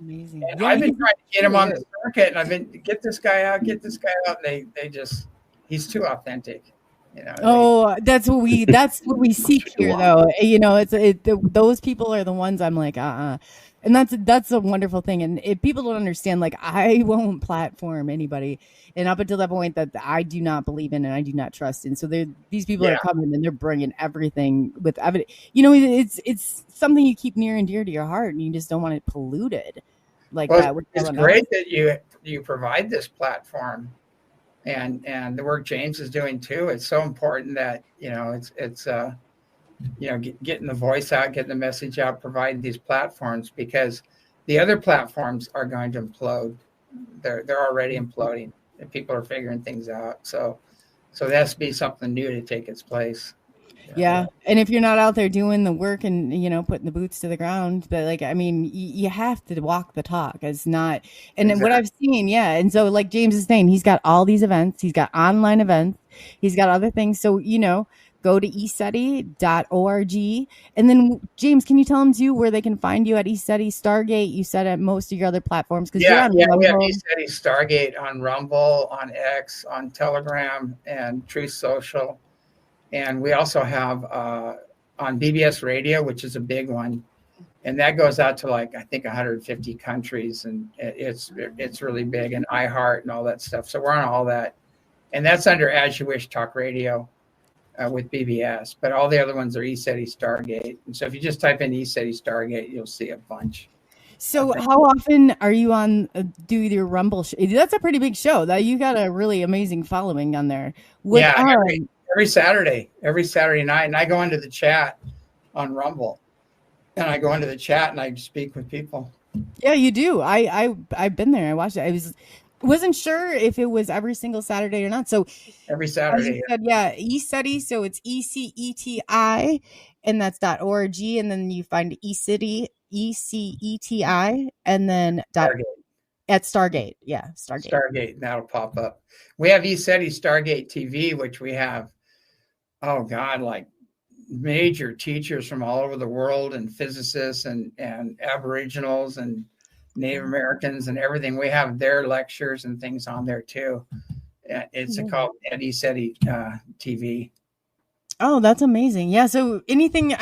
amazing. I've been trying to get him on the circuit, and I've been get this guy out. And they just, he's too authentic. That's what we seek here, though. Those people are the ones I'm like, and that's a wonderful thing. And if people don't understand, like, I won't platform anybody, and up until that point that I do not believe in and I do not trust in. So these people are coming and they're bringing everything with evidence. It's something you keep near and dear to your heart, and you just don't want it polluted like that. It's great that you provide this platform. And the work James is doing too. It's so important that it's getting the voice out, getting the message out, providing these platforms, because the other platforms are going to implode. They're already imploding, and people are figuring things out. So there has to be something new to take its place. Yeah. And if you're not out there doing the work and, putting the boots to the ground, but you have to walk the talk. It's not, and exactly. What I've seen. Yeah. And so like James is saying, he's got all these events, he's got online events, he's got other things. So, go to ECETI.org. And then James, can you tell them too, where they can find you at ECETI Stargate? You said at most of your other platforms. We have ECETI Stargate on Rumble, on X, on Telegram, and Truth Social. And we also have on BBS Radio, which is a big one, and that goes out to I think 150 countries, and it's really big, and iHeart and all that stuff. So we're on all that, and that's under As You Wish Talk Radio with BBS. But all the other ones are ECETI Stargate, and so if you just type in ECETI Stargate, you'll see a bunch. So how often are you on do your Rumble show? That's a pretty big show. That you got a really amazing following on there. Every Saturday night, and I go into the chat on Rumble, and I go into the chat and I speak with people. Yeah, you do. I've been there. I watched it. Wasn't sure if it was every single Saturday or not. So every Saturday, ECETI. So it's ECETI, and that's .org, and then you find ECETI, ECETI, and then at Stargate. Yeah, Stargate. That'll pop up. We have ECETI Stargate TV, which we have. Oh God, like major teachers from all over the world, and physicists and Aboriginals and Native Americans and everything. We have their lectures and things on there too. It's called at ECETI TV. Oh, that's amazing. Yeah. So anything,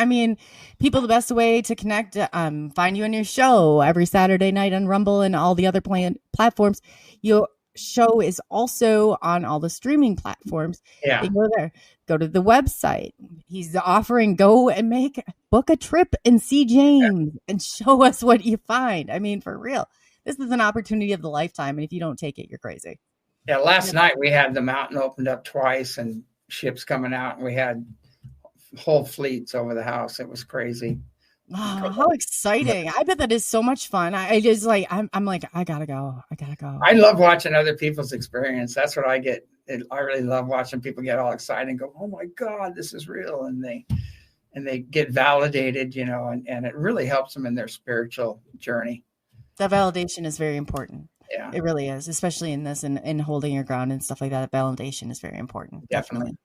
people, the best way to connect, find you on your show every Saturday night on Rumble and all the other platforms. Your show is also on all the streaming platforms. Yeah. You go there, go to the website. He's offering, go and book a trip and see James and show us what you find. For real, this is an opportunity of the lifetime. And if you don't take it, you're crazy. Yeah. Last night we had the mountain opened up twice and ships coming out, and we had whole fleets over the house. It was crazy. Oh, how exciting. I bet that is so much fun. I just I'm like, I gotta go. I love watching other people's experience. That's what I get. I really love watching people get all excited and go, oh my God, this is real. And they get validated, and it really helps them in their spiritual journey. That validation is very important. Yeah. It really is, especially in this and holding your ground and stuff like that. Validation is very important. Definitely.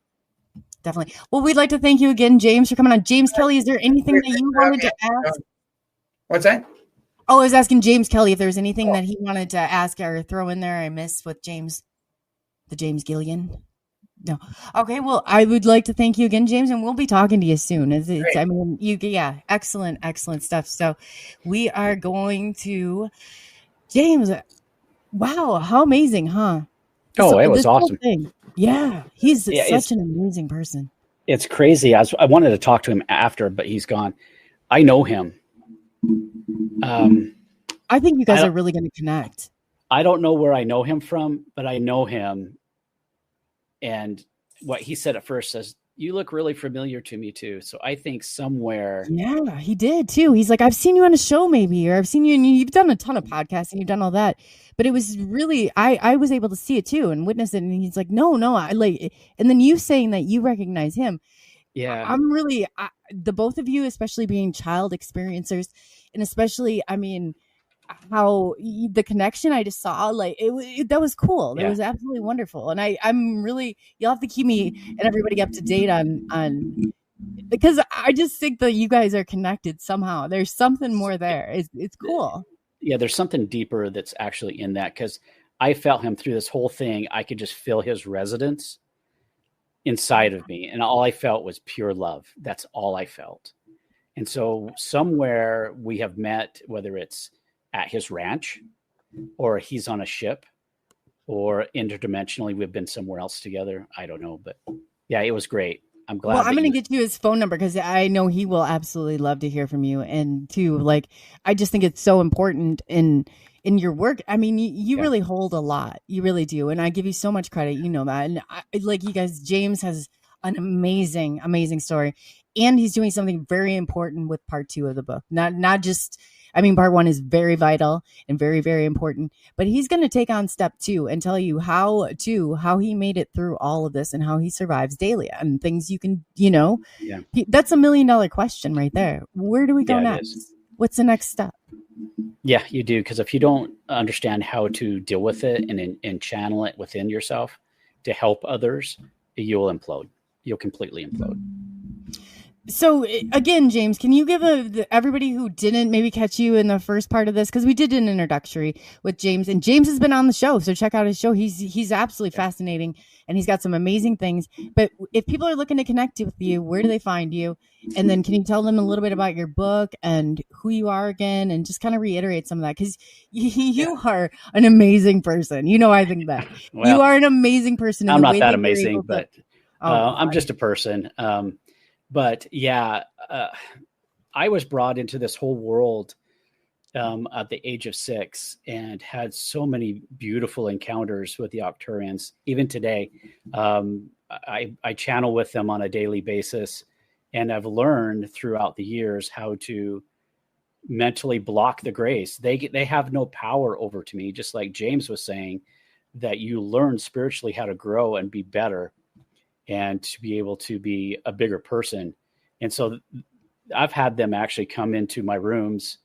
Well, we'd like to thank you again, James, for coming on. James Kelly, is there anything that you wanted to ask? What's that? Oh, I was asking James Kelly if there's anything that he wanted to ask or throw in there I missed with James, the James Gilliland. No. Okay. Well, I would like to thank you again, James, and we'll be talking to you soon. I mean, excellent stuff. So we are going to James. Wow. How amazing, huh? Oh, it was awesome. Yeah. He's such an amazing person. It's crazy. I wanted to talk to him after, but he's gone. I know him. I think you guys are really going to connect. I don't know where I know him from, but I know him. And what he said at first says, you look really familiar to me too. So I think somewhere. Yeah, he did too. He's like, I've seen you on a show maybe, or I've seen you and you've done a ton of podcasts and you've done all that. But it was really, I was able to see it too and witness it. And he's like, no, I like, and then you saying that you recognize him. Yeah. I'm really, the both of you, especially being child experiencers, and especially, I mean, how the connection I just saw, like that was cool. It was absolutely wonderful. And I'm really, you'll have to keep me and everybody up to date on because I just think that you guys are connected somehow. There's something more there. It's cool. Yeah. There's something deeper that's actually in that. Cause I felt him through this whole thing. I could just feel his resonance inside of me. And all I felt was pure love. That's all I felt. And so somewhere we have met, whether it's at his ranch or he's on a ship or interdimensionally, we've been somewhere else together. I don't know, but yeah, it was great. I'm glad. Well, I'm going to get you his phone number because I know he will absolutely love to hear from you. And too, like, I just think it's so important in your work. I mean, you really hold a lot. You really do. And I give you so much credit. You know that. And like you guys, James has an amazing, amazing story. And he's doing something very important with part 2 of the book. Not just, I mean, part 1 is very vital and very, very important, but he's going to take on step 2 and tell you how he made it through all of this and how he survives daily and things you can, that's $1 million question right there. Where do we go next? What's the next step? Yeah, you do. Because if you don't understand how to deal with it and channel it within yourself to help others, you'll implode. You'll completely implode. So again, James, can you give everybody who didn't maybe catch you in the first part of this, because we did an introductory with James, and James has been on the show, so check out his show. He's absolutely fascinating, and he's got some amazing things. But if people are looking to connect with you, where do they find you? And then can you tell them a little bit about your book and who you are again, and just kind of reiterate some of that, because you are an amazing person. I think that you are an amazing person. I'm not that amazing, but I'm just a person. But yeah, I was brought into this whole world at the age of 6 and had so many beautiful encounters with the Arcturians. Even today, I channel with them on a daily basis, and I've learned throughout the years how to mentally block the grace. They have no power over to me, just like James was saying, that you learn spiritually how to grow and be better and to be able to be a bigger person. And so I've had them actually come into my rooms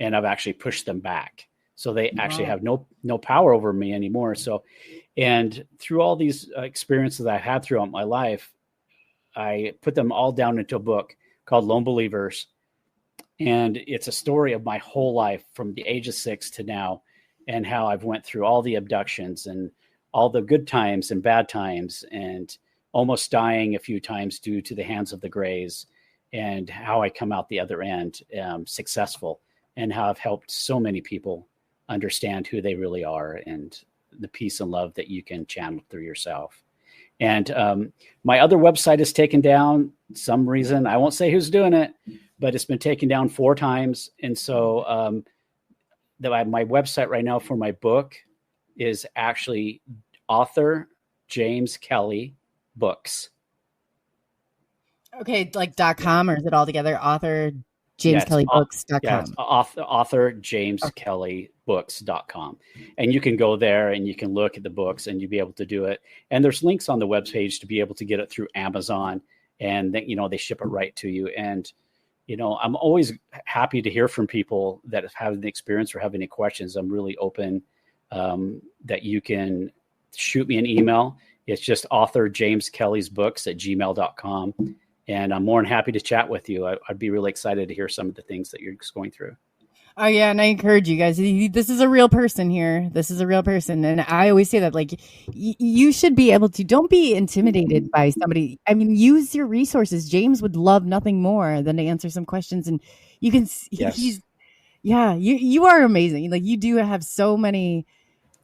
and I've actually pushed them back. So they actually have no power over me anymore. So, and through all these experiences I've had throughout my life, I put them all down into a book called Lone Believers. And it's a story of my whole life from the age of 6 to now, and how I've went through all the abductions and all the good times and bad times, and almost dying a few times due to the hands of the Greys, and how I come out the other end successful, and how I've helped so many people understand who they really are and the peace and love that you can channel through yourself. And my other website is taken down some reason. I won't say who's doing it, but it's been taken down 4 times. And so my website right now for my book is actually author James Kelly Books. Okay, like .com, or is it all together? Author JamesKellyBooks.com. Yeah, it's author JamesKellyBooks.com. And you can go there and you can look at the books and you'll be able to do it. And there's links on the webpage to be able to get it through Amazon, and then, they ship it right to you. And, I'm always happy to hear from people that have had an experience or have any questions. I'm really open that you can shoot me an email. It's just author James Kelly's books at gmail.com. And I'm more than happy to chat with you. I'd be really excited to hear some of the things that you're going through. Oh yeah, and I encourage you guys. This is a real person here. This is a real person, and I always say that, like, you should be able to. Don't be intimidated by somebody. I mean, use your resources. James would love nothing more than to answer some questions, and you can. Yes. You are amazing. Like, you do have so many.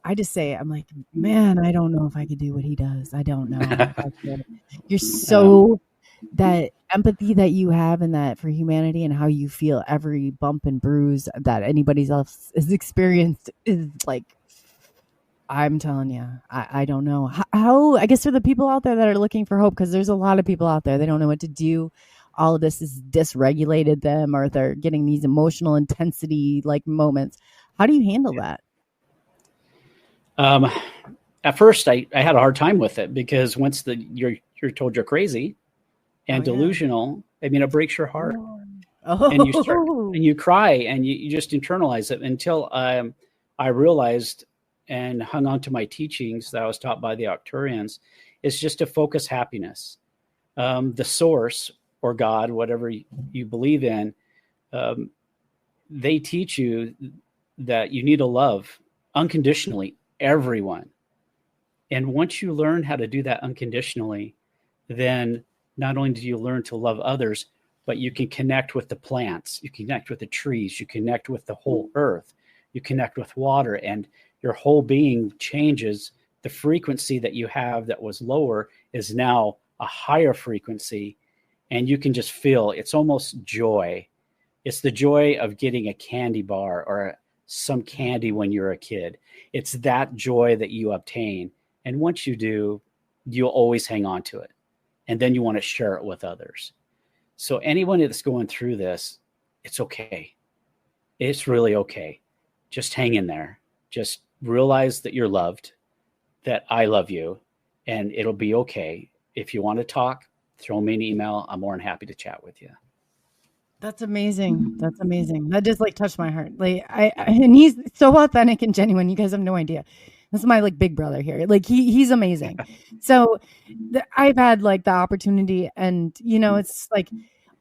I just say, I'm like, man, I don't know if I could do what he does. I don't know. If I could. You're so. That empathy that you have and that for humanity and how you feel every bump and bruise that anybody else has experienced is like, I'm telling you, I don't know how, I guess for the people out there that are looking for hope, because there's a lot of people out there, they don't know what to do. All of this has dysregulated them, or they're getting these emotional intensity like moments. How do you handle that? At first I had a hard time with it, because once you're told you're crazy and delusional, I mean, it breaks your heart. And you start and you cry and you just internalize it, until I realized and hung on to my teachings that I was taught by the Arcturians, is just to focus happiness. The source, or God, whatever you believe in, they teach you that you need to love unconditionally everyone. And once you learn how to do that unconditionally, then not only do you learn to love others, but you can connect with the plants, you connect with the trees, you connect with the whole earth, you connect with water, and your whole being changes. The frequency that you have that was lower is now a higher frequency, and you can just feel, it's almost joy. It's the joy of getting a candy bar or some candy when you're a kid. It's that joy that you obtain. And once you do, you'll always hang on to it. And then you want to share it with others. So anyone that's going through this, it's okay. It's really okay. Just hang in there. Just realize that you're loved, that I love you, and it'll be okay. If you want to talk, throw me an email. I'm more than happy to chat with you. That's amazing. That's amazing. That just like touched my heart. Like and he's so authentic and genuine. You guys have no idea. This is my like big brother here. Like he's amazing. So I've had like the opportunity, and you know, it's like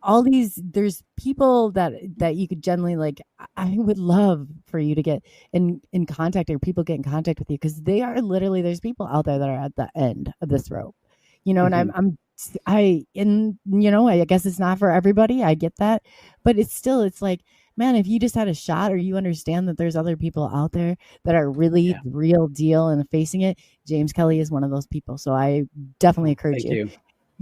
all these, there's people that you could generally like, I would love for you to get in contact, or people get in contact with you, because they are literally, there's people out there that are at the end of this rope, you know, and I guess it's not for everybody. I get that, but it's like, man, if you just had a shot, or you understand that there's other people out there that are really the real deal and facing it, James Kelly is one of those people. So I definitely encourage you.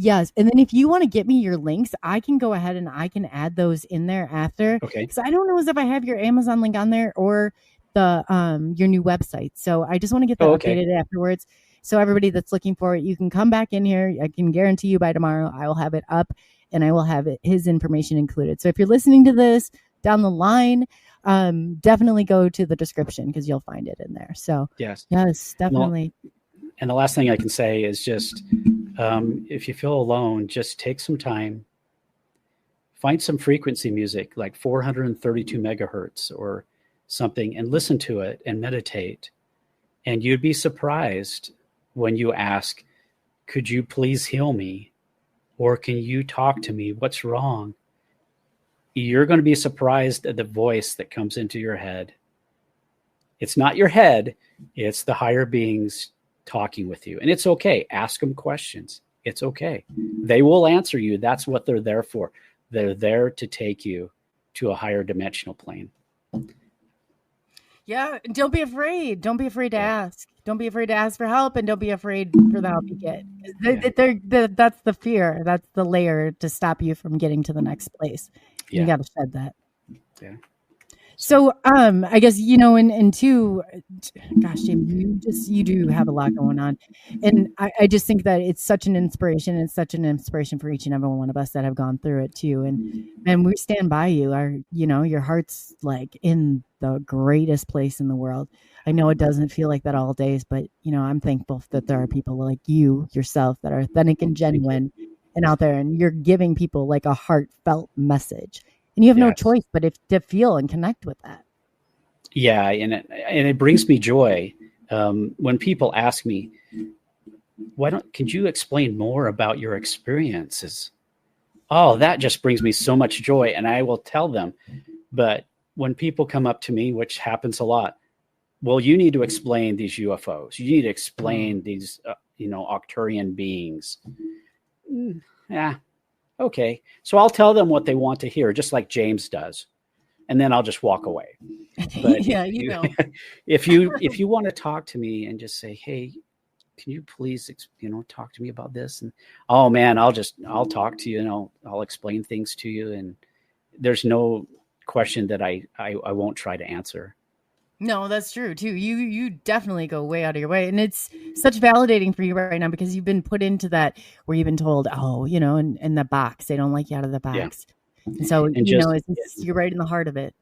Yes. And then if you want to get me your links, I can go ahead and I can add those in there after. Okay. Because I don't know if I have your Amazon link on there or the your new website. So I just want to get that updated afterwards. So everybody that's looking for it, you can come back in here. I can guarantee you by tomorrow, I will have it up, and I will have his information included. So if you're listening to this down the line, definitely go to the description, because you'll find it in there. So yes, definitely. Well, and the last thing I can say is just, if you feel alone, just take some time, find some frequency music like 432 megahertz or something, and listen to it and meditate. And you'd be surprised when you ask, could you please heal me? Or can you talk to me? What's wrong? You're going to be surprised at the voice that comes into your head. It's not your head. It's the higher beings talking with you. And it's okay. Ask them questions. It's okay. They will answer you. That's what they're there for. They're there to take you to a higher dimensional plane. Yeah. Don't be afraid. Don't be afraid to ask. Don't be afraid to ask for help, and don't be afraid for the help you get. That's the fear. That's the layer to stop you from getting to the next place. You got to shed that. Yeah. So, I guess, you know, and two, gosh, James, you do have a lot going on. And I just think that it's such an inspiration. It's such an inspiration for each and every one of us that have gone through it too. And we stand by you. Your heart's like in the greatest place in the world. I know it doesn't feel like that all days, but, you know, I'm thankful that there are people like you yourself that are authentic and genuine and out there, and you're giving people like a heartfelt message. And you have no choice but to feel and connect with that. Yeah, and it brings me joy when people ask me, could you explain more about your experiences? Oh, that just brings me so much joy, and I will tell them. But when people come up to me, which happens a lot, well, you need to explain these UFOs. You need to explain these, Arcturian beings. Yeah, okay. So I'll tell them what they want to hear, just like James does, and then I'll just walk away. But Yeah, if you want to talk to me and just say, hey, can you please, talk to me about this? And oh man, I'll talk to you and I'll explain things to you. And there's no question that I won't try to answer. No, that's true too. You definitely go way out of your way, and it's such validating for you right now because you've been put into that where you've been told, in the box, they don't like you out of the box. Yeah. And so, you're right in the heart of it.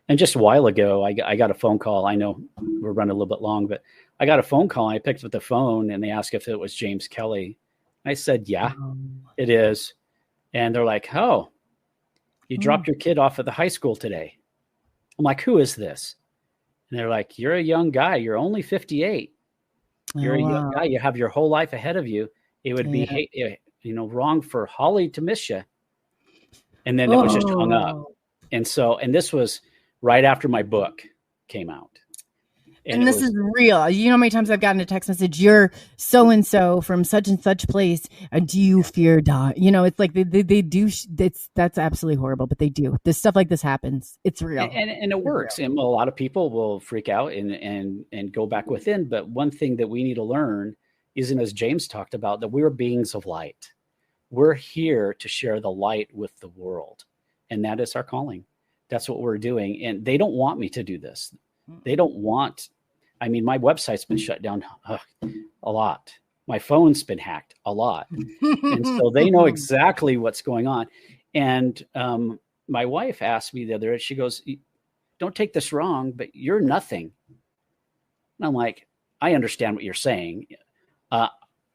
And just a while ago, I got a phone call. I know we're running a little bit long, but I got a phone call. And I picked up the phone and they asked if it was James Kelly. I said, yeah, it is. And they're like, oh, you dropped your kid off at the high school today. I'm like, who is this? And they're like, you're a young guy. You're only 58. You're a young guy. You have your whole life ahead of you. It would be, wrong for Holly to miss you. And then it was just hung up. And this was right after my book came out. And this is real. You know how many times I've gotten a text message, you're so-and-so from such and such place. Do you fear die? It's like they do. That's absolutely horrible, but they do. This stuff like this happens. It's real. And it works. And a lot of people will freak out and go back within. But one thing that we need to learn isn't, as James talked about, that we're beings of light. We're here to share the light with the world. And that is our calling. That's what we're doing. And they don't want me to do this. They don't want, my website's been shut down a lot. My phone's been hacked a lot. And so they know exactly what's going on. And my wife asked me the other day, she goes, don't take this wrong, but you're nothing. And I'm like, I understand what you're saying.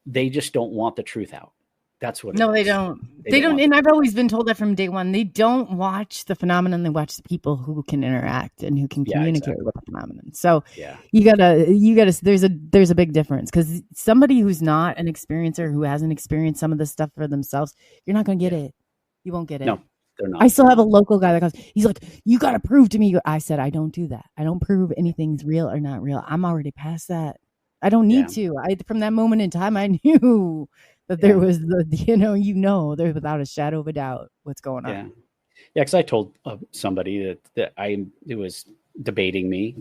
They just don't want the truth out. That's what it is. They don't. They don't. And I've always been told that from day one. They don't watch the phenomenon. They watch the people who can interact and who can communicate with the phenomenon. So you gotta, there's a big difference because somebody who's not an experiencer, who hasn't experienced some of this stuff for themselves, you're not going to get it. You won't get it. No, they're not. I still have a local guy that goes, he's like, you got to prove to me. I said, I don't do that. I don't prove anything's real or not real. I'm already past that. I don't need to. From that moment in time, I knew that there was there's without a shadow of a doubt what's going on. Yeah, because I told somebody that it was debating me,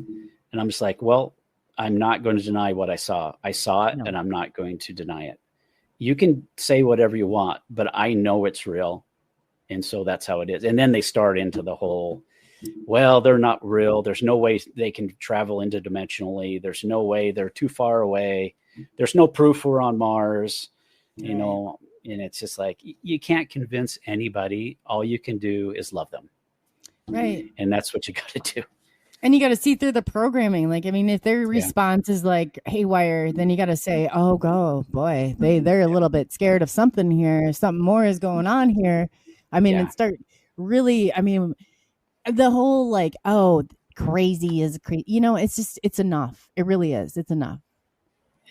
and I'm just like, well, I'm not going to deny what I saw. I saw it, and I'm not going to deny it. You can say whatever you want, but I know it's real, and so that's how it is. And then they start into the whole, well, they're not real. There's no way they can travel interdimensionally. There's no way, they're too far away. There's no proof we're on Mars. And it's just like, you can't convince anybody. All you can do is love them. Right. And that's what you got to do. And you got to see through the programming. Like, if their response is like haywire, then you got to say, boy, they're a little bit scared of something here. Something more is going on here. And start really, the whole like, crazy is crazy. It's enough. It really is. It's enough.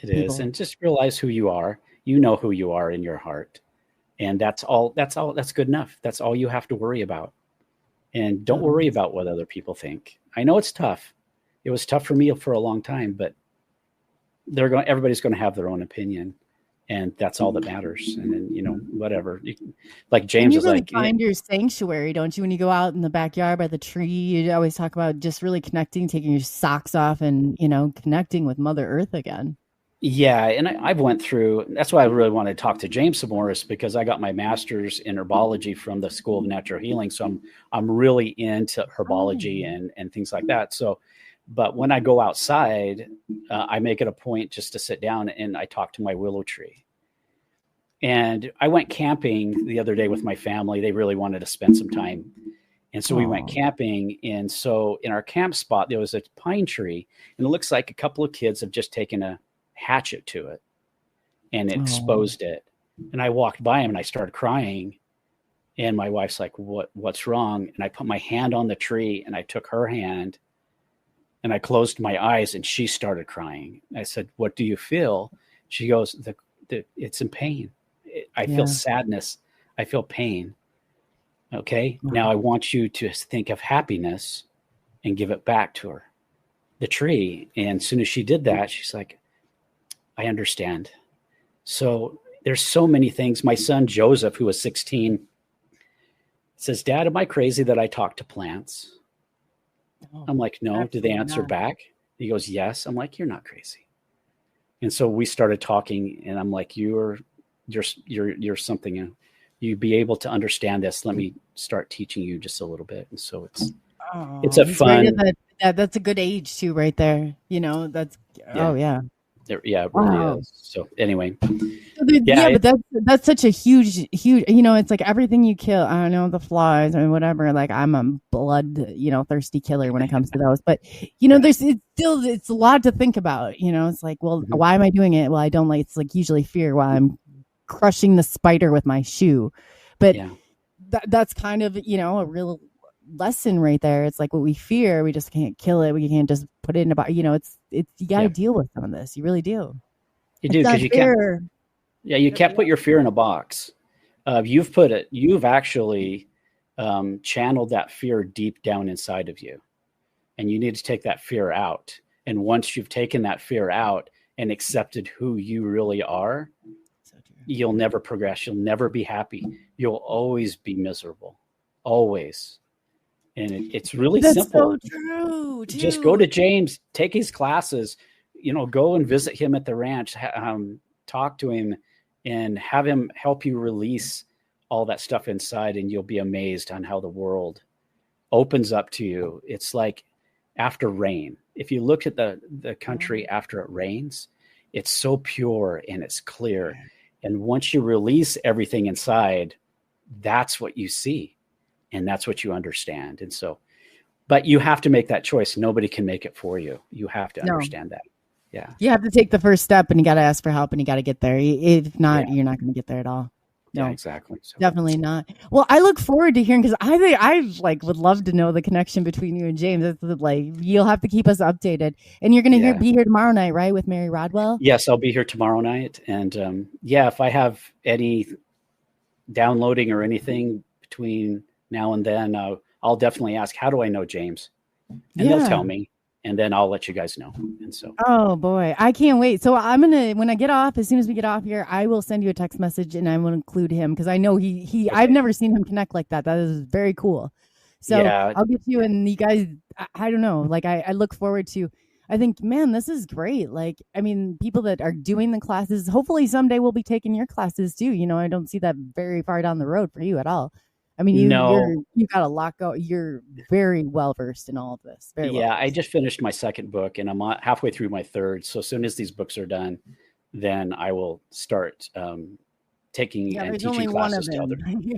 It is. And just realize who you are. You know who you are in your heart. And that's all. That's good enough. That's all you have to worry about. And don't worry about what other people think. I know it's tough. It was tough for me for a long time, but everybody's going to have their own opinion. And that's all that matters. And then, whatever. Like James you is really like, find your sanctuary, don't you? When you go out in the backyard by the tree, you always talk about just really connecting, taking your socks off and, connecting with Mother Earth again. Yeah. And I've went through, that's why I really want to talk to James some more, is because I got my master's in herbology from the School of Natural Healing. So I'm really into herbology and things like that. So, but when I go outside, I make it a point just to sit down and I talk to my willow tree. And I went camping the other day with my family. They really wanted to spend some time. And so we went camping. And so in our camp spot, there was a pine tree, and it looks like a couple of kids have just taken a hatchet to it and exposed it. And I walked by him and I started crying. And my wife's like, what's wrong? And I put my hand on the tree and I took her hand And I closed my eyes and she started crying. I said, what do you feel? She goes, it's in pain. I feel sadness. I feel pain. Okay. Now I want you to think of happiness and give it back to her, the tree. And as soon as she did that, she's like, I understand. So there's so many things. My son, Joseph, who was 16, says, Dad, am I crazy that I talk to plants? I'm like, no. Do they answer back? He goes, yes. I'm like, you're not crazy. And so we started talking, and I'm like, you're something. You'd be able to understand this. Let me start teaching you just a little bit. And so it's a fun. That's a good age too, right there. You know, that's it really is. So anyway, but that's such a huge. You know, it's like everything you kill. I don't know, the flies or whatever. Like I'm a blood, thirsty killer when it comes to those. But it's a lot to think about. You know, it's like, well, why am I doing it? Well, I don't like. It's like usually fear while I'm crushing the spider with my shoe. But that's kind of a real lesson right there. It's like what we fear, we just can't kill it. We can't just put it in a box. It's you got to deal with some of this. You really do. You do, because you can't. Yeah, you can't put your fear in a box. You've actually channeled that fear deep down inside of you, and you need to take that fear out. And once you've taken that fear out and accepted who you really are, you'll never progress. You'll never be happy. You'll always be miserable. Always. And it's really simple. So true. Just go to James, take his classes, go and visit him at the ranch, talk to him, and have him help you release all that stuff inside. And you'll be amazed on how the world opens up to you. It's like after rain. If you look at the country after it rains, it's so pure and it's clear. And once you release everything inside, that's what you see. And that's what you understand. And so, but you have to make that choice. Nobody can make it for you. You have to understand that. Yeah. You have to take the first step, and you got to ask for help, and you got to get there. If not, you're not going to get there at all. No, exactly. So, definitely not. Well, I look forward to hearing, because I would love to know the connection between you and James. It's like, you'll have to keep us updated, and you're going to be here tomorrow night, right? With Mary Rodwell. Yes, I'll be here tomorrow night. And if I have any downloading or anything between now and then, I'll definitely ask, how do I know James? And they'll tell me, and then I'll let you guys know. And so, oh boy, I can't wait. So I'm going to, when I get off, as soon as we get off here, I will send you a text message, and I will include him, because I know he I've never seen him connect like that. That is very cool. So I'll get you, and you guys, I don't know, like I look forward to, I think, man, this is great. Like, I mean, people that are doing the classes, hopefully someday we'll be taking your classes too. I don't see that very far down the road for you at all. I mean, you got a lot go. You're very well versed in all of this. I just finished my second book, and I'm halfway through my third. So as soon as these books are done, then I will start taking and teaching classes to other people.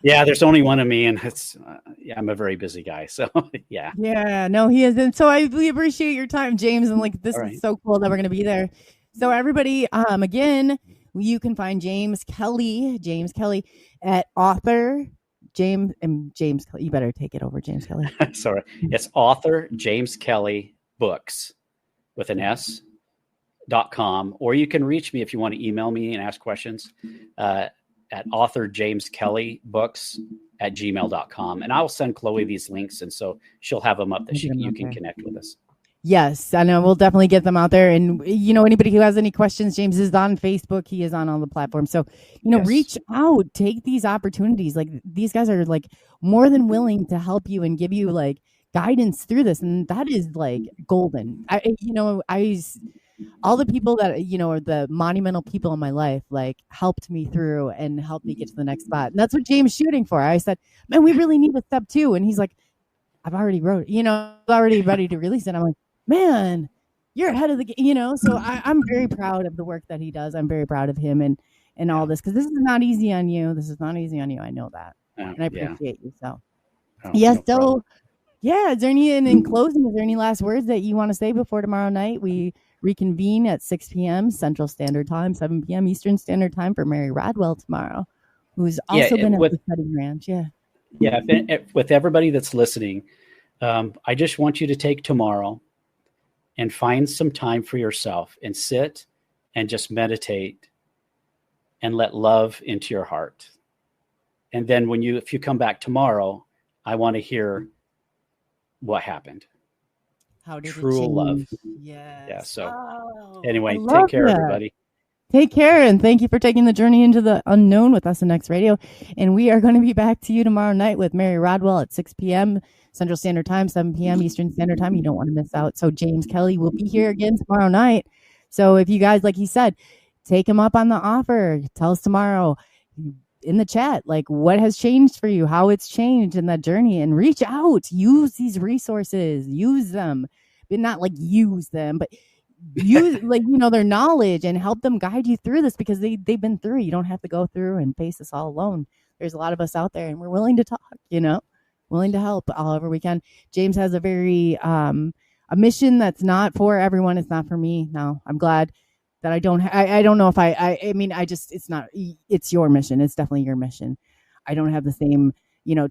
There's only one of me, and it's I'm a very busy guy. So no, he is. And so we appreciate your time, James. And like, this is so cool that we're going to be there. So everybody, again, you can find James Kelly at author. James Kelly, you better take it over, James Kelly. Sorry, it's author James Kelly Books with an S.com, or you can reach me if you want to email me and ask questions at author James Kelly Books at gmail.com, and I'll send Chloe these links, and so she'll have them up that you can connect with us. Yes, I know. We'll definitely get them out there. And, anybody who has any questions, James is on Facebook. He is on all the platforms. So, reach out, take these opportunities. Like, these guys are like more than willing to help you and give you like guidance through this. And that is like golden. All the people that, are the monumental people in my life, like helped me through and helped me get to the next spot. And that's what James is shooting for. I said, man, we really need a step 2. And he's like, I've already wrote it, already ready to release it. I'm like, man, you're ahead of the game, so I'm very proud of the work that he does. I'm very proud of him and all this, because this is not easy on you. I know that. And I appreciate you. So, is there any, and in closing, is there any last words that you want to say before tomorrow night? We reconvene at 6 p.m. Central Standard Time, 7 p.m. Eastern Standard Time for Mary Rodwell tomorrow, who's also been at the Setting Ranch. With everybody that's listening, I just want you to take tomorrow and find some time for yourself and sit and just meditate and let love into your heart. And then if you come back tomorrow, I want to hear what happened. How did True love. Yes. Yeah. So Oh, anyway, I love take care, that. everybody. Take care, and thank you for taking the journey into the unknown with us on X Radio. And we are going to be back to you tomorrow night with Mary Rodwell at 6 p.m. Central Standard Time, 7 p.m. Eastern Standard Time. You don't want to miss out. So James Kelly will be here again tomorrow night. So if you guys, like he said, take him up on the offer. Tell us tomorrow in the chat, like what has changed for you, how it's changed in that journey, and reach out. Use these resources. Use them. But not like use them, but use their knowledge and help them guide you through this, because they've been through. You don't have to go through and face this all alone. There's a lot of us out there, and we're willing to talk, willing to help however we can. James has a very a mission that's not for everyone. It's not for me. No, I'm glad that I don't know if it's your mission. It's definitely your mission. I don't have the same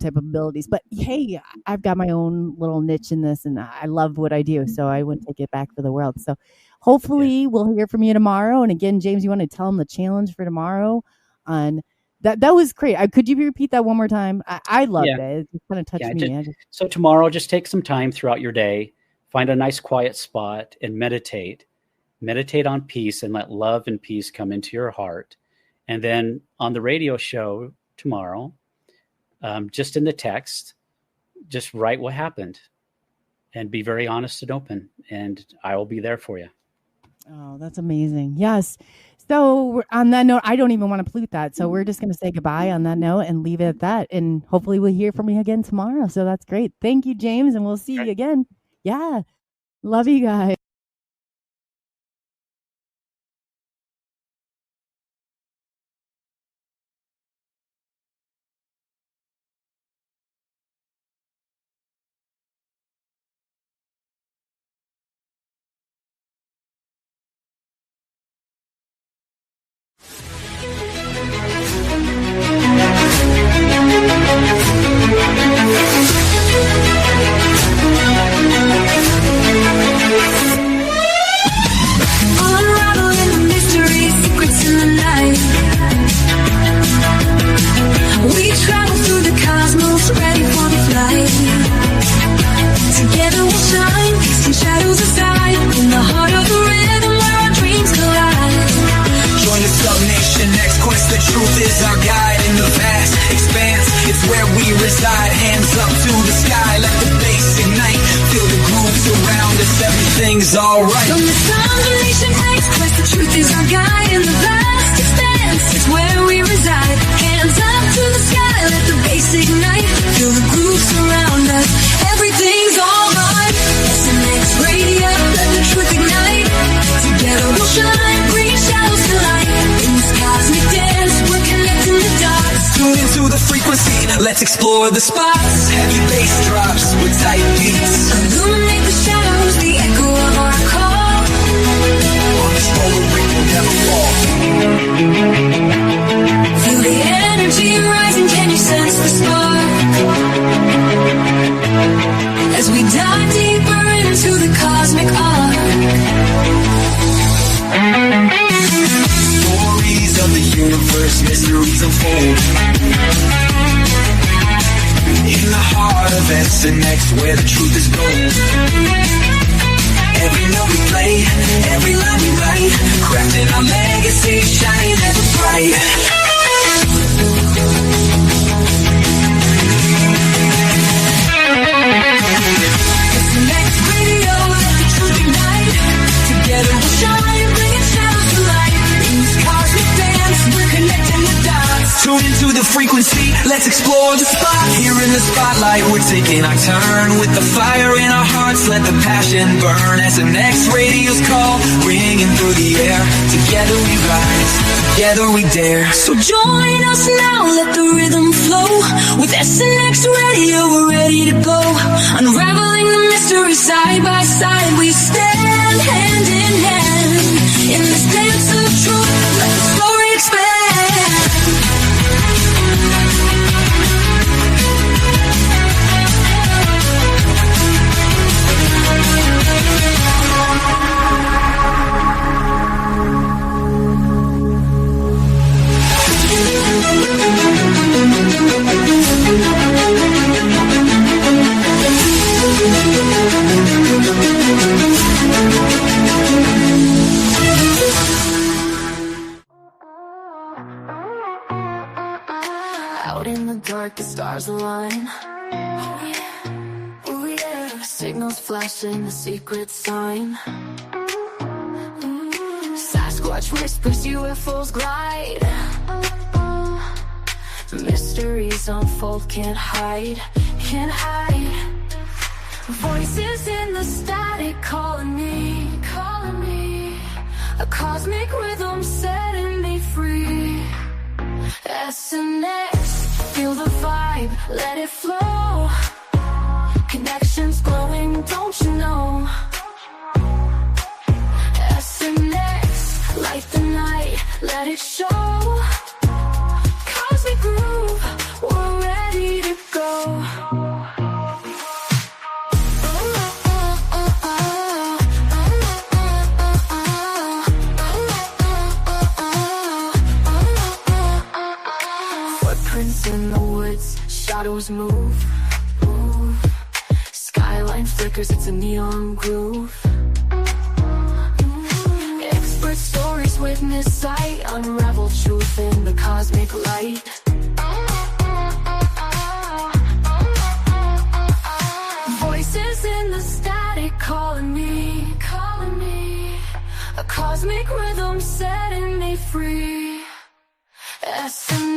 type of abilities, but hey, I've got my own little niche in this, and I love what I do, so I wouldn't take it back for the world. So hopefully we'll hear from you tomorrow. And again, James, you want to tell them the challenge for tomorrow on that was great. Could you repeat that one more time? I loved it. It just kind of touched me. So tomorrow, just take some time throughout your day, find a nice quiet spot and meditate on peace, and let love and peace come into your heart. And then on the radio show tomorrow, just in the text, just write what happened and be very honest and open, and I will be there for you. Oh, that's amazing. Yes. So on that note, I don't even want to pollute that. So we're just going to say goodbye on that note and leave it at that. And hopefully we'll hear from you again tomorrow. So that's great. Thank you, James. And we'll see you again. Yeah. Love you guys. Unraveling the mystery, secrets in the night. We travel through the cosmos, ready for the flight. Together we'll shine, casting shadows aside, in the heart of the rhythm where our dreams collide. Join the Sub-Nation X quest, the truth is our guide in the vast expanse. It's where we reside, hands up to the sky, let the bass ignite. Feel the grooves around us, everything's alright. From the Sub-Nation X quest, the truth is our guide in the vast expanse. It's where we reside, hands up to the sky, let the bass ignite. Feel the grooves around us, everything's alright. SNX Radio, let the truth ignite. Together we'll shine, bring shadows to light. In this cosmic dance, we're connecting the dots. Tune into the frequency, let's explore the spots. Heavy bass drops with tight beats. Illuminate the shadows, the echo of our call. On this roller ring will never fall. Feel the energy rising, can you sense the spark? As we dive deeper into the cosmic arc. Stories of the universe, mysteries unfold. In the heart of SNX, where the truth is gold. Every note we play, every line we write, crafting our legacy, shining ever bright. SNX Radio, let the truth ignite. Together we'll shine, bringing shadows to light. In this cosmic dance, we're connecting the dots. Tune into the frequency, let's explore the spot. Here in the spotlight, we're taking our turn. With the fire in our hearts, let the passion burn. SNX Radio's call, ringing through the air. Together we rise, together we dare. So join us now, let the rhythm flow. With SNX Radio, we're ready to go. Unraveling the mystery side by side, we stand hand in hand. In this dance of truth, let the story expand. Out in the dark, the stars align. Oh yeah. Signals flashing, the secret sign. Sasquatch whispers, UFOs glide. Mysteries unfold, can't hide, can't hide. Voices in the static calling me, calling me. A cosmic rhythm setting me free. SNX, feel the vibe, let it flow. Connections glowing, don't you know? SNX, light the night, let it show. Cosmic groove, we're ready to go. In the woods, shadows move, move. Skyline flickers, it's a neon groove. Expert stories witness sight, unravel truth in the cosmic light. Voices in the static calling me, calling me. A cosmic rhythm setting me free. SNX.